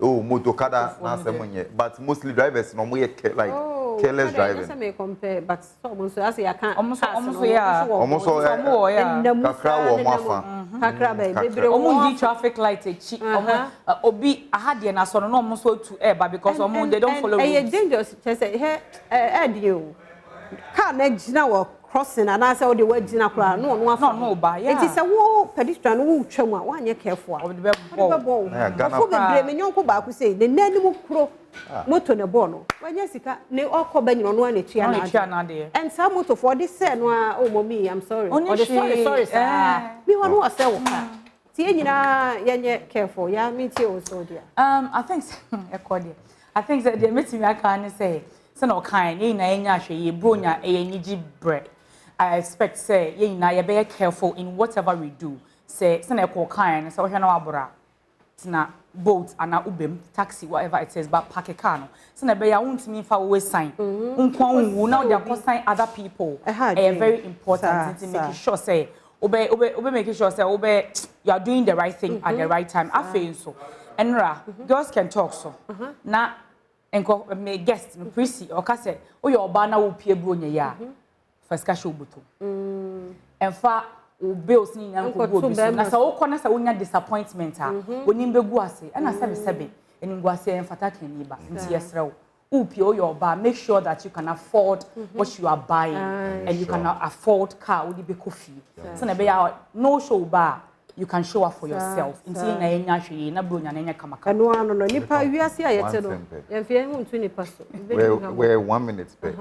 motokada na semunye but mostly drivers no like careless driving I may compare but someone so as you can almost kakra wo mafa kakra be omu di traffic light echi obi ahade na so no almost to air but because they don't follow rules and dangerous say you car na gina wo crossing and I say the word gina kra no ba yeah it is a wo pedestrian wo twam a wa anye careful a be bo Ghana be me nyonko ba ku say the nani mu kro moto ne bo no wanya sika ne okọ ba nyino no ane tua na de and some moto for this say no oh mommy I'm sorry or the sorry sir me wa no say wo ka tie nyina yenye careful ya me tie o so dia I think I think that the meeting I can say no kind ye na enya hwe ye bronya enyigi bre I expect say ye na ye be careful in whatever we do say na e kind say hwe na wabora na boat ana ubem taxi whatever it says but park a car no na be ya wuntimi fa we sign unkwan wu na they sign other people very important in making sure say obe making sure say you are doing the right thing at the right time afei so enra girls can talk so na enko me guest no prisi o ka say o your oba na wo pie bronya ya first ka show buto enfa o bills ni nyan ko go bi na sa wo kona sa wonya disappointment a oni mbegu ase na sebe enimgu ase enfata kan ni ba nti yesrew o pie o your oba make sure that you can afford what you are buying and you can afford car wo di be coffee so na be ya no show ba you can show up for yourself inti na enya hwe na bronya na enya kamaka no nipa wiase ayete no yemfie hu ntu nipa so we 1 minute pe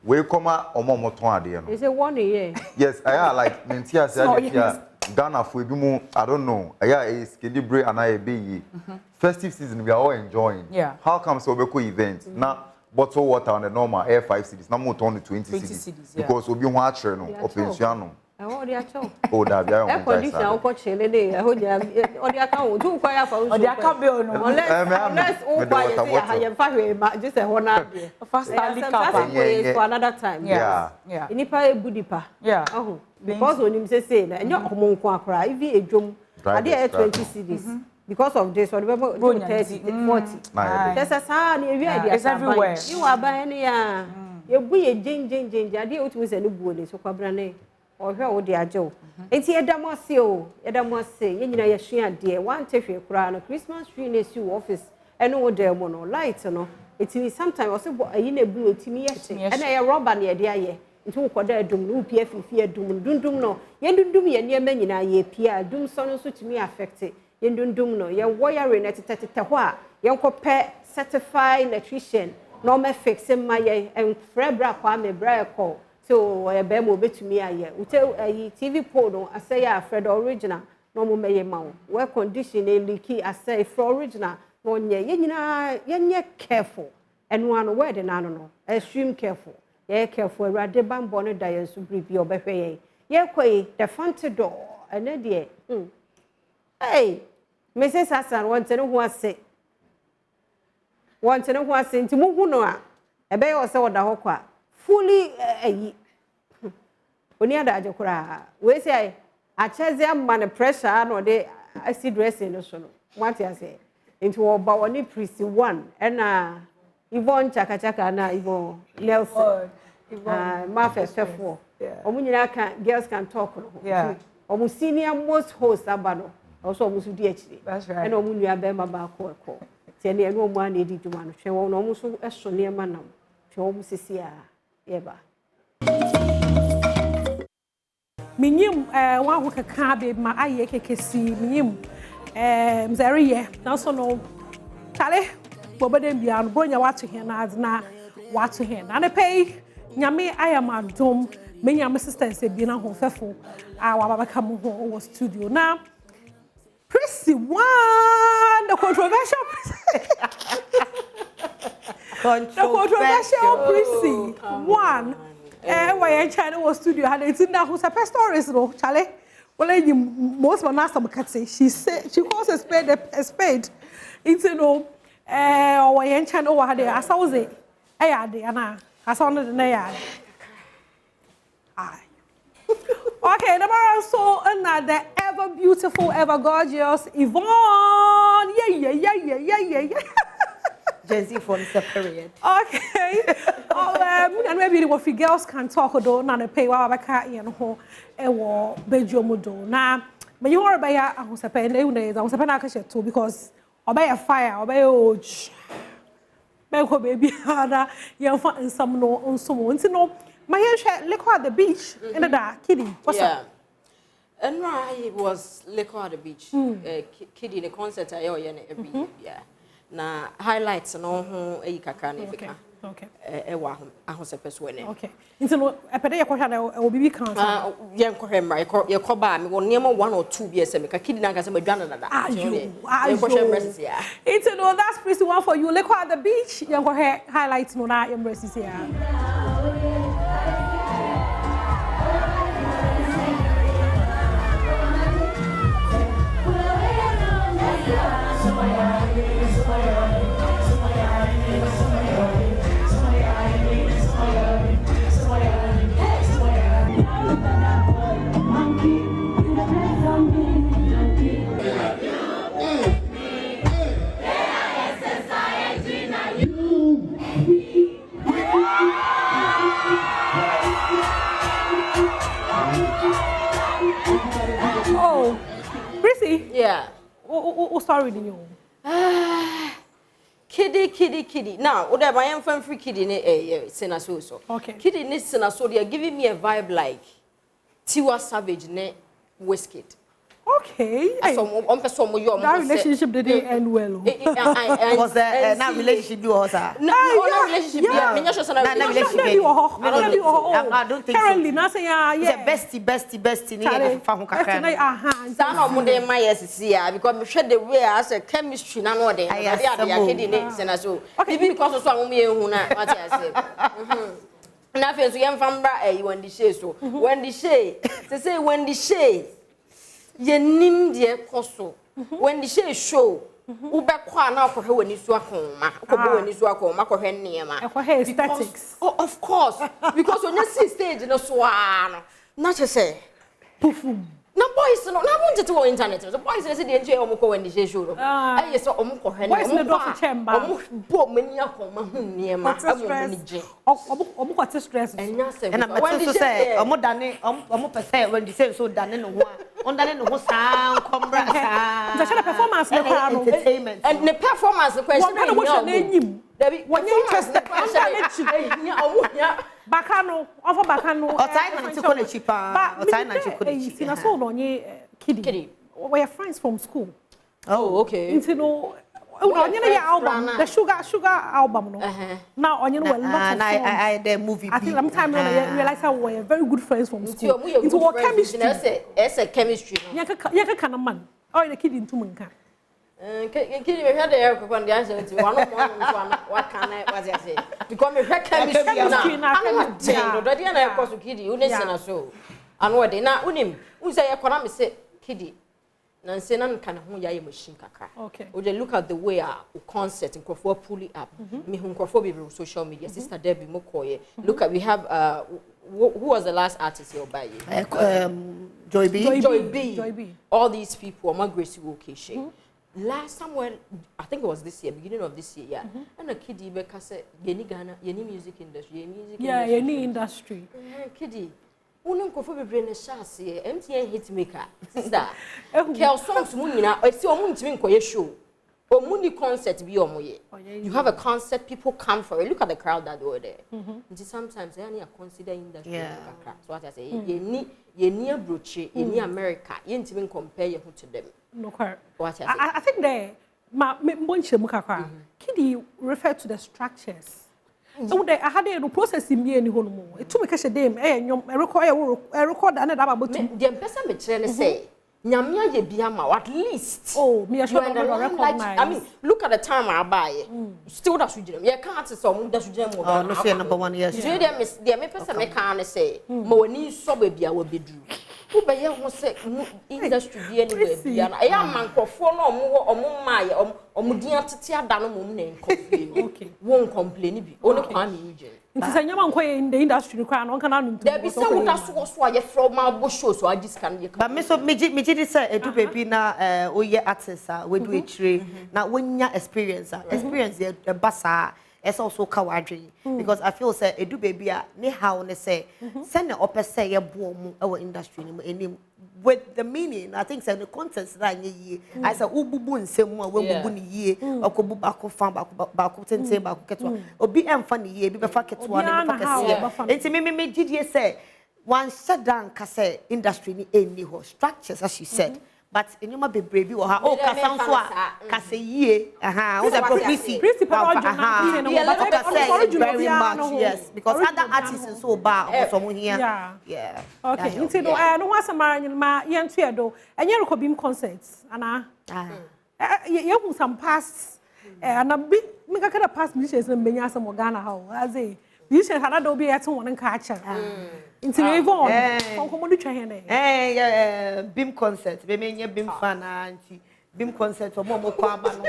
we come omomoton ade no is it 1 year yes I like mentia say Ghana for ebi mu I don't know is celebrate and I be festive season we are all enjoying how come so be event na bottle water on the normal air 5 cities na mo turn to 20 cities because obi ho a chere no opensuano oh that be air condition o ko chele dey ho dia o dia kan o tu kwa ya fa o dia ka be no unless o kwa ya ya fa hwe ma just e ho na dey first stanley cup for another time inipa ebudipa because onim say na enyo omonko akra ivi edwom ade 20 cities because of this or remember 30 40 just say na ewi idea it's everywhere you aban ne ya ebu ye jinjinjinji ade o tu say no buo ne so kwabra ne ohwe wo de ajo enti edamose ye nyina ye hwe ade wan tehwe kura no Christmas tree ne si office eno wo de mo no light no etini sometimes o se bo ayi na bu etimi ye che ena ye rubber ne de aye nti wo koda adum no pia fifi adum dundum no ye dundum ye ne ma nyina ye pia adum so no so timi affect ye dundum no ye wire ne tetete ho a ye nkopɛ certified nutrition no me fix my and Frebra Kwame Brako. So a bemo betumi aye. Ute TV pole no I say ya Fred original no mo meye ma wo. We condition e leaky I say for original no nye ye careful. And one word and no extreme careful. Ye careful rade bambo no da ye so bribi obehwe ye kwai the front door and dey hey Mrs. Hassan want to know who say nti mu hu no a ebe yo se woda ho kwa fully oni ada ajekura we say a cheze am man pressure no dey acid dressing no so no what you say nti wo ba woni priest 1 na Yvonne chaka na Yvonne Nelson my first four girls can talk yeah omu senior most host abano also omu su DHD that's right and omu nua be ma ba ko tie ne eno omu an edi dwuma no hwe won no omu so eso ne ma nam hwe omu sisi a ye ba minyim wa ho kaka be ma aye kekesi minyim mzari ye na so no tale bobodem bia no bronya watu he na adna watu he na ne pay nyame ayam adom me nyame sister se bi na ho fefo a wa baba kam ho wo studio na Prissy one the controversial Prissy one why China was studio had it in that who's a stories no chale well most man ask some say she said she calls a spade into no why China had a asauze ana asauze na ya okay, number so another ever beautiful, ever gorgeous Yvonne. Yeah. Gen Z from the period. Okay. And maybe what if girls can talk or not pay while I can't, you know, a bedroom do. Now, when you are by a house, I was a penaka too because obey a fire, obey old. Baby, you're finding some no on someone to know. My hair liquor at the beach in the dark, kidding. What's up? And I was liquor at the beach, kidding a concert I owe every year. Now, highlights and all a kakani. Okay. I was a person. Okay. Into a pedia will be cancer. Young Cohem, your coba, will near 1 or 2 years and make a kidding as a Ghana. It's no, that's pretty one for you. Liquor at the beach, young highlights no, I am resist here. Oh, Prissy? Yeah. Oh, sorry, you. Kiddie. Now, whatever I am from free kiddie, so. Okay. Kiddie needs so they are giving me a vibe like Tiwa Savage, ne Whiskey. Okay. That relationship didn't end well. Was that that relationship you also? No, relationship. Yeah, I don't think currently nothing. Yeah, bestie. Because share the way as a chemistry. Now what they are kidding it. So because of some me who na what I say. Nothing. So young family when the shade so when the shade they say when the shade. Ye nim de koso when the show show ube kwa na akohwe wani so akoma akobo wani so akoma akohwe niema akohwe statics of course because when you see stage no so na say pufum na boys no na want to internet so boys say dey enjoy omo ko when the show no eh so omo kohwe boys no do for chamber omo bo mani akoma hu niema omo ni je omo kwate stress and I say omo dane omo pese when the say so dane no ho on dane no ho sound combra the performance no entertainment and the performance question na wo na enyim when you interested Bakano, over Bakano, Tina so no kiddie. We're friends from school. Oh, okay. You know, album, the sugar album. Now on your I the movie. I think time I realized how we're very good friends from school. It's what chemistry. It's a chemistry. Yaka kind of man. Oh, the kid into Munka. Kid, we had the air when the answer to one. What can I say? Because we had chemistry now. I'm not saying that I of course kid, you listen so. And what they now unim, who say economic say kiddy. Nancy nan kind of ya machine kaka. Okay. Would you look at the way our concert in Crawford pull it up? Me who Crawford social media. Sister Debbie Mokoye. Look at we have who was the last artist you're by? Joy B. Joy B. All these people are my Gracie location. Last somewhere, I think it was this year, beginning of this year, yeah. And a kiddie because Yeni Ghana, Yeni music industry, Yeni industry. Kiddie. Unum kofu be na chance MTN hit maker sister Kel songs mu nyina esi omu ntimi nkoye show omu ni concert bi omoye you have a concert people come for it look at the crowd that were there sometimes they are consider industry so what I say yeni abroche yeni America yentimi compare you to them no what I think there ma mbonche mu kakra kidi refer to the structures. So I had a process in me any home. It took me cash a damn, record another about the person me say, Nyamia ye biama, at least. Oh, me sure I mean, look at the time I buy. Still that's with them. You can't say some that's with them. Oh, no fear number 1 years. The me person me can't say, more ni so baby I will be drew. Who by you say industry be anywhere biana. I am man crofo no omo mai omudia tetia da no mum na complain. Okay. Won't complain bi. Only kwani uje. Nti say nyama nko in the industry kwa no kana no. There be say wo da so ye from my bo show so agis kan ye. But me so me ji say edu baby na oye artist we do etire na wonya experience ye basa. It's also kawadri because I feel say edu baby a ne how ne say send the upper say ye boom our industry ni with the meaning I think say the context that ye I say ububu nsem a we bubu ni ye akobu akofan bako tente bako ketwa obi emfa ni ye bi be fa ketwa ne be fa kese enti me gidie say one shut down ka say industry ni eni ho structures as you said. But in your baby or her oh Cassie, who's a prophecy principal very much, yes, because other artists and so bad someone here. Yeah. Okay, you see, no one's a man in my young theater, and you could be concerts, Anna. You have some past and a big make a kind of past musicians and Benyasa Morgana, how as a you should have not be at someone and catch her. Into Beam concert, we may Beam fan auntie. Beam concert or Momo Kwabano,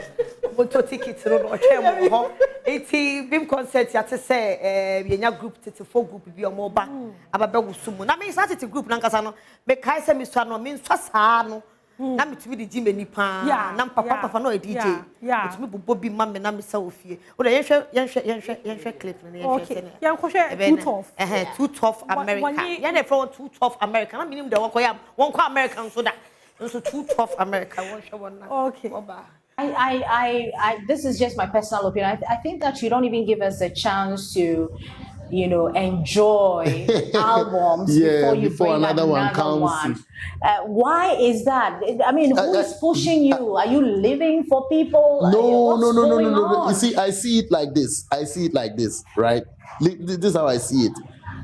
Moto tickets or Chemo. 80 Beam concert, you have to say, we are group to 4 group be a mobile. About Sumo. I mean, it's a group, Nankasano, Bekaisa Misano means Fasano. Nam to be the Jimmy Nipa, Nam Papa no DJ. It's me Bobby Mamma Nam Sophie. Or the Yansha clip. Okay, Yanko too tough America. Yana from too tough American. I mean, the one American so that also too tough America. Okay. This is just my personal opinion. I think that you don't even give us a chance to, you know, enjoy albums before another one comes. Why is that? I mean, who is pushing you? Are you living for people? No. You see, I see it like this. Right? This is how I see it.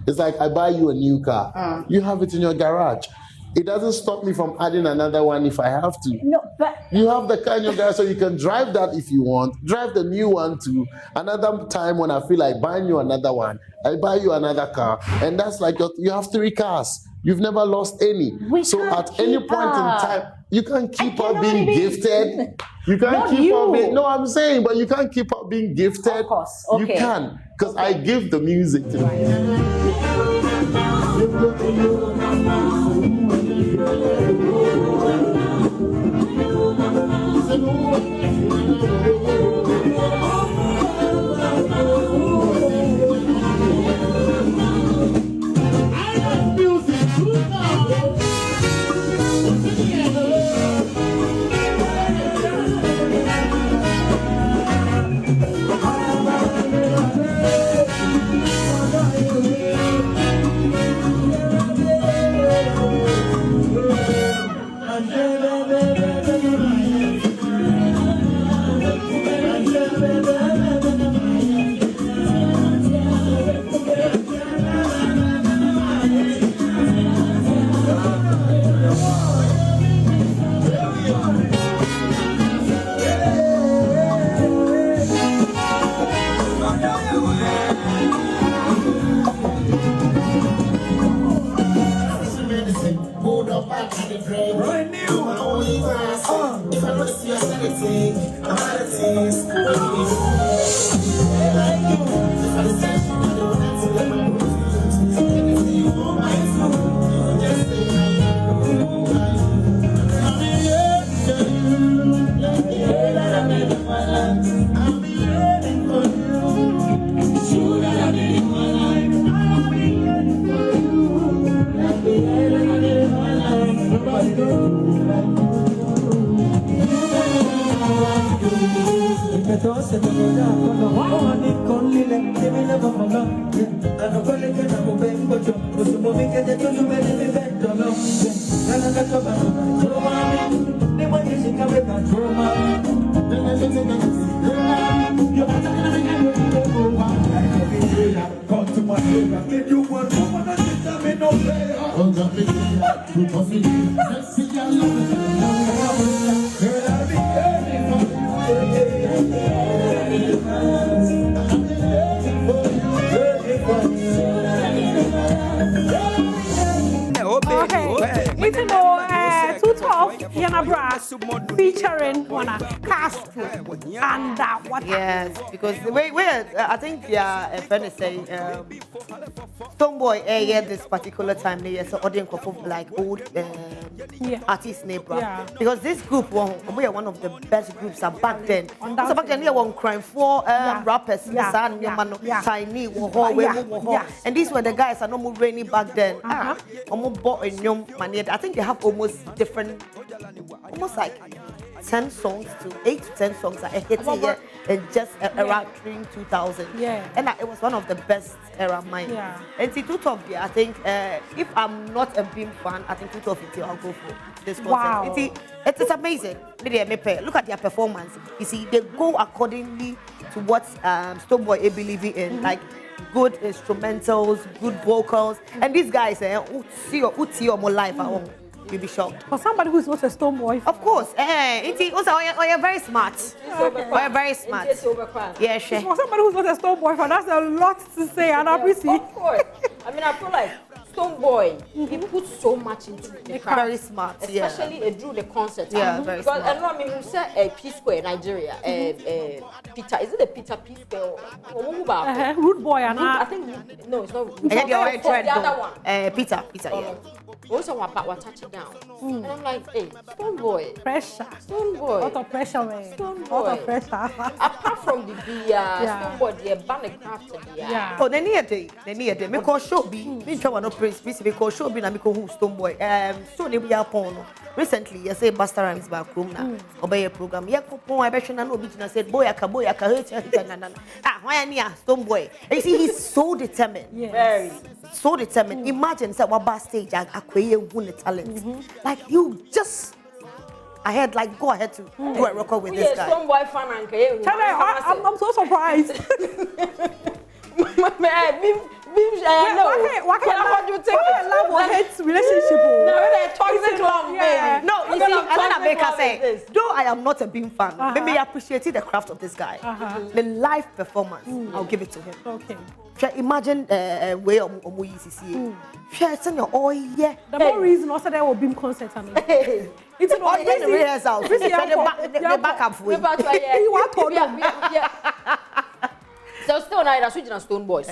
It's like I buy you a new car. You have it in your garage. It doesn't stop me from adding another one if I have to. No, but you have the car in your garage, so you can drive that if you want. Drive the new one too. Another time when I feel like buying you another one, I buy you another car, and that's like you have 3 cars. You've never lost any. So at any point in time, you can't keep up being gifted. You can't keep up being. No, I'm saying, but you can't keep up being gifted. Of course, okay. You can, because I give the music to Featuring Castro and what? Yes, because the way I think a friend is saying Stoneboy this particular time they so audience of like old artists neighbor because this group we are one of the best groups back then. So back then they were crying for rappers Tiny and these were the guys are no more rainy back then. I think they have almost different, almost like 10 songs to 8 to 10 songs that I hit here in just around 2000. And it was one of the best era of mine. And see, I think if I'm not a Beam fan, I think I'll go for this concert. Wow. It is amazing. Look at their performance. You see, they go accordingly to what Stoneboy believing in, like good instrumentals, good vocals, and these guys, who see your more life at home. You'll be shocked. For somebody who's not a Stoneboy. Of course. You're very smart. You're very smart. Yeah, sure. For somebody who's not a Stoneboy, that's a lot to say, and I appreciate. Of course. I mean, I feel like Stoneboy, he puts so much into the craft. Very smart, especially through the concert. Yeah, very smart. Because I mean, who said P Square Nigeria, Peter, is it the Peter P Square? Rude Boy, I think no, it's not. The other one. Peter, yeah. Also, what touch it down, and I'm like, hey, Stoneboy, pressure, Stoneboy, lot of pressure, man, Stoneboy, lot of pressure. Apart from the Stoneboy, the band craft, oh, they need a me call show be, me try one praise, me call show be na me call who Stoneboy. So they be upon recently. You say Buster Rhymes back room na obey a program. Yeah, kupon I bet you no be na said boy aka hurt why near Stoneboy. You see, he's so determined, very so determined. Imagine say what backstage acquire who the talent. Like you just ahead, like go ahead to do a record with this guy. Stoneboy fan and I'm so surprised. Why can't you take love or hate relationship? No, you see, Alana Baker say, though I am not a Beam fan, maybe I appreciated the craft of this guy. The live performance, I'll give it to him. Okay. Imagine way of UCC. The more reason also there will Beam concert. It's an all rehearsal. The backup for you. Want to so still now that's switching on Stoneboy.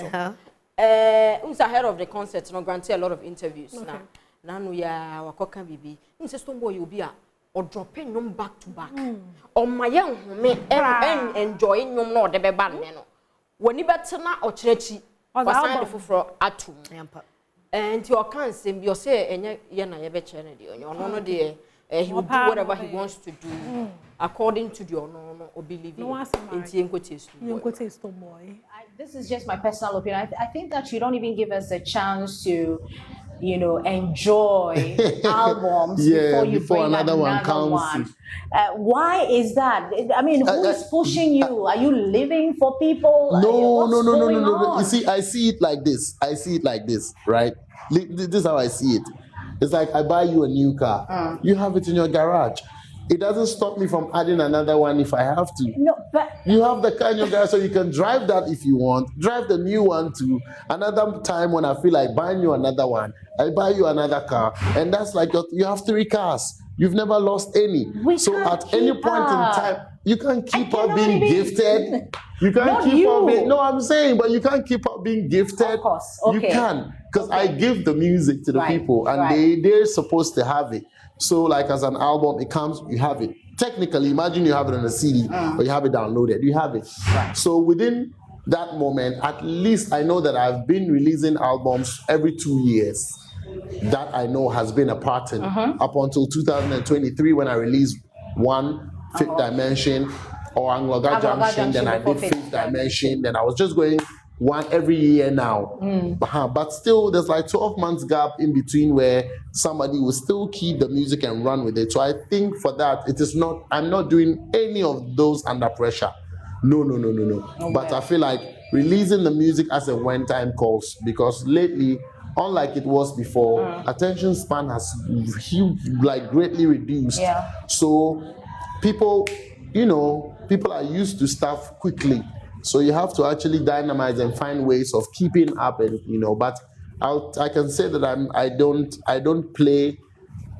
Who's ahead of the concert? No, granted a lot of interviews now. Now we are wakoka bibi. Say Stoneboy you be or dropping them back to back. Or my young me enjoying them no the bad no. When you better na or churchy or sign the for atum. And you can't say you say and yana you better you no dear. He will do whatever he wants to do according to your normal or believing in Stoneboy. This is just my personal opinion. I think that you don't even give us a chance to, enjoy albums before another one comes. Why is that? I mean, who's pushing you? Are you living for people? No. You see, I see it like this. Right? This is how I see it. It's like I buy you a new car. You have it in your garage. It doesn't stop me from adding another one if I have to. No, but you have the car in your garage, so you can drive that if you want. Drive the new one too. Another time when I feel like buying you another one, I buy you another car, and that's like you have 3 cars. You've never lost any. So at any point in time, you can't keep up being gifted. You can't keep up being, no, I'm saying, but you can't keep up being gifted. Of course. Okay. You can, because I give the music to the people, and they're supposed to have it. So like as an album, it comes, you have it. Technically, imagine you have it on a CD or you have it downloaded. You have it. So within that moment, at least I know that I've been releasing albums every 2 years. That I know has been a pattern up until 2023 when I released one Fifth Dimension or Angloga Junction, then I did Fifth Dimension, then I was just going one every year now. But still, there's like 12 months gap in between where somebody will still keep the music and run with it. So I think for that, it is not, I'm not doing any of those under pressure. No. But I feel like releasing the music as a one-time course, because lately, unlike it was before, attention span has greatly reduced. So people, people are used to stuff quickly. So you have to actually dynamize and find ways of keeping up, and But I can say that I don't play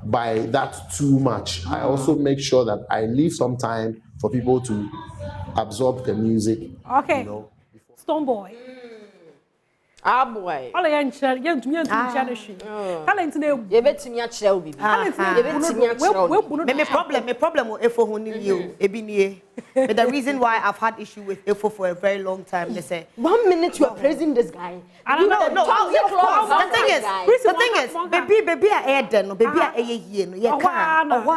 by that too much. I also make sure that I leave some time for people to absorb the music. Okay. Stone Boy. Boy. All I answer, young to me, and talent name. You bet me a child. Me problem with Efo who knew you, Ebinie. But the reason why I've had issue with Efo for a very long time, they say 1 minute you are praising this guy. The thing is, baby, I air then, baby, I air no,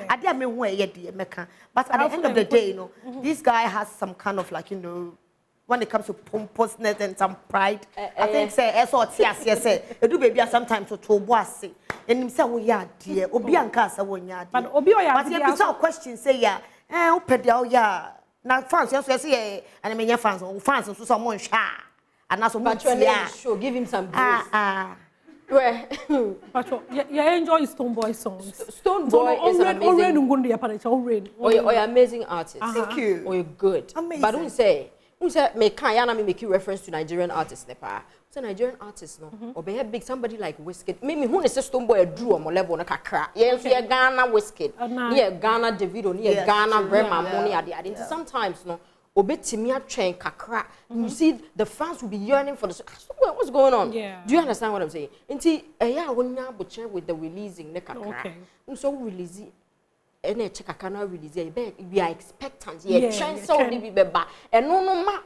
I dare me where ye meka. But at the end of the day, this guy has some kind of when it comes to pompousness and some pride, I think say do baby sometimes to bossy. And himself we are dear, Obianca Sawonya. But Obio question say pedia now fans say and I mean fans to someone sha and that's what show give him some where you enjoy Stone Boy songs. Stone Boy is an amazing amazing artist. Thank you. Or you're good. Amazing. But don't say make you reference to Nigerian artists, so Nigerian artists, no, or be big somebody like Wizkid. Maybe who is a Stone Boy drew on my level na kakra. Yes, yeah, Ghana Wizkid, yeah, Ghana Davido, yeah, Ghana Rema Money at the end. Sometimes, no, obetimia train kakra. You see, the fans will be yearning for the. What's going on? Yeah. Do you understand what I'm saying? Until yeah, when you butcher with the releasing the kakra, so releasing. Any check a canal release, we are expectant. Yeah, chance so be beba. And no ma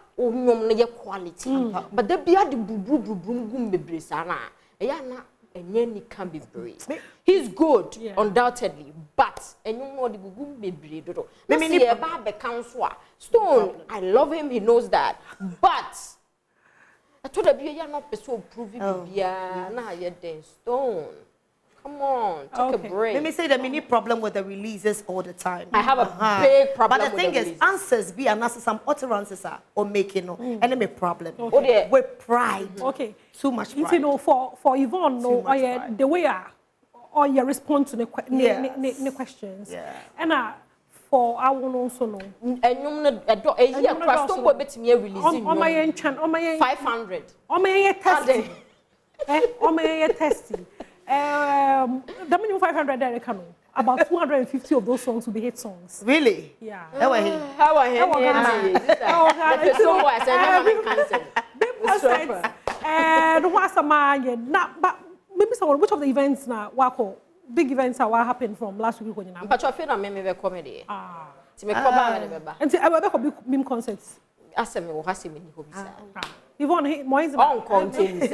quality. But there be a the boom be brisana. Ayana and yenny can be brave. He's good, undoubtedly, but and you know the boom be brave. Maybe a barbe counsel. Stone, I love him, he knows that. But I told the you're not so proving na yet then Stone. Come on, take a break. Let me say the mini problem with the releases all the time. I have a big problem. But the thing is, answers be and answers, some utterances are or making enemy problem. With pride. Too much pride. You know, for Yvonne, the way or you respond to the questions. And for I will also know. And you know, Stone Boy bet me releasing on my 500. On my testing. On my testing. The minimum 500 there can about 250 of those songs will be hit songs. Really? Yeah. How are and what's a man? But maybe someone. Which of the events now? Wako big events are what happened from last week when you know. But you feel na me comedy. To me cover me and I will be meme concerts. Asemi wo hasi me ni hobisa. Yvonne, more is on content.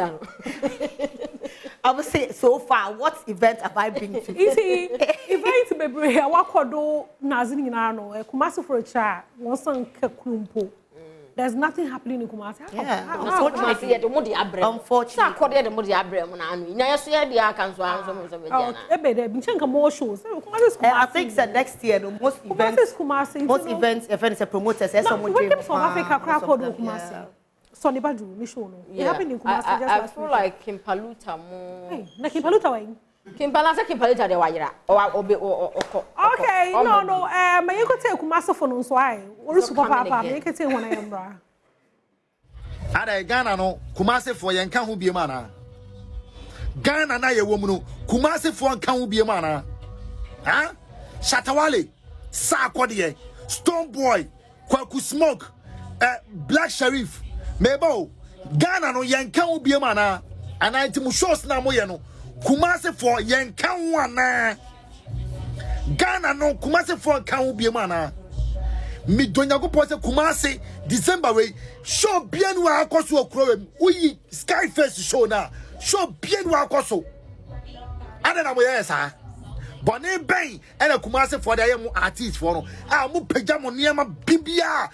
I would say so far, what event have I been to? Easy event, baby. I walk do Nazini Nano, a Kumasi for a child, one son Kakumpo. There's nothing happening in Kumasi. Unfortunately, the Modi Abraham. Unfortunately, according to the Modi Abraham, I see the Arkansas. I think that next year, most events, promoters, someone came from Africa, Kumasi. Sonny Badru, it happened in Kumasi just last week. I feel like Kimpaluta more. Hey, na Kimpaluta wa? Kimpaluta de wayira. Okay, no. My you could take Kumasi for no so I. Or super papa, make it say when I am bra. Ada Ghana no Kumasi for yanka hu biema na. Ghana na ye womu no Kumasi for yanka hu biema na. Huh? Shatawale, Sakwadie, Stone Boy, Kwaku Smoke, Black Sheriff, Mebo, Ghana no Yankan will be a mana, and I to shows na moyano, Kumase for Yankan wana. Ghana no Kumase for can will be a mana. Mi donyago pose Kumase, December way, show bien wa akoso okro, we Skyface show na, show bien wa akoso. Adena moye sa. Bonne ben and a Kumase for the artist for no. Ah, mu pejamo niema bibia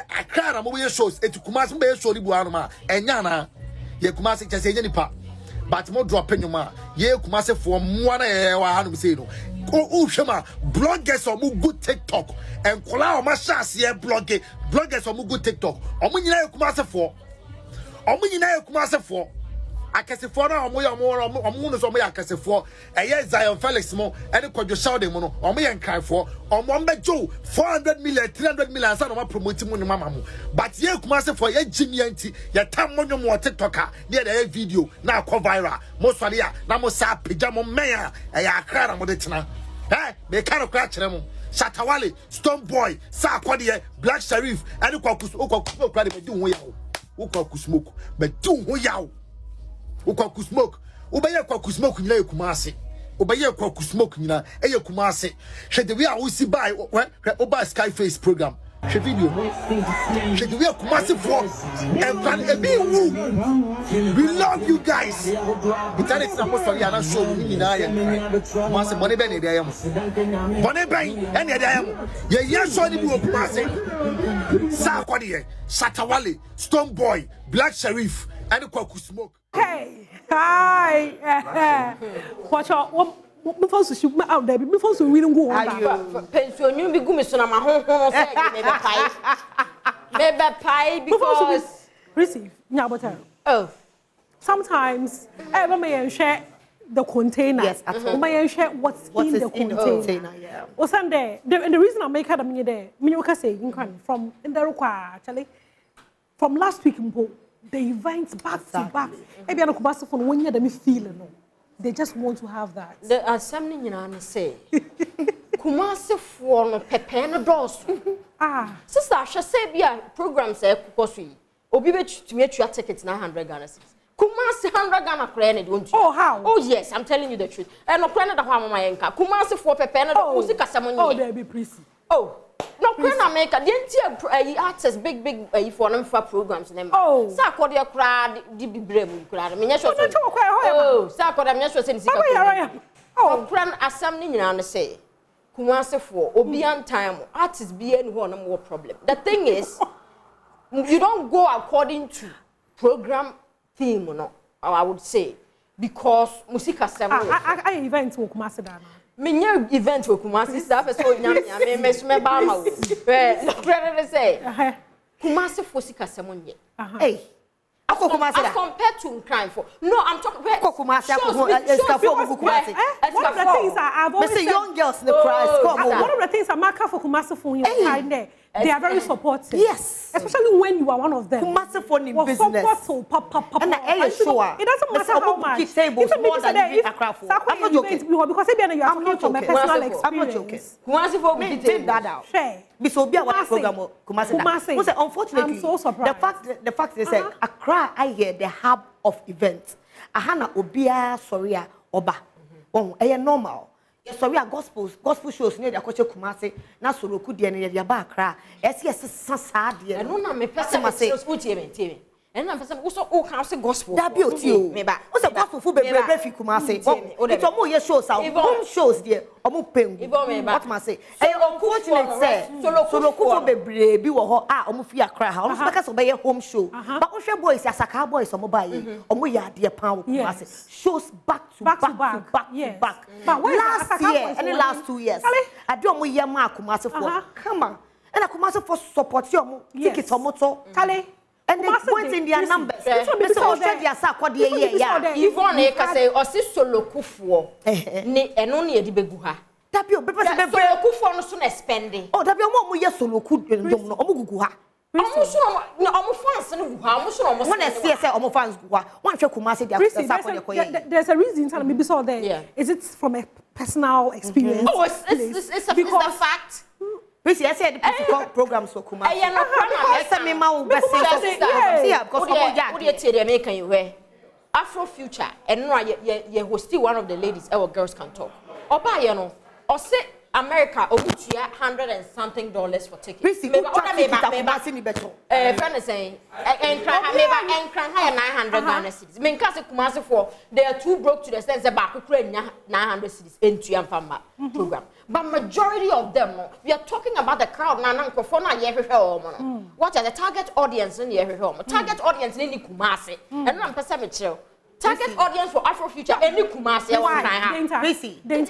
Accra na mo shows e to Kumase be show libu anoma enyana ye Kumase chese nipa but mo drop enyuma ye Kumase for mo na e wa hanu say no o hwema bloggers o mu good TikTok and kola o ma shase ye bloggers o mu good TikTok o mu nyina ye Kumase for akasefo na omo no so omo yakasefo eye Zion Felix mo ene kwadwo shawde mo no omo ye nkaifo omo mbejo 400 million 300 million sa no ma promote mo ne mama mo but ye Kumasefo ye jimianti ye tam mo nwomo TikToker ne dey video na akọ viral mo sori a na mo sa pija mo men a eye akra mo de tena me kan kra kire mo Shatawale Stone Boy sa akode ye Black Sheriff ene kwakus kra de me ho yawo ukwakus smoke be ho yawo ukwaku smoke ubeye kwaku smoke nyina Kumase ubeye kwaku smoke nyina eye Kumase hwede we a wo si buy oba Skyface program hwe video hwede we Kumase for and plan ebi wu we love you guys internet na mo sorry ana show nyina ye Kumase money be na dey am money ben e na dey am ye show ni bi Kumase sa kwade ye Shatawale Stone Boy Black Sheriff and kwaku smoke. Hey, hi. Watch out. Me first to shoot me out there. Me first to really go on. Pension you be gumi so na ma hon say me be pie because receive nyabota. Oh. Sometimes ever may share the container. Yes, absolutely. May share what's in the container. Yeah. Or Sunday. And the reason I make her me there. Me you can say from in the Rukwa actually from last week the events back to back. Maybe I don't Kumase for 1 year. They feel no. They just want to have that. There are something you know say. Kumase for no pepe no doors. Ah. Sister, I shall say be a program say kukosi. Obi be to me your tickets na 100 Ghana cedis. Kumase 100 Ghana credit don't you? Oh how? Oh yes, I'm telling you the truth. And no credit that mama yenka. Kumase for pepe no doors. Usi kasamonye. Oh, there be prissy. Oh. No, when America, the entire artists big for them for programs. Oh, Sakodia crowd, DB Brem, crowd. I mean, yes, oh, Sakodia, yes, oh, Cran assembly, and say, Kumase for Obian time, artists be any one more problem. The thing is, you don't go according to program theme, no, I would say, because music assembly. I event with Kumase Dana. Minye event with Kumase staff so nyame me ba ma wo no credit say Kumase for sika semonye hey ako Kumase as compared to crime for no I'm talking ako Kumase ako escafo Kumase one of the things I've always said young girls in the price come one of the things I mark for Kumase for you there they are very supportive. Yes. Especially when you are one of them. Kumase for in business. Support, papa. And sure. It doesn't matter how much. Tables more than Accra for. I'm not joking. Because you are talking from a personal experience. I'm not joking. Kumase for take that out. Share. Because be our program Kumase. Unfortunately, I'm so surprised. The fact is that Accra I hear the hub of events. Ahana obia soria oba. Oh, normal. Sorry, gospel shows near the Akoche Kumase, na Soroku de ne ya ba Accra. Yes, sad de. I don't know me person say TV. And I'm person also all house gospel. That be o. Me ba. What's a gospel for be fi Kumase? It's omo ye shows out. Home shows there. Omo pengu. What must say? Unfortunately say Soroku for bebre bi wo ho a omo fi Accra ha. Omo because obey home show. But ohwe boys asaka boys omo ba yi. Omo ya de pan Kumase. Shows back to back. But last year and the last 2 years. I do omo ye ma Kumase for. Come on. And Kumase for support you omo tickets omo to. Kale. And they put in their numbers. Yvonne can say, or sis solo kufu, and only a debegu. Tapio, because the kufu no soon spending. Oh, Tapio, more yes, solo could do no Omuguha. Almost when I see fans, one Kumase, there's a reason, maybe so there. Is it from a personal experience. Oh, it's a fact. Please, I said the programs for Kumasi. I am not Afro Future, and you will still one of the ladies our girls can talk. Or buy, you know, or say America, or $100 and something for tickets. Friend is saying, and cry 900 Ghana cities. Mean Casa Kumasi for they are too broke to the sense about Ukraine 900 cities into your program. But majority of them, we are talking about the crowd. What are the target audience in the target audience in Kumasi? And I'm Pesamichel. Target audience for Afro Future any Kumasi. The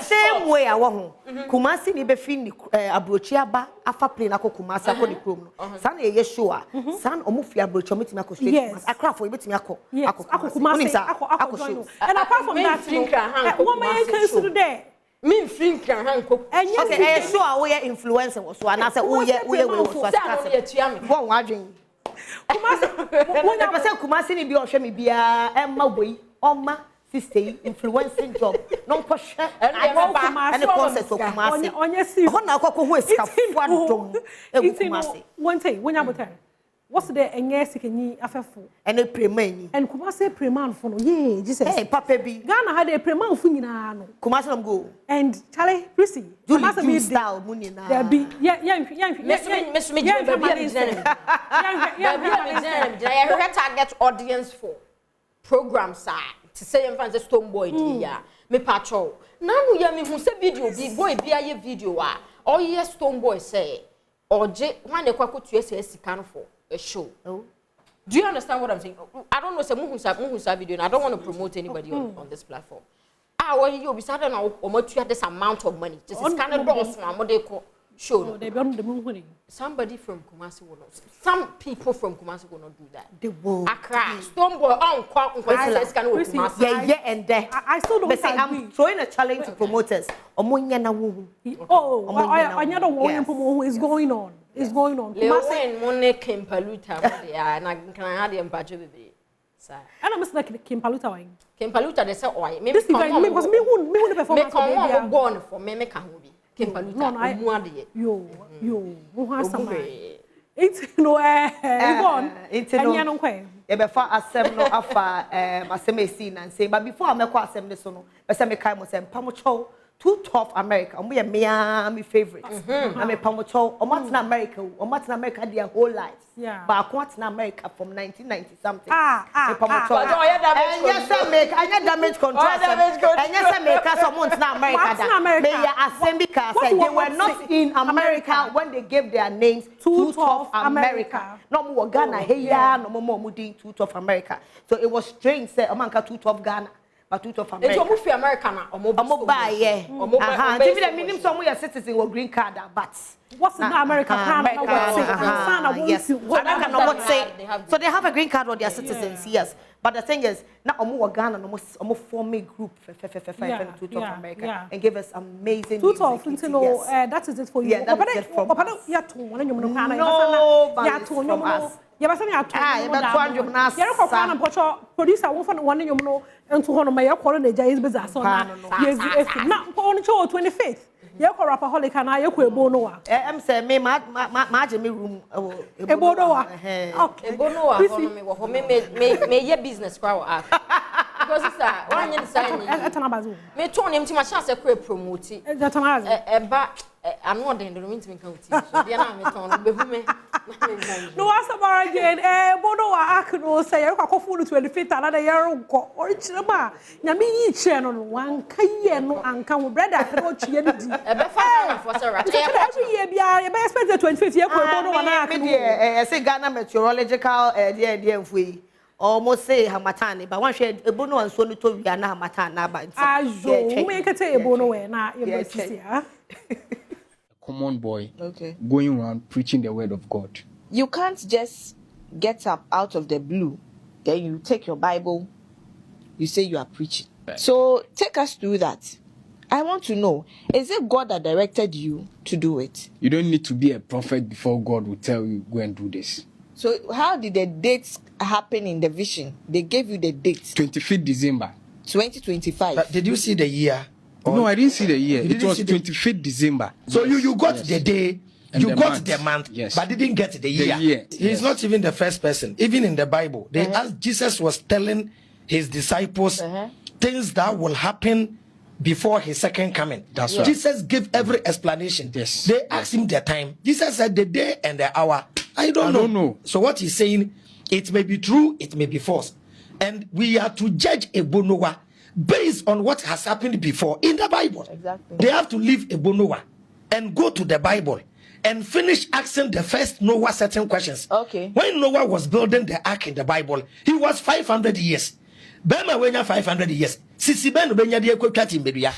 same way I want Kumasi ni befin abrochiaba afa plane ako Kumasi ako di krom no san e Yeshua san omufi abrochi ometi na ko straight akra for ebeti ako Kumasi ako show and apart from that woman can do there me think han ko okay Yeshua we influencer so na say we so as go wadwen Kumasi ni bi ohwe me bia emma boy oma sister influencing job non push and the concept for Kumasi on na akoko ho esika fwadom egu Kumasi one thing when you what's the enye sikenyi afefo and a preman and Kumasi preman for no yeah Jesus hey papa bi Ghana had a preman for nyina no Kumasi nam go and Charlie Prissy Kumasi me style munina there be yeah target audience for program side to say em fancy stone boy dia me patrol na no ya me hu se video bi boy bia ye video a or yes stone boy say oje wan e kwakotu ese sika no for a show. Oh. Do you understand what I'm saying? I don't know say muhu video and I don't want to promote anybody on this platform. Ah when you be sad na omotua this amount of money just kind of doors so amode show. Somebody from Kumasi will not. Some people from Kumasi will not do that. They will. Accra, Stoneboy, yeah, and there. I still don't say I'm throwing a challenge to promoters. Oh, I know one who is going on. It's going on. Kumasi money Kempaluta, yeah, and I can have the empacho baby. And I'm like Kempaluta. Kempaluta, they say, oh, maybe because me who performance. Me born for me Kahubi. Kempaluta, yo, who has some. It's no, Yvonne, it's no way. Before asem no afa asem esi na say but before I make asem this no person me kai mo say pamocho too tough America omo ye me favorite na me pamocho omo na America their whole lives but I want na America from 1990 something pamocho yes I make damage control and yes I make some months na America that me ya asem because they were not in America when they gave their names too tough America no mo Ghana heya no mo mudi too tough America so it was strange say omanka too tough Ghana but too tough America it's omo fi America na omo buy yeah TV the minimum some we are citizen or green card but what's in America so they have a green card or they are citizens yes but the thing is now omo Ghana no omo form a group too tough America and give us amazing too tough until that is it for you yeah that is it from us yeah, but some producer one you know and to one my call the Jays Bazaar so yes not on show 25th you call rapaholic and I equal bono I'm saying me me room a bono okay bono me business crowd because it's one inside me turn him to my chance to promote but I'm not in the room to make out. No, as a again, Bono, I could say, I could fool to 25th another year or Chinaba. Yami channel one Cayenne and come with bread. I could every year, I expect the 25th year for Bono and I say Ghana meteorological dear we. Almost say Hamatani, but one shade a bono and so little Yana Hamatana, but I make a say a bono and I common boy going around preaching the word of God. You can't just get up out of the blue, then you take your Bible, you say you are preaching. So take us through that. I want to know, is it God that directed you to do it? You don't need to be a prophet before God will tell you, go and do this. So how did the dates happen in the vision? They gave you the dates. 25th December. 2025. Did you see the year? No, I didn't see the year. It was 25th December. So you got the day, and you got month. the month, yes. but didn't get the year. He's Yes. not even the first person. Even in the Bible, they asked, Jesus was telling his disciples things that will happen before his second coming. That's right. Jesus gave every explanation. Yes. They asked him the time. Jesus said the day and the hour. I don't know. So what he's saying, it may be true, it may be false. And we are to judge Ebo Noah based on what has happened before in the Bible. Exactly. They have to leave Ebo Noah and go to the Bible and finish asking the first Noah certain questions. Okay. When Noah was building the ark in the Bible, he was 500 years. Bema wenya 500 years. Sisi ben benya die kwatwa medua.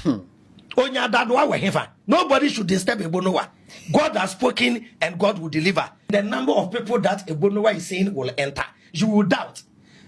Onya dadwa we hefa. Nobody should disturb Ebo Noah. God has spoken and God will deliver. The number of people that Ebo Noah is saying will enter, you will doubt.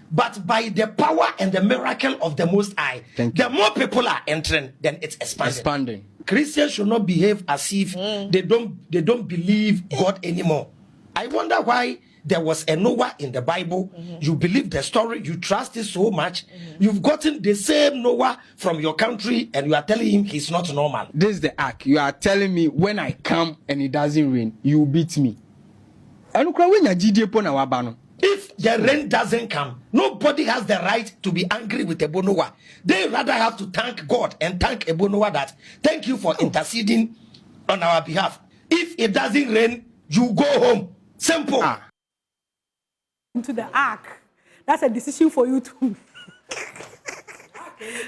But by the power and the miracle of the Most High, the more people are entering, then it's expanding. Christians should not behave as if they don't believe God anymore. I wonder why there was a Noah in the Bible. You believe the story, you trust it so much. You've gotten the same Noah from your country, and you are telling him he's not normal. This is the ark. You are telling me when I come and it doesn't rain, you beat me. If the rain doesn't come, nobody has the right to be angry with Ebo Noah. They rather have to thank God and thank Ebo Noah that thank you for interceding on our behalf. If it doesn't rain, you go home. Simple. Into the ark. That's a decision for you to.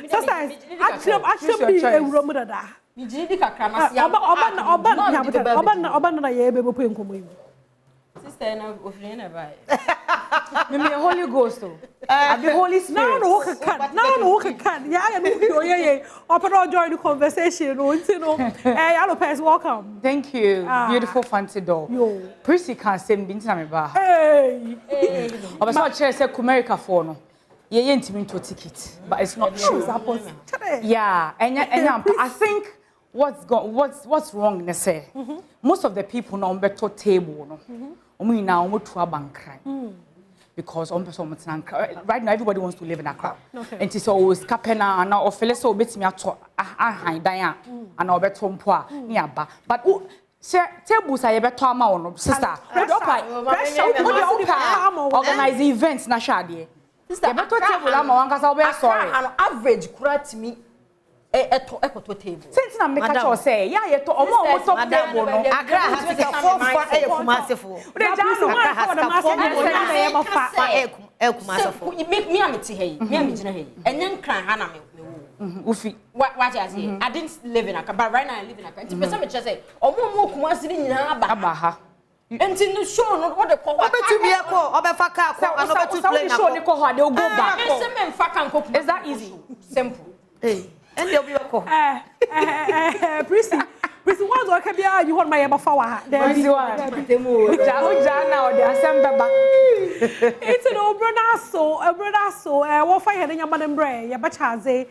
Sometimes, actually, be a Romadada. Sister, na ofrena bai. Me Holy Ghost. I be Holy Spirit. No, who can. Yeah, I mean, open join the conversation. Welcome. Thank you. Beautiful fancy dog. Prissy can't send me to me. Hey. I was not sure say America for no. You ain't me to ticket, but it's not true. Yeah, and I think what's wrong in say most of the people no better table no. Omo na omo to abankran. Because right now everybody wants to live in Accra. And it's always capena and now feel so betimi ato ahan dan and obeto mpo a ne aba. But tables are beto ama ono sister. Organize events na shade. Sister, beto table ama wankasa we sorry. An average kura me ekoto table. Since na make a say, yeah, you to omo top table no. Accra has to go for Kumasefo. Me am ti hey, me am gina hey. Enyen kran ha na me wo. Ufi. What I say? I didn't live in Accra, but right now I live in Accra. Nti person me just say, omo Kumasi ni nyina aba ha. Enti no show no what the call. Obetu bi eko, obefa ka ko, and obetu play na. Show ni ko ha, they go back. Is that easy? Simple. Hey. And they'll be okay. Prissy, what's okay? Be you want my ever forward? There's one. Now they are sent It's an old brother so. What fire in your madam bray? Your bachaze.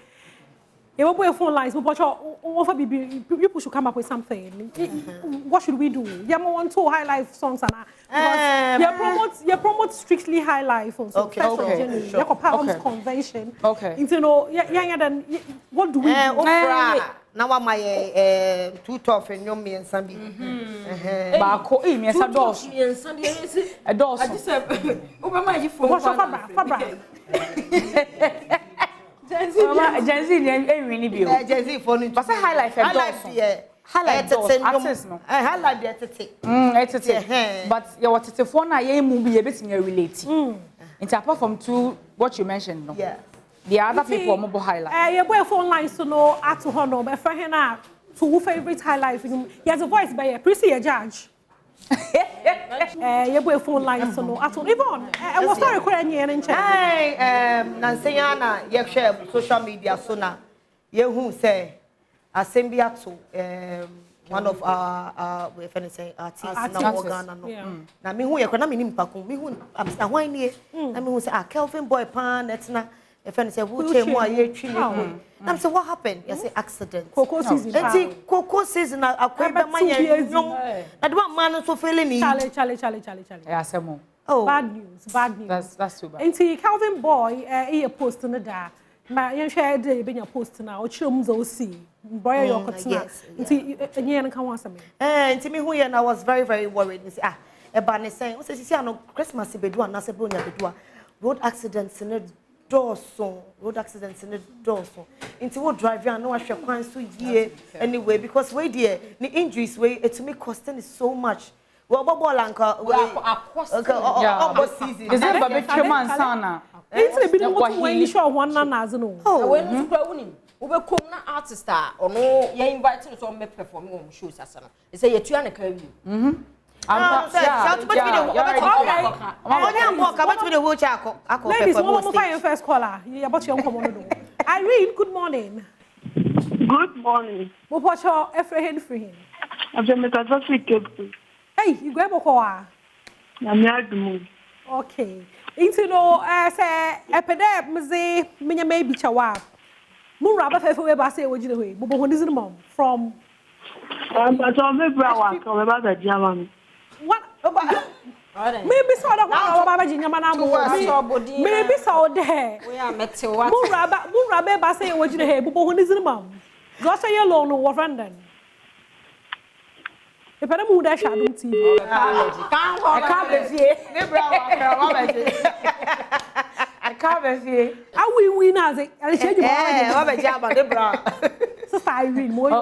You will put phone lines. People should come up with something. What should we do? You want two high life songs and you promote strictly high life also. Okay. You have convention. Okay. You know, than what do we do? Now I'm my too tough and young me and Sambi. Bako, me and Sados. Me and Sunday. A dose. I just said, over my phone. What's Fabra? Jenzi really be. Jenzi for me. But say high life and dose. Highlight but you what it's a phone I movie a bit relate. It's apart from what you mentioned. No? Yeah. The other people mobile highlight. You wear phone lines to know at to honor, but for him now, two favorite highlights. He has a voice by a pretty a judge. You wear phone lines to know at all. Yvonne, I was sorry, Nanseyana, you share social media sooner. You who say, Assembia to one of our artists now Ghana. Now me who you can name Paku, me who I'm still whining. I mean who say Kelvin boy pan that's not a friend say who came more year tree. I'm say what happened? You say accident. Cocoa season. Cocoa season I quit my young. I don't man so feeling me. Charlie. Yeah, some oh, bad news. That's too bad. And see Calvin boy he posted that Ma yen share dey be your post na o chiro mzo see. Boy your kotena. Nti enye no kan wasa me. Nti me hu ye na was very very worried. Me say eba ne say, o say sisi ano Christmas bedu an na say bronya bedu road accidents in Dawson, road accidents in Dawson. Into what drive you and no actually kwan so year anyway because way there the injuries way it to me costing is so much. Well, Bobolanka, season. Is it Baby Chairman Sana? It's been what you show one no. Oh, when you go winning, we will come na artist or no, you're inviting us on me performing on shows as well. They say you're trying to carry you. Ladies, one first caller. You about your common. Irene, good morning. Good morning. What watch your Efrain free? I've been with a hey, you grab a car. I'm not the mood. Okay. Into no, say, epidemic, Mze, Minya may be chawa. Muraba Fefe Basse, what you know, but what is the mom from? But I'm a brown one, about the German. What about? Maybe so that Baba Jinamana, maybe so there. We are met to Muraba Basse, what you know, but what is the mom? Gossa alone or London. If I don't move that Adom TV, I can't be I will win as I change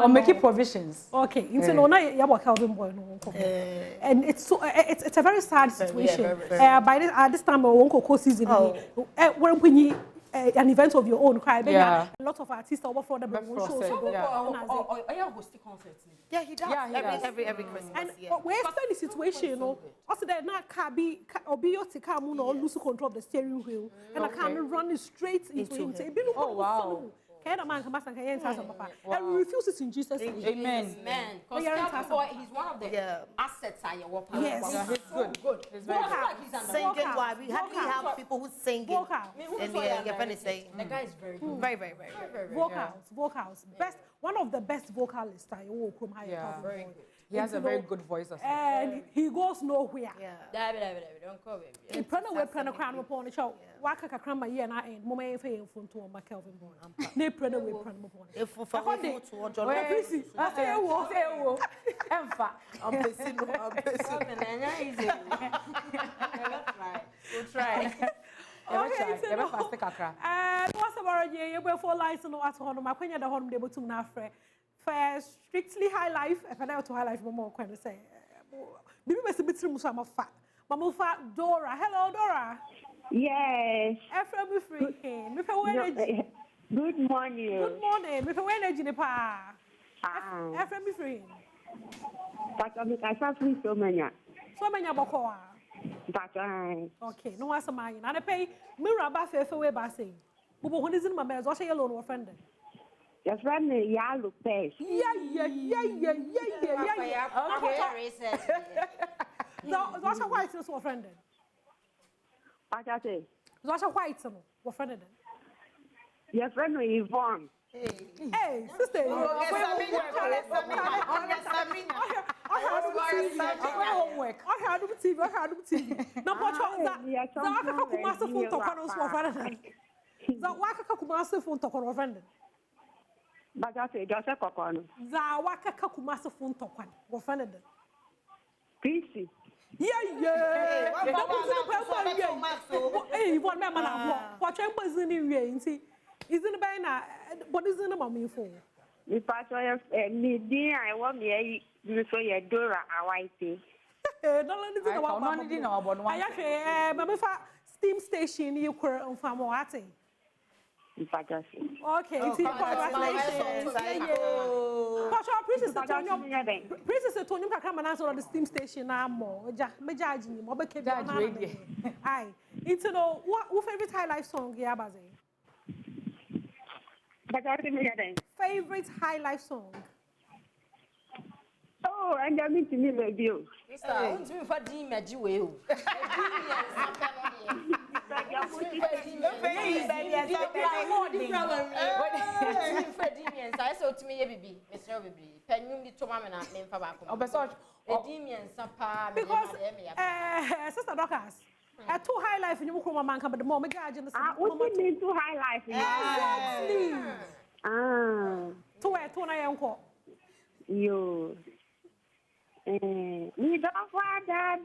or make provisions. Okay, into no na Calvin boy no. And it's a very sad situation. By this time we won't season. When an event of your own, cry. A lot of artists over for the shows. Hosting concerts. Yeah, he does. Yeah, every Christmas. And we're still in the situation, you know. Also, that not can be or be your ticam or lose control of the steering wheel, and I can't run it straight into him. Oh wow! Can a man come back and can papa? And we refuse it in Jesus' name. Amen. Amen. Because he's one of the assets I work with. Yes, he's so good. He's very good. Singing, why we have people who sing and the guy is very good. Very. Vocals. Best. One of the best vocalists I will come higher. Very good. He has a very good voice as well. And he goes nowhere. Yeah. Don't call him. He prana crown upon the show. Waka krama ye na end. Mama ye fe phone to my Kelvin born. Ne prana we prana upon. If for John. I say wo. Emfa. I'm easy. We'll try. Okay, what's about you? You for lights no at home. My queen at the home, they will tune after. First, strictly high life. If I know to high life, Mama can say. Maybe we see between some of fat. Mama fat Dora. Hello, Dora. Yes. Efra free. Good morning. Good morning. Me for energy ne pa. Efra be free. But I'm free so many. So many boko. Okay, no answer mine. And I pay Miraba Fefe way by saying, who is in my mess? What's your loan offender? Just run the yellow page. Yeah. Okay. No, what's a white is offended? What I say? What's a white offended? Your friend Yvonne. Hey, sister. Homework. I had TV. No more that. Zaka kumasa phone to kwano so friend. Waka kumasa phone to kwano friend. But I say just a kokano. Za waka kumasa phone to kwano friend. Peace. Yeah. Hey, one man na what chambers in we nti. Isn't by na what is in the mommy for? Me pato me din I want me so you Dora Awaite. Don't listen to what I didn't know about one. I steam station you could on farm or at okay, congratulations. Princess Tony come and answer on the steam station now more. Judging him, aye. Into know what favorite high life song, Yabazi? Favorite high life song? Oh, and I mean to me, baby. Don't do for DVLA. Sister Docas, A too high life in your Kroma man, but the moment I just what do you mean too high life? Exactly. To where to I uncle. You. We don't want that,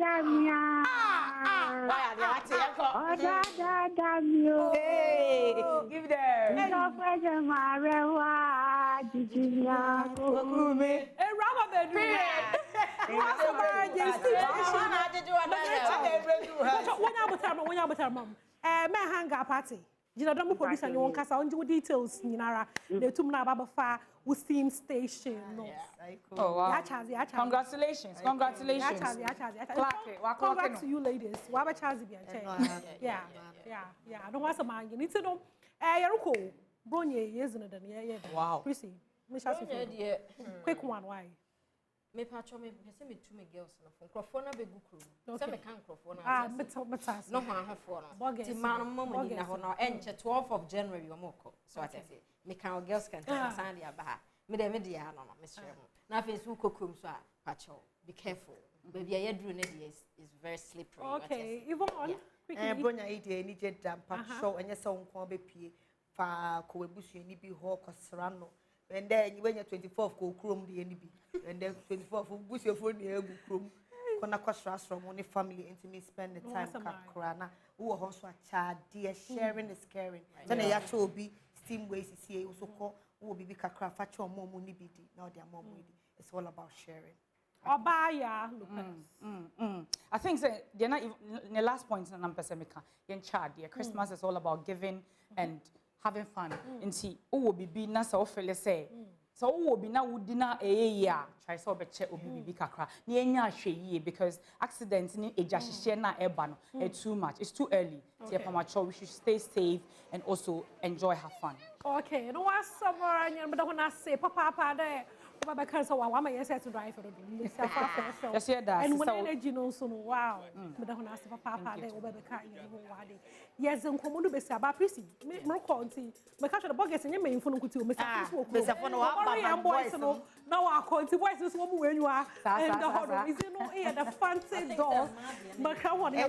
Hey, give there. We don't want them, Marewa. Did you know? Hey, Rama bedroom. What's the word? May hang up party. You know, don't produce any one cast on details. Ninara, the Tumna Baba Fa with steam station. Oh, wow. Congratulations. Congratulations. Congrats to you ladies. Waba Chazi Yeah. I don't want some man. You need to know. Yaruko, Bronye, isn't it? Wow. Prissy, quick one, why? Me patcho me pese me two me girls na phone crofo na be gukuru se me kan crofo na metas no ho ahofo no ti man mama ni na ho no enche 12th of January omoko so I say me kan girls can san dia ba ha me de ya no me sure mo na Facebook kokum so a patcho be careful baby ya duru na dia is very slippery. Okay, Yvonne bronya ide ni je dam patcho enye se wonko be pie fa ko webusu ni bi ho kosra no. And then when you're 24th, go chrome the NB. And then 24th, bush your phone near chrome. Kona kwasras from one family intimate spend the time kakrana. Who also a child, dear sharing is caring. Then a yacho be steam waste is here also call who be kakra facho mom money bidi. Now their mom it's all about sharing. Obaya, I think they're not even the last point in Nampesemika. Yen Chad, Christmas is all about giving and having fun. And see, oh, be na so fele say. So oh, be na would dinner a year. Try so be check obi kakra. Ni enya hwe because accidents ni ejahye na eba no. It's too much. It's too early. We should stay safe and also enjoy, have fun. Okay, no was summer and but I say papa there. Baba can so wama yes to drive for the yes yeah that and when energy no so wow but when I say papa there Baba can you wade yes nkomo do be say aba prisi me call nti me catch the bucket and me phone nkuti o me say phone wa baba boys no now I call nti boys so mo wenyu and the hot is no e the fancy doll but how one e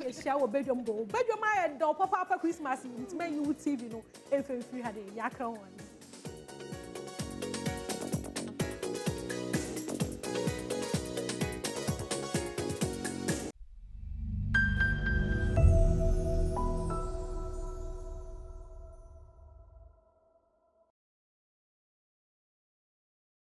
be share wo bedroom go bedroom I do papa Christmas nti me you TV no e free had yakra one